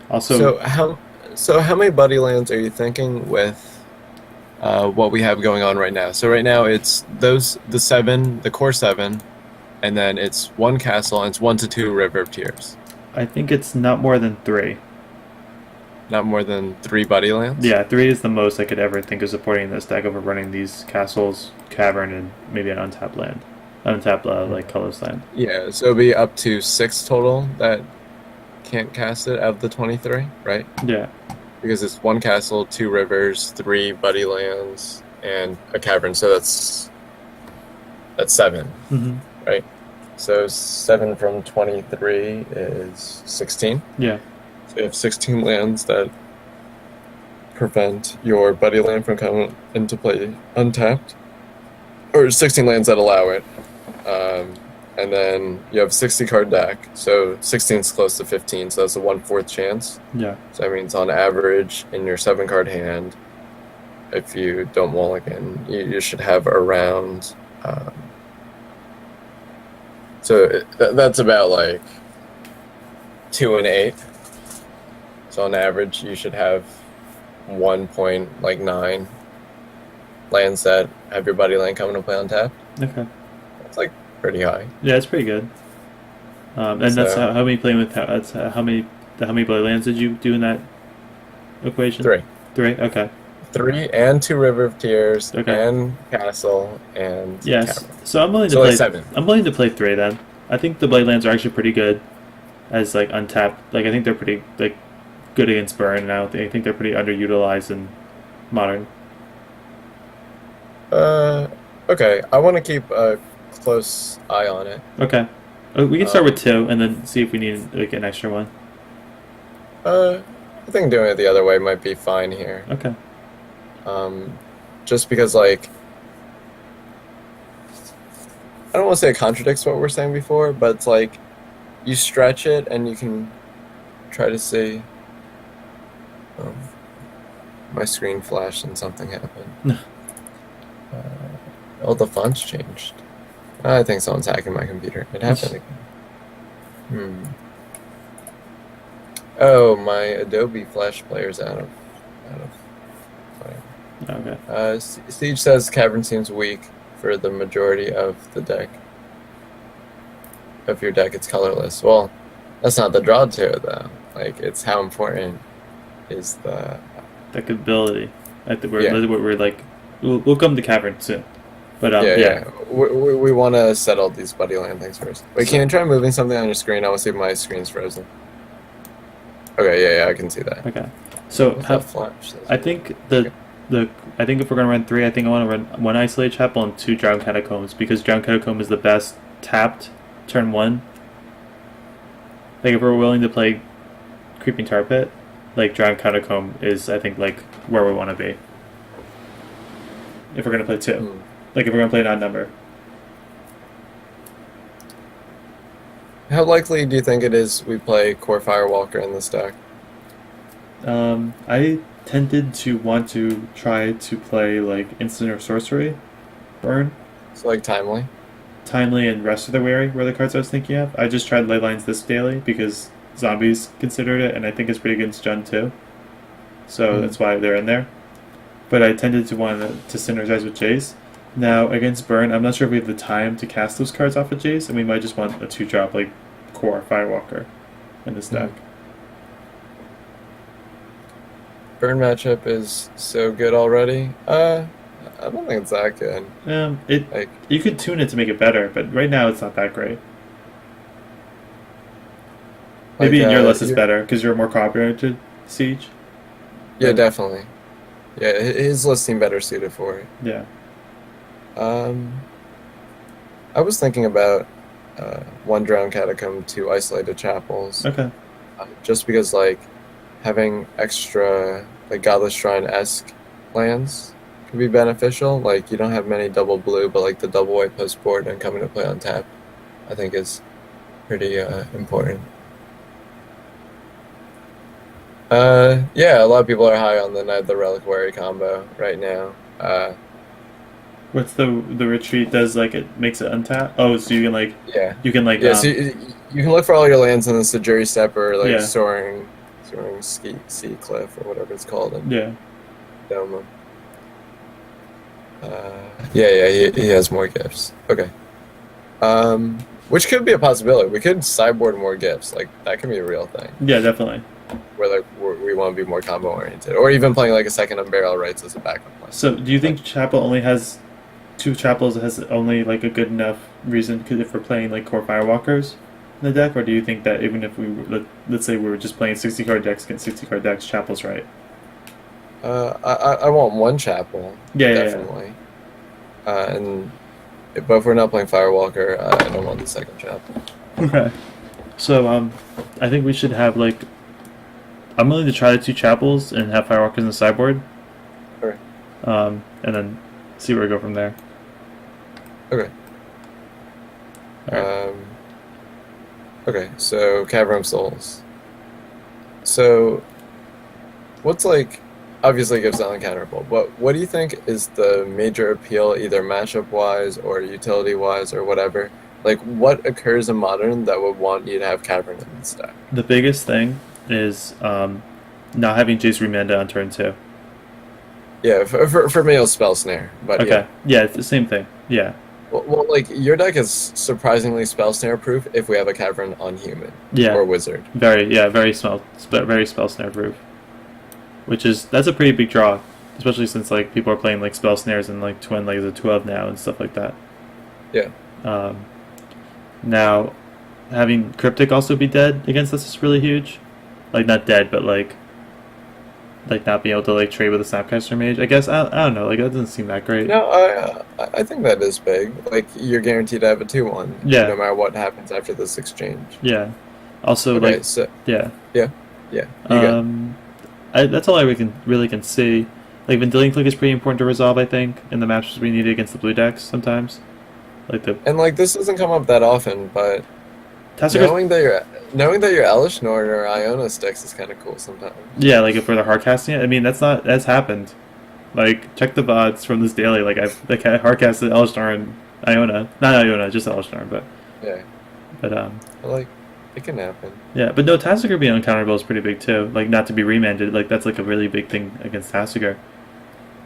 also So how many buddy lands are you thinking with what we have going on right now? So right now it's the seven, the core seven, and then it's one castle and it's 1 to 2 river tiers. I think it's not more than three. Not more than 3 buddy lands. Yeah, three is the most I could ever think of supporting this deck over running these castles, cavern, and maybe an untapped land, untapped like colorless land. Yeah, so it'll be up to 6 total that can't cast it out of the 23, right? Yeah. Because it's one castle, 2 rivers, 3 buddy lands, and a cavern. So that's 7, Mm-hmm. right? So 7 from 23 is 16. Yeah. So you have 16 lands that prevent your buddy land from coming into play untapped, or 16 lands that allow it. Um, and then you have 60 card deck, so 16 is close to 15, so that's a 1/4 chance. Yeah. So that means on average, in your 7 card hand, if you don't mulligan, you should have around. That's about like 2 and 8. So on average, you should have 1.9 lands that have your buddy land coming to play on tap. Okay. It's like pretty high. Yeah, it's pretty good. And that's So how many playing with that's how many blood lands did you do in that equation? 3. Three. Okay. 3 and 2 river tiers Okay. and castle and Yes. cavern. So I'm willing to So play. like 7. I'm willing to play three then. I think the blade lands are actually pretty good as like untapped. Like I think they're pretty like good against burn now. I think they're pretty underutilized in modern. Okay. I want to keep a close eye on it. Okay. We can start with Um, two and then see if we need like an extra one. I think doing it the other way might be fine here. Okay. Um, just because like I don't want to say it contradicts what we were saying before, but it's like you stretch it and you can try to see. Um, my screen flashed and something happened. Oh, the font's changed. I think someone's hacking my computer. It happened again. Oh, my Adobe Flash player's out of. Whatever. Okay. Siege says Cavern seems weak for the majority of the deck. If your deck it's colorless. Well, that's not the draw to it though. Like it's how important is the That ability. I think Yeah. we're like we'll come to cavern soon. But yeah. We want to settle these buddy land things first. Wait, can you try moving something on your screen? I want to see if my screen's frozen. Okay, yeah, I can see that. Okay. So What's that flash? I think I think if we're gonna run three, I think I want to run one Isolate Chapel and two Drowned Catacombs because Drowned Catacomb is the best tapped turn one. Like if we're willing to play Creeping Tar Pit, like Drowned Catacomb is I think like where we want to be. If we're gonna play two, like if we're gonna play an odd number. How likely do you think it is we play Core Firewalker in this deck? I tended to want to try to play like Instant or Sorcery, Burn, It's like timely. Timely, and Rest of the Weary were the cards I was thinking of. I just tried Leylines this daily because Zombies considered it, and I think it's pretty against Jund too. So that's why they're in there. But I tended to want to synergize with Jace. Now, against Burn, I'm not sure if we have the time to cast those cards off of Jace, and we might just want a 2-drop like Core Firewalker in this deck. Burn matchup is so good already. I don't think it's that good. Like You could tune it to make it better, but right now it's not that great. Maybe in your list it's better because you're more cooperative Siege. Yeah, definitely. Yeah, his list seemed better suited for it. Yeah. I was thinking about one Drowned Catacomb, 2 Isolated Chapels. Okay. Just because like having extra like Godless Shrine-esque lands can be beneficial. Like you don't have many double blue, but like the double white post board and coming to play on tap I think is pretty important. Yeah, a lot of people are high on the Knight of the Reliquary combo right now. What's the retreat does like it makes it untap? Oh, so Yeah, you can like yeah. So you can look for all your lands in the Sajuri Step or like yeah soaring sea cliff or whatever it's called in yeah. Doma. Yeah, he has more gifts. Okay. Which could be a possibility. We could sideboard more gifts. Like that can be a real thing. Yeah, definitely. Where like we want to be more combo oriented, or even playing like a second Unburial Rites as a backup plan. So, do you Like, think Chapel only has two chapels? Has only like a good enough reason? Because if we're playing like core Firewalkers in the deck, or do you think that even if let's say we were just playing 60 card decks against 60 card decks, Chapel's right? I want one chapel, Yeah. definitely. And but if we're not playing Firewalker, I don't want the second chapel. Okay. So, I think we should have like I'm willing to try the two chapels and have Firewalkers in the sideboard. Okay. And then see where we go from there. Okay. All right. Okay. So Cavern of Souls. So, what's like? Obviously, it gives the uncounterable. But what do you think is the major appeal, either matchup wise or utility wise or whatever? Like, what occurs in Modern that would want you to have Cavern in the stack? The biggest thing is not having Jace Remanda on turn 2. Yeah, for me, it'll Spell Snare. But Okay. Yeah, it's the same thing. Yeah. Well, like your deck is surprisingly Spell Snare proof if we have a Cavern on Human Yeah. or Wizard. Very spell snare proof. That's a pretty big draw, especially since like people are playing like spell snares and like twin legs of 12 now and stuff like that. Yeah. Now, having Cryptic also be dead against us is really huge. Like not dead, but like not being able to like trade with a Snapcaster Mage. I guess I don't know. Like that doesn't seem that great. No, I think that is big. Like you're guaranteed to have a 2/1. Yeah. No matter what happens after this exchange. Yeah. Also, Okay, like so yeah. yeah. You go. That's all I really can see. Like Vendilion Click is pretty important to resolve, I think, in the matches we need against the blue decks sometimes. Like the And like this doesn't come up that often, but Tassiger's, knowing that your Elish Nord or Iona sticks is kind of cool sometimes. yeah, like if we're the hard casting it. I mean, that's happened. Like check the VODs from this daily. Like I've hard casted Elishnar and Iona, not Iona, just Elishnar, Yeah, but like it can happen. yeah, but no, Tassiger being uncounterable is pretty big too. Like not to be remanded, like that's like a really big thing against Tassiger.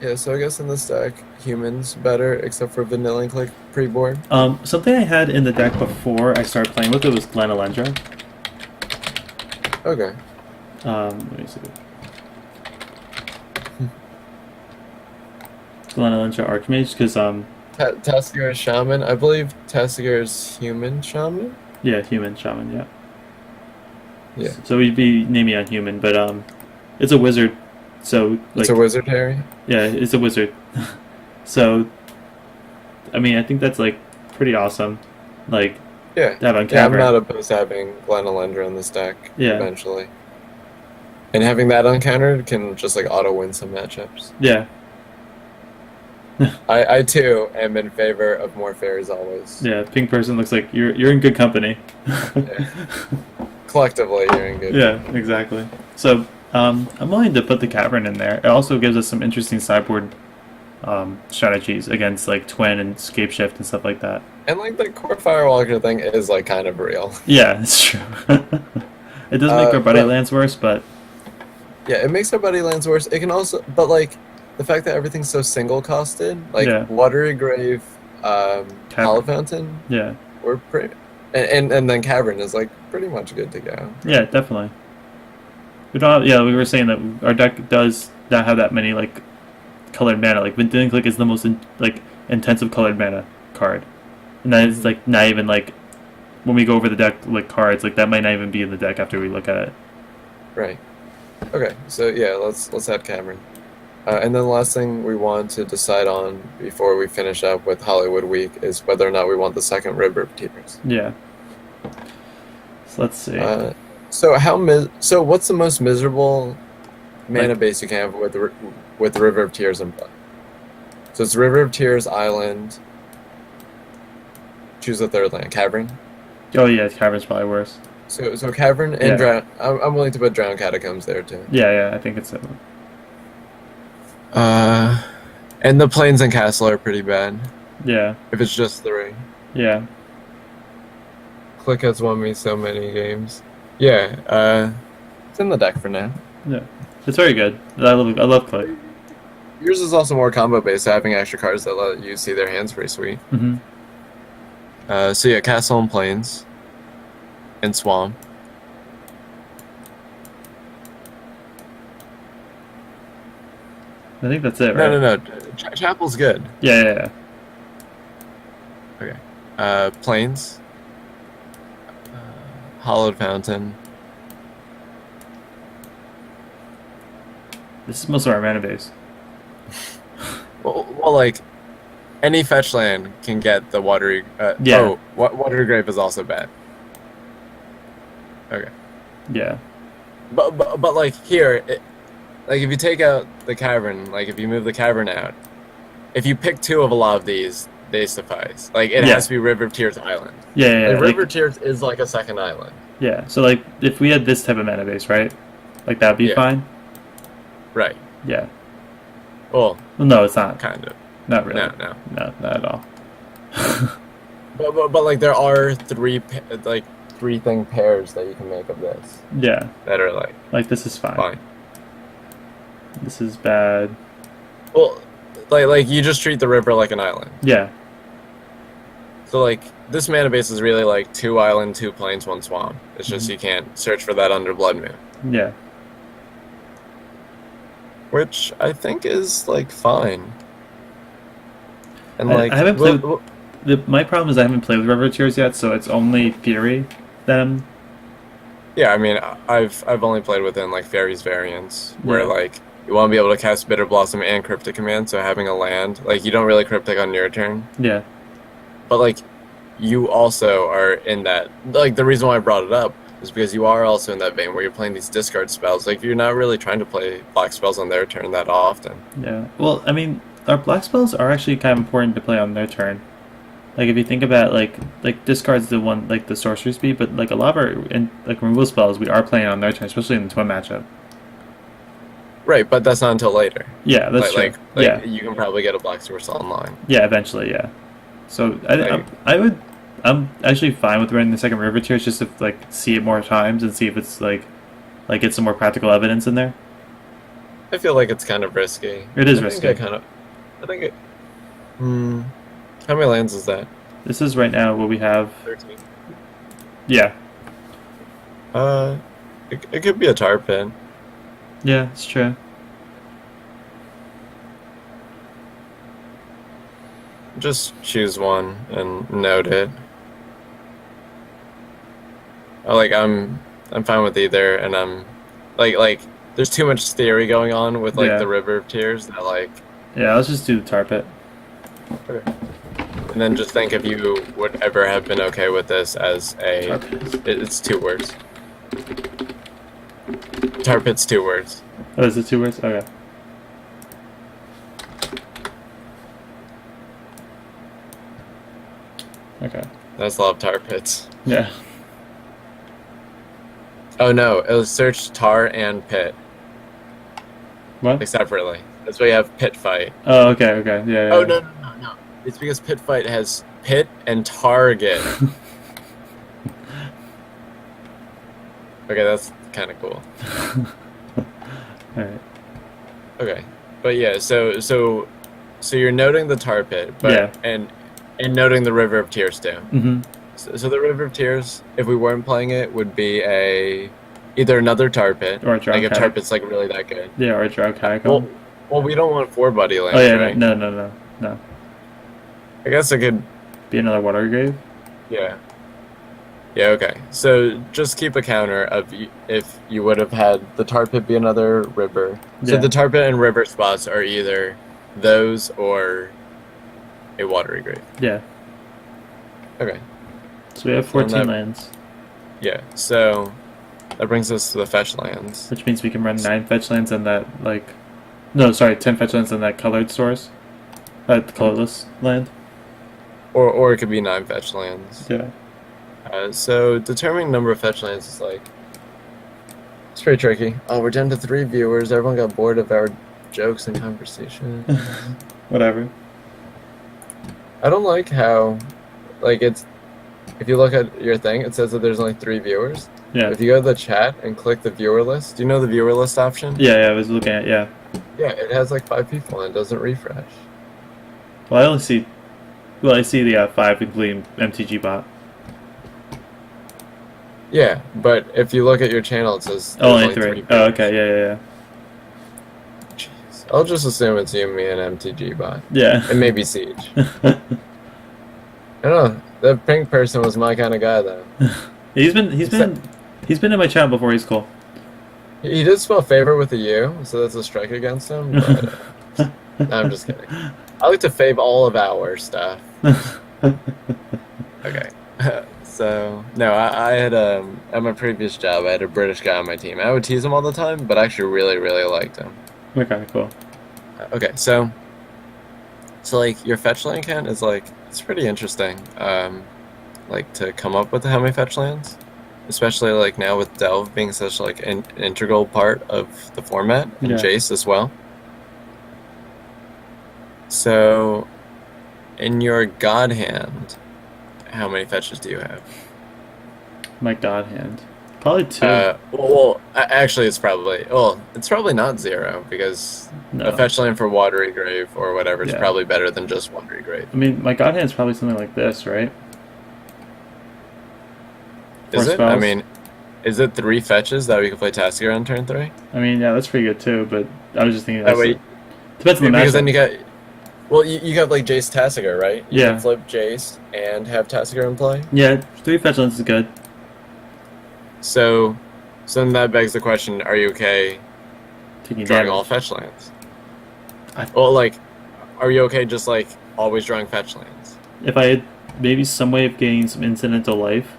Yeah, so I guess in this deck, Humans better, except for Vanilla and Click pre-board. Something I had in the deck before I started playing with it was Glen Elendra. Okay. Let me see. Glen Elendra Archmage, because Tassiger is Shaman. I believe Tassiger is Human Shaman. yeah, human shaman, yeah. Yeah. So we'd be naming on human, but it's a wizard, so like It's a wizard, Harry. yeah, it's a wizard. So, I mean, I think that's like pretty awesome. Like Yeah. to have on Yeah, I'm Cavern. not opposed to having Glen Elendra in this deck Yeah. eventually. And having that uncountered can just like auto win some matchups. Yeah, I too am in favor of more fairies always. yeah. Pink person looks like you're in good company. Collectively, you're in good. Yeah, exactly. So I'm willing to put the Cavern in there. It also gives us some interesting sideboard strategies against like Twin and Scape Shift and stuff like that. And like the core Firewalker thing is like kind of real. Yeah, it's true. It does make our buddy lands worse, but Yeah, it makes our buddy lands worse. It can also, but like the fact that everything's so single costed, like Yeah. Watery Grave, Hollow Fountain, yeah, we're pretty, and then Cavern is like pretty much good to go. yeah, definitely. We don't. Yeah, we were saying that our deck does not have that many like colored mana. Like Vendilion Click is the most intensive colored mana card, and that is like not even like when we go over the deck like cards like that might not even be in the deck after we look at it. Right. Okay. So yeah, let's add Cavern. And then the last thing we want to decide on before we finish up with Hollywood Week is whether or not we want the second River of Tears. Yeah. So let's see. So what's the most miserable mana base you can have with River of Tears in play? So it's River of Tears, Island. Choose the third land, Cavern. Oh yeah, Cavern's probably worse. So Cavern and Yeah, Drown. I'm willing to put Drown Catacombs there too. yeah. I think it's Uh, and the Plains and Castle are pretty bad. yeah, If it's just three. yeah. Click has won me so many games. Yeah, it's in the deck for now. Yeah, it's very good. I love Click. Yours is also more combo based, so having extra cards that let you see their hands pretty sweet. Hmm. So yeah, Castle and Plains and Swamp. I think that's it, No, right? no, no. Chapel's good. Yeah, yeah, yeah. Okay. Plains, Hollowed Fountain. This is most of our mana base. Well, like any fetch land can get the watery. Yeah. Oh, watery grave is also bad. Okay. Yeah, But like here, like if you take out the cavern, like if you move the cavern out, if you pick two of a lot of these, they suffice. Like it Yeah. has to be River of Tears Island. yeah, yeah. Like River Like, of Tears is like a second island. yeah. So like, if we had this type of mana base, right? Like that'd be Yeah. fine. Right. Yeah. Well, Well, no, it's not. kind of. Not really. No. No, not at all. But like there are three thing pairs that you can make of this Yeah. that are like Like this is fine. fine. This is bad. Well, like you just treat the river like an island. Yeah. So like this mana base is really like 2 island, 2 plains, 1 swamp. It's just you can't search for that under Blood Moon, Yeah. which I think is like fine. And I- like I haven't played- well, My problem is I haven't played with River Tears yet, so it's only Fury that I'm. yeah, I mean I've only played within like Fairies variants where Yeah. like you want to be able to cast Bitter Blossom and Cryptic Command, so having a land like you don't really cryptic on your turn. Yeah. But like you also are in that, like the reason why I brought it up is because you are also in that vein where you're playing these discard spells. Like you're not really trying to play black spells on their turn that often. Yeah. Well, I mean, our black spells are actually kind of important to play on their turn. Like if you think about like discard's the one like the sorcery speed, but like a lot of our like removal spells we are playing on their turn, especially in the twin matchup. Right, but that's not until later. Yeah, that's true. Like Yeah. you can probably get a black source online. Yeah, eventually, yeah. So I'm actually fine with running the second River Tears just to like see it more times and see if it's like get some more practical evidence in there. I feel like it's kind of risky. It is I risky. I think it. How many lands is that? This is right now what we have. 13. Yeah, It could be a tar pit. yeah, it's true. Just choose one and note it. I'm fine with either, and I'm like there's too much theory going on with like Yeah. the River of Tears that like, Yeah, let's just do the tar pit. and then just think if you would ever have been okay with this as a, Tar pit. it's 2 words. Tar pit's 2 words. Oh, is it 2 words? Okay. Okay. That's a lot of tar pits. Yeah. Oh no, it was search tar and pit What? like separately. That's why you have pit fight. Oh, okay, okay. Yeah, yeah. Oh yeah. no. It's because pit fight has pit and target. Okay, that's kind of cool. Alright. Okay, but yeah, so you're noting the tar pit, but Yeah. and noting the River of Tears too. Mm-hmm. So the River of Tears, if we weren't playing it, would be either another tar pit, Or a Drow like if tar Catacomb. pit's like really that good. Yeah, or a Drow Catacomb. Well, we don't want 4 buddy lands, Oh yeah, right? no. I guess it could, Be another water grave. yeah. Yeah, okay. So just keep a counter of if you would have had the tar pit be another river. So Yeah. the tar pit and river spots are either those or a watery grave. Yeah. Okay. So we have 14 that- lands, Yeah. So that brings us to the fetch lands. which means we can run 9 fetch lands and that like, no, sorry, 10 fetch lands and that colored source, that colorless land. Or it could be 9 fetch lands. Yeah. So determining number of fetch lands is like it's pretty tricky. Oh, we're down to 3 viewers. Everyone got bored of our jokes and conversation. Whatever. I don't like how, like, it's if you look at your thing, it says that there's only 3 viewers. Yeah. If you go to the chat and click the viewer list, do you know the viewer list option? Yeah, I was looking at yeah. Yeah, it has like 5 people and it doesn't refresh. Well, I only see. Well, I see the 5 including MTG bot. Yeah, but if you look at your channel, it says Oh, there's only 3. viewers. Oh, okay. Yeah. Jeez. I'll just assume it's you, me, and MTG bot. Yeah. And maybe Siege. I don't know. The pink person was my kind of guy, though. he's been in my channel before. He's cool. He did spell favor with a U, so that's a strike against him. But, no, I'm just kidding. I like to fave all of our stuff. Okay. So, no, I had, at my previous job, I had a British guy on my team. I would tease him all the time, but I actually really, really liked him. Okay, cool. Okay, so like, your fetch land count is, like, it's pretty interesting, like, to come up with how many fetch lands. Especially, like, now with Delve being such, like, an integral part of the format, and Yeah. Jace as well. So, in your God hand, how many fetches do you have? My god hand. Probably 2. Actually, it's probably not 0 because No. a fetch land for Watery Grave or whatever is Yeah. probably better than just Watery Grave. I mean, my god hand's probably something like this, right? Is 4 it? spells. I mean, is it 3 fetches that we can play Tasker on turn 3? I mean, yeah, that's pretty good too. But I was just thinking That that's way, depends on the because matchup. then you got, well, you got like Jace Tasker, right? You Yeah. can flip Jace and have Tasker in play. Yeah, 3 fetch lands is good. So then that begs the question: are you okay Taking drawing damage. all fetch lands? I- Well, like, are you okay just like always drawing fetch lands? If I had maybe some way of getting some incidental life,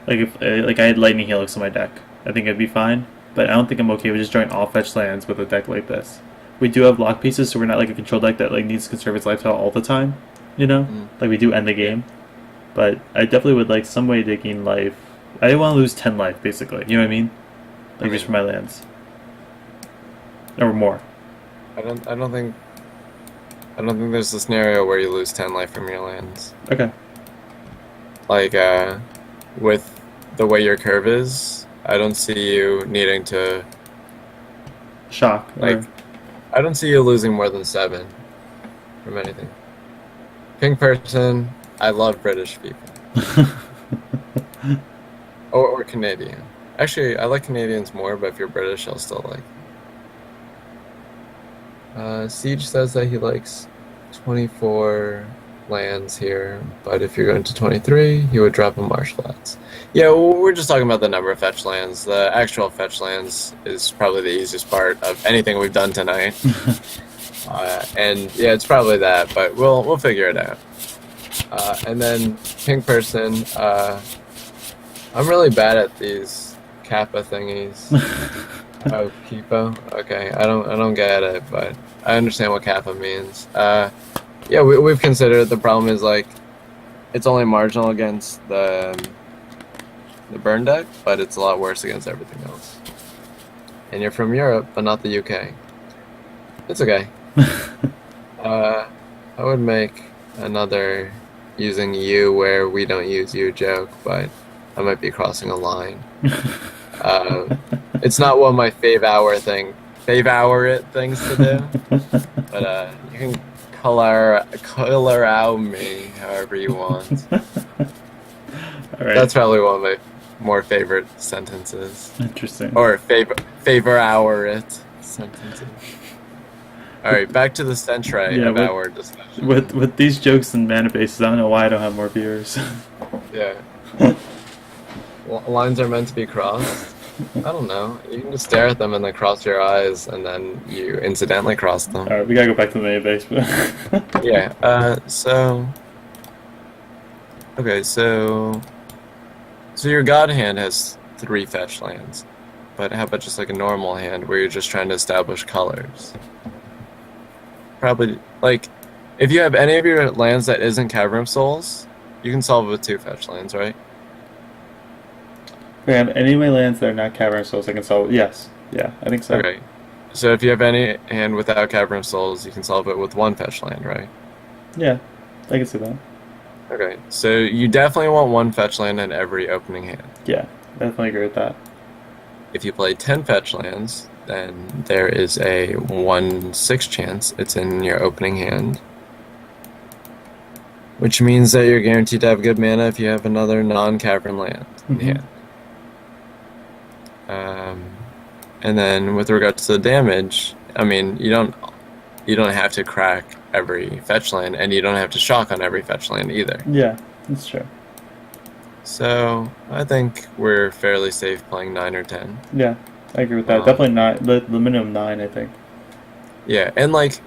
like if I had lightning helix in my deck, I think I'd be fine. But I don't think I'm okay with just drawing all fetch lands with a deck like this. We do have lock pieces, so we're not like a control deck that like needs to conserve its lifestyle all the time. You know, like we do end the game. But I definitely would like some way to gain life. I didn't want to lose 10 life, basically. You know what I mean? Like just for my lands, or more. I don't think there's a scenario where you lose 10 life from your lands. Okay. Like, with the way your curve is, I don't see you needing to, Shock. like, I don't see you losing more than 7 from anything. Pink person, I love British people. Or Canadian. Actually, I like Canadians more, but if you're British, I'll still like. Siege says that he likes 24 lands here, but if you're going to 23, he would drop a Marsh Flats. Yeah, well, we're just talking about the number of fetch lands. The actual fetch lands is probably the easiest part of anything we've done tonight. And yeah, it's probably that, but we'll figure it out. And then pink person, I'm really bad at these Kappa thingies. Oh, Kipo? Okay, I don't get it, but I understand what Kappa means. Yeah, we've considered it. The problem is, like, it's only marginal against the burn deck, but it's a lot worse against everything else. And you're from Europe, but not the UK. It's okay. I would make another using you where we don't use you joke, but I might be crossing a line. It's not one of my fave hour things to do, but you can color out me however you want. All right. That's probably one of my more favorite sentences. Interesting. Or favor hour it sentences. All right, back to the centre of our discussion. With these jokes and mana bases, I don't know why I don't have more viewers. Yeah. Lines are meant to be crossed. I don't know. You can just stare at them and then cross your eyes, and then you incidentally cross them. All right, we gotta go back to the main base. Yeah. Okay. So your god hand has 3 fetch lands, but how about just like a normal hand where you're just trying to establish colors? Probably like if you have any of your lands that isn't Cavern of Souls, you can solve it with 2 fetch lands, right? If I have any of my lands that are not Cavern of Souls, I can solve. Yes. Yeah, I think so. Okay. So if you have any hand without Cavern of Souls, you can solve it with one fetch land, right? Yeah, I can see that. Okay. So you definitely want one fetch land in every opening hand. Yeah, definitely agree with that. If you play 10 fetch lands, then there is a 1/6 chance it's in your opening hand. Which means that you're guaranteed to have good mana if you have another non-cavern land in Mm-hmm. hand. And then with regards to the damage, I mean, you don't have to crack every fetch land, and you don't have to shock on every fetch land either. Yeah, that's true. So I think we're fairly safe playing 9 or 10. Yeah, I agree with that. Um, Definitely not the minimum 9, I think. Yeah, and like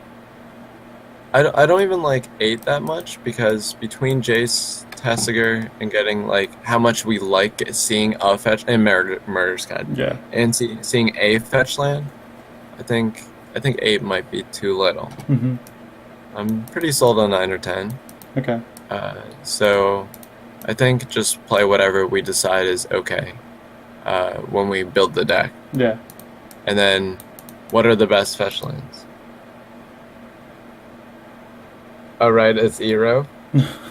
I don't even like 8 that much because between Jace, Tessiger, and getting like how much we like seeing a fetch and Murder's Guide Yeah. and seeing a fetch land, I think 8 might be too little. Mm-hmm. I'm pretty sold on 9 or 10. Okay. So I think just play whatever we decide is okay when we build the deck. Yeah. And then what are the best fetch lands? Oh, right, it's Eero.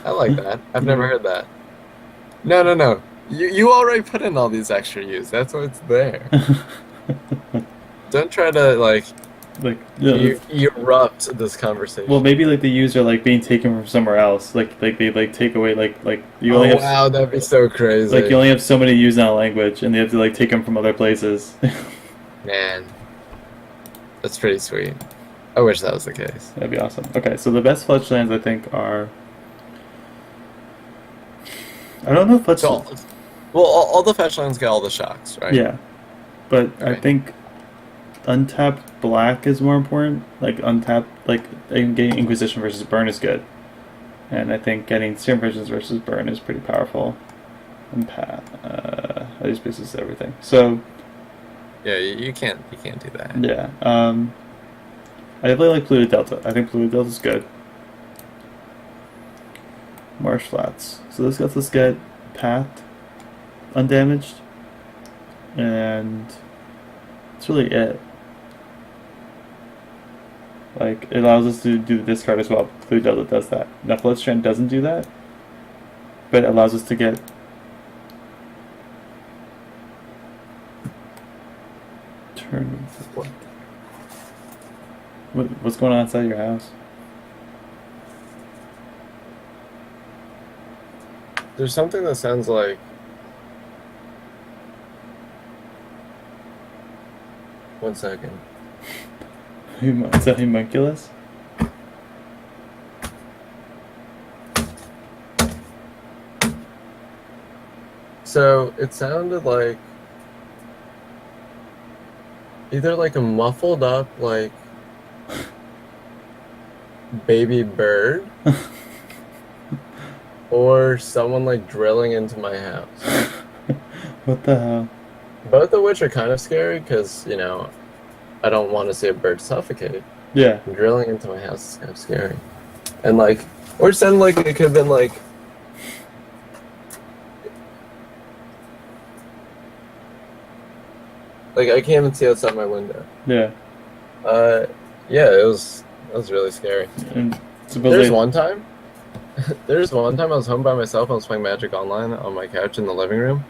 I like that. I've never heard that. No. You already put in all these extra U's. That's why it's there. Don't try to, like, yeah, erupt this conversation. well, maybe like the U's are like being taken from somewhere else. Like they like take away like you Oh, only have wow, that'd be so crazy. like you only have so many U's in a language, and they have to like take them from other places. Man, that's pretty sweet. I wish that was the case. That'd be awesome. Okay, so the best fletch lands I think are. I don't know if fletch. So, well, all the fetch lands get all the shocks, right? Yeah, but I Okay. think untapped black is more important. Like untapped, like getting Inquisition versus Burn is good, and I think getting Serum Visions versus Burn is pretty powerful. And I use pieces of everything. So Yeah, you can't do that. yeah, I definitely like Polluted Delta. I think Polluted Delta is good. Marsh Flats. So this lets us get Path undamaged, and that's really it. Like, it allows us to do the discard as well. Polluted Delta does that. Now, Bloodstrand doesn't do that, but it allows us to get turn. What's going on inside your house? There's something that sounds like. One second. Is that homunculus? So it sounded like either like a muffled up like baby bird or someone like drilling into my house. What the hell? Both of which are kind of scary because, I don't want to see a bird suffocate. Yeah. Drilling into my house is kind of scary. And like, or it sounded like it could have been like, I can't even see outside my window. Yeah. Yeah, that was really scary. And There's supposedly, one time I was home by myself. I was playing Magic Online on my couch in the living room,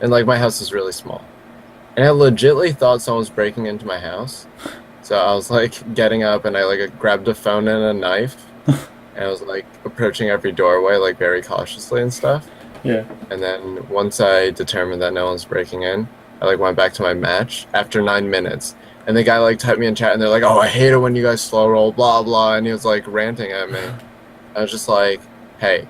and like my house is really small, and I legitly thought someone was breaking into my house. So I was like getting up, and I like grabbed a phone and a knife, and I was like approaching every doorway like very cautiously and stuff. yeah. And then once I determined that no one's breaking in, I like went back to my match after 9 minutes. And the guy like typed me in chat and they're like, "Oh, I hate it when you guys slow roll, blah blah," and he was like ranting at me. I was just like, "Hey,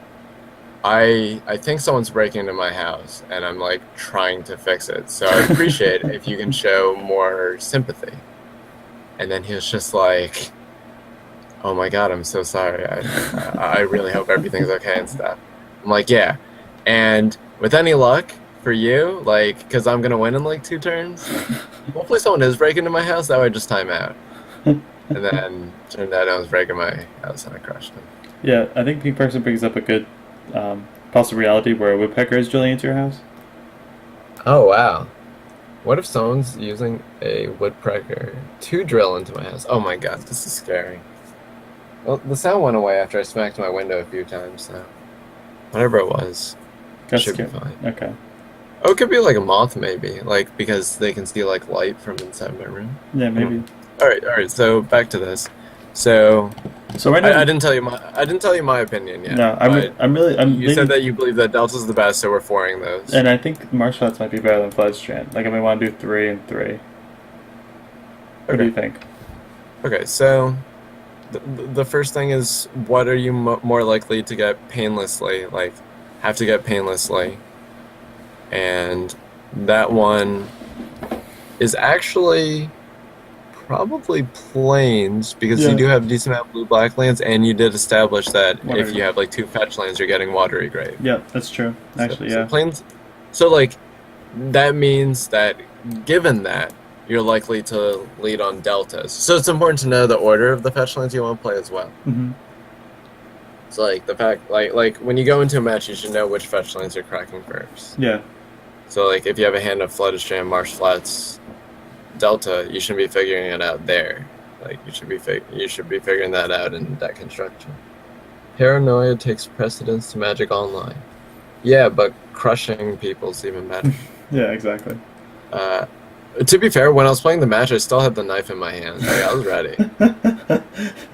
I think someone's breaking into my house and I'm like trying to fix it. So I appreciate if you can show more sympathy." And then he was just like, "Oh my god, I'm so sorry. I really hope everything's okay and stuff." I'm like, "Yeah." And with any luck for you, like, because I'm gonna win in like 2 turns, hopefully someone is breaking into my house. That way I just time out. And then turned out I was breaking my house and I crushed him. Yeah, I think Pink Person brings up a good possible reality where a woodpecker is drilling into your house. Oh wow. What if someone's using a woodpecker to drill into my house? Oh my god, this is scary. Well, the sound went away after I smacked my window a few times, so whatever it was, Got should be scared. fine. Okay. Oh, it could be like a moth, maybe, like because they can see like light from inside my room. Yeah, I don't maybe. know. All right. So back to this. So So right I now, didn't tell you my opinion yet, no, but I'm you said leaning, that you believe that Delta's the best, so we're foring those. and I think martial arts might be better than Flood Strand. Like, I may want to do 3 and 3. What do Okay. you think? Okay. So the first thing is, what are you more likely to get painlessly? Like, have to get painlessly, and that one is actually probably plains because you Yeah, do have a decent amount of blue black lands, and you did establish that if water. you have like two fetch lands, you're getting watery grave. Yeah, that's true. So, Actually, so yeah. plains, so like that means that given that you're likely to lead on deltas. So it's important to know the order of the fetch lands you want to play as well. Hmm. So like the fact like when you go into a match, you should know which fetch lands you're cracking first. Yeah. So like if you have a hand of Flooded Strand, Marsh Flats, Delta, you shouldn't be figuring it out there. Like you should be figuring that out in deck construction. Paranoia takes precedence to Magic Online. Yeah, but crushing people's even better. Yeah, exactly. Uh, to be fair, when I was playing the match, I still had the knife in my hand. Like I was ready.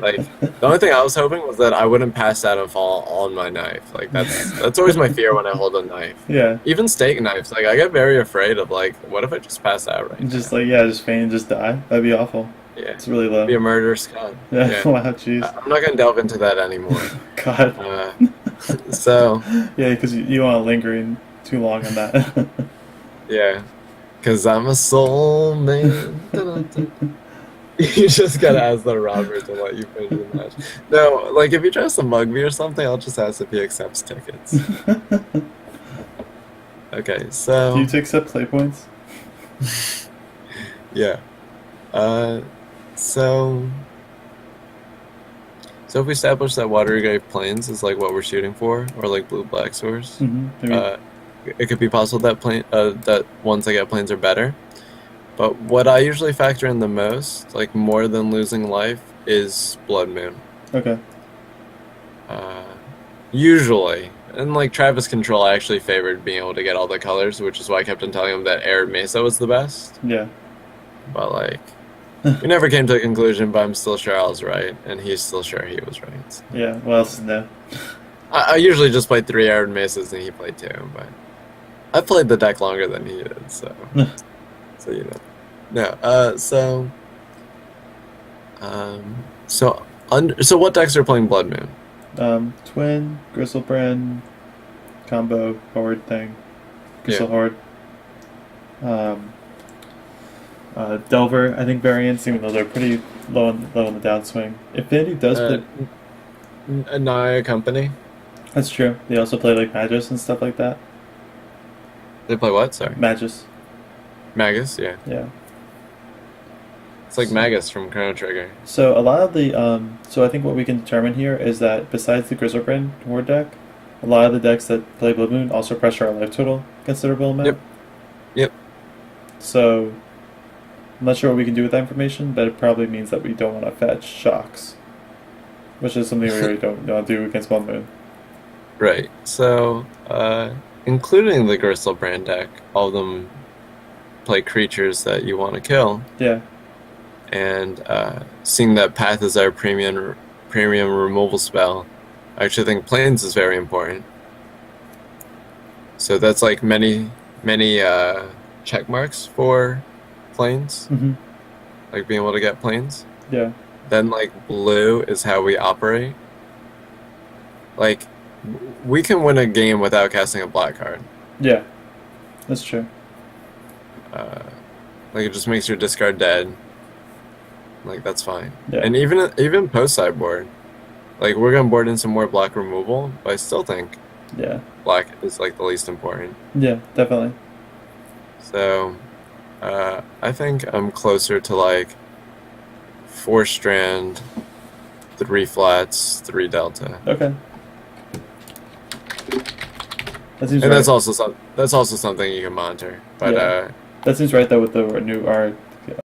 Like the only thing I was hoping was that I wouldn't pass out and fall on my knife. Like that's always my fear when I hold a knife. Yeah. Even steak knives. Like I get very afraid of like, what if I just pass out right Just now? like, yeah, just faint and just die. That'd be awful. Yeah, It's really low. be a murder scud. Yeah. Yeah. Wow. Jeez. I'm not gonna delve into that anymore. God. So Yeah, because you want to linger in too long on that. yeah, cause I'm a soul man. Dun-dun-dun. You just gotta ask the robber to let you finish the match. No, like if he tries to mug me or something, I'll just ask if he accepts tickets. Okay, Do so you accept play points? yeah, so if we establish that Watery Grave Plains is like what we're shooting for, or like blue black source, Mm-hmm. it could be possible that that ones that get plains are better. But what I usually factor in the most, like more than losing life, is Blood Moon. Okay. Uh, Usually. And like Travis Control, I actually favored being able to get all the colors, which is why I kept on telling him that Arid Mesa was the best. Yeah. But like, we never came to a conclusion, but I'm still sure I was right, and he's still sure he was right. So. Yeah. What else is new? I usually just played 3 Arid Mesas and he played 2, but I played the deck longer than he did, so you know. No, so what decks are playing Blood Moon? Twin, Gristlebrand, combo, horde thing. Gristle Yeah. Horde. Delver, I think variants, even though they're pretty low on the downswing. Infinity does play. Naya Company? That's true. They also play like Magus and stuff like that. They play what? Sorry. Magus. Magus, yeah. Yeah. It's like Magus from Chrono Trigger. So a lot of the so I think what we can determine here is that besides the Grizzlebrand Horde deck, a lot of the decks that play Blood Moon also pressure our life total a considerable amount. Yep. So I'm not sure what we can do with that information, but it probably means that we don't want to fetch shocks, which is something we really don't do against Blood Moon. Right. So, including the Gristlebrand deck, all of them play creatures that you want to kill. Yeah. And seeing that Path is our premium removal spell, I actually think Plains is very important. So that's like many check marks for Plains, Mm-hmm. like being able to get Plains. Yeah. Then like blue is how we operate. Like we can win a game without casting a black card. Yeah. That's true. Like it just makes your discard dead. Like that's fine. Yeah. And even post sideboard, like we're gonna board in some more black removal, but I still think Yeah. black is like the least important. Yeah, definitely. So I think I'm closer to like 4 strand, 3 flats, 3 delta. Okay. That seems And right. that's also something you can monitor. But Yeah, that seems right though with the new art.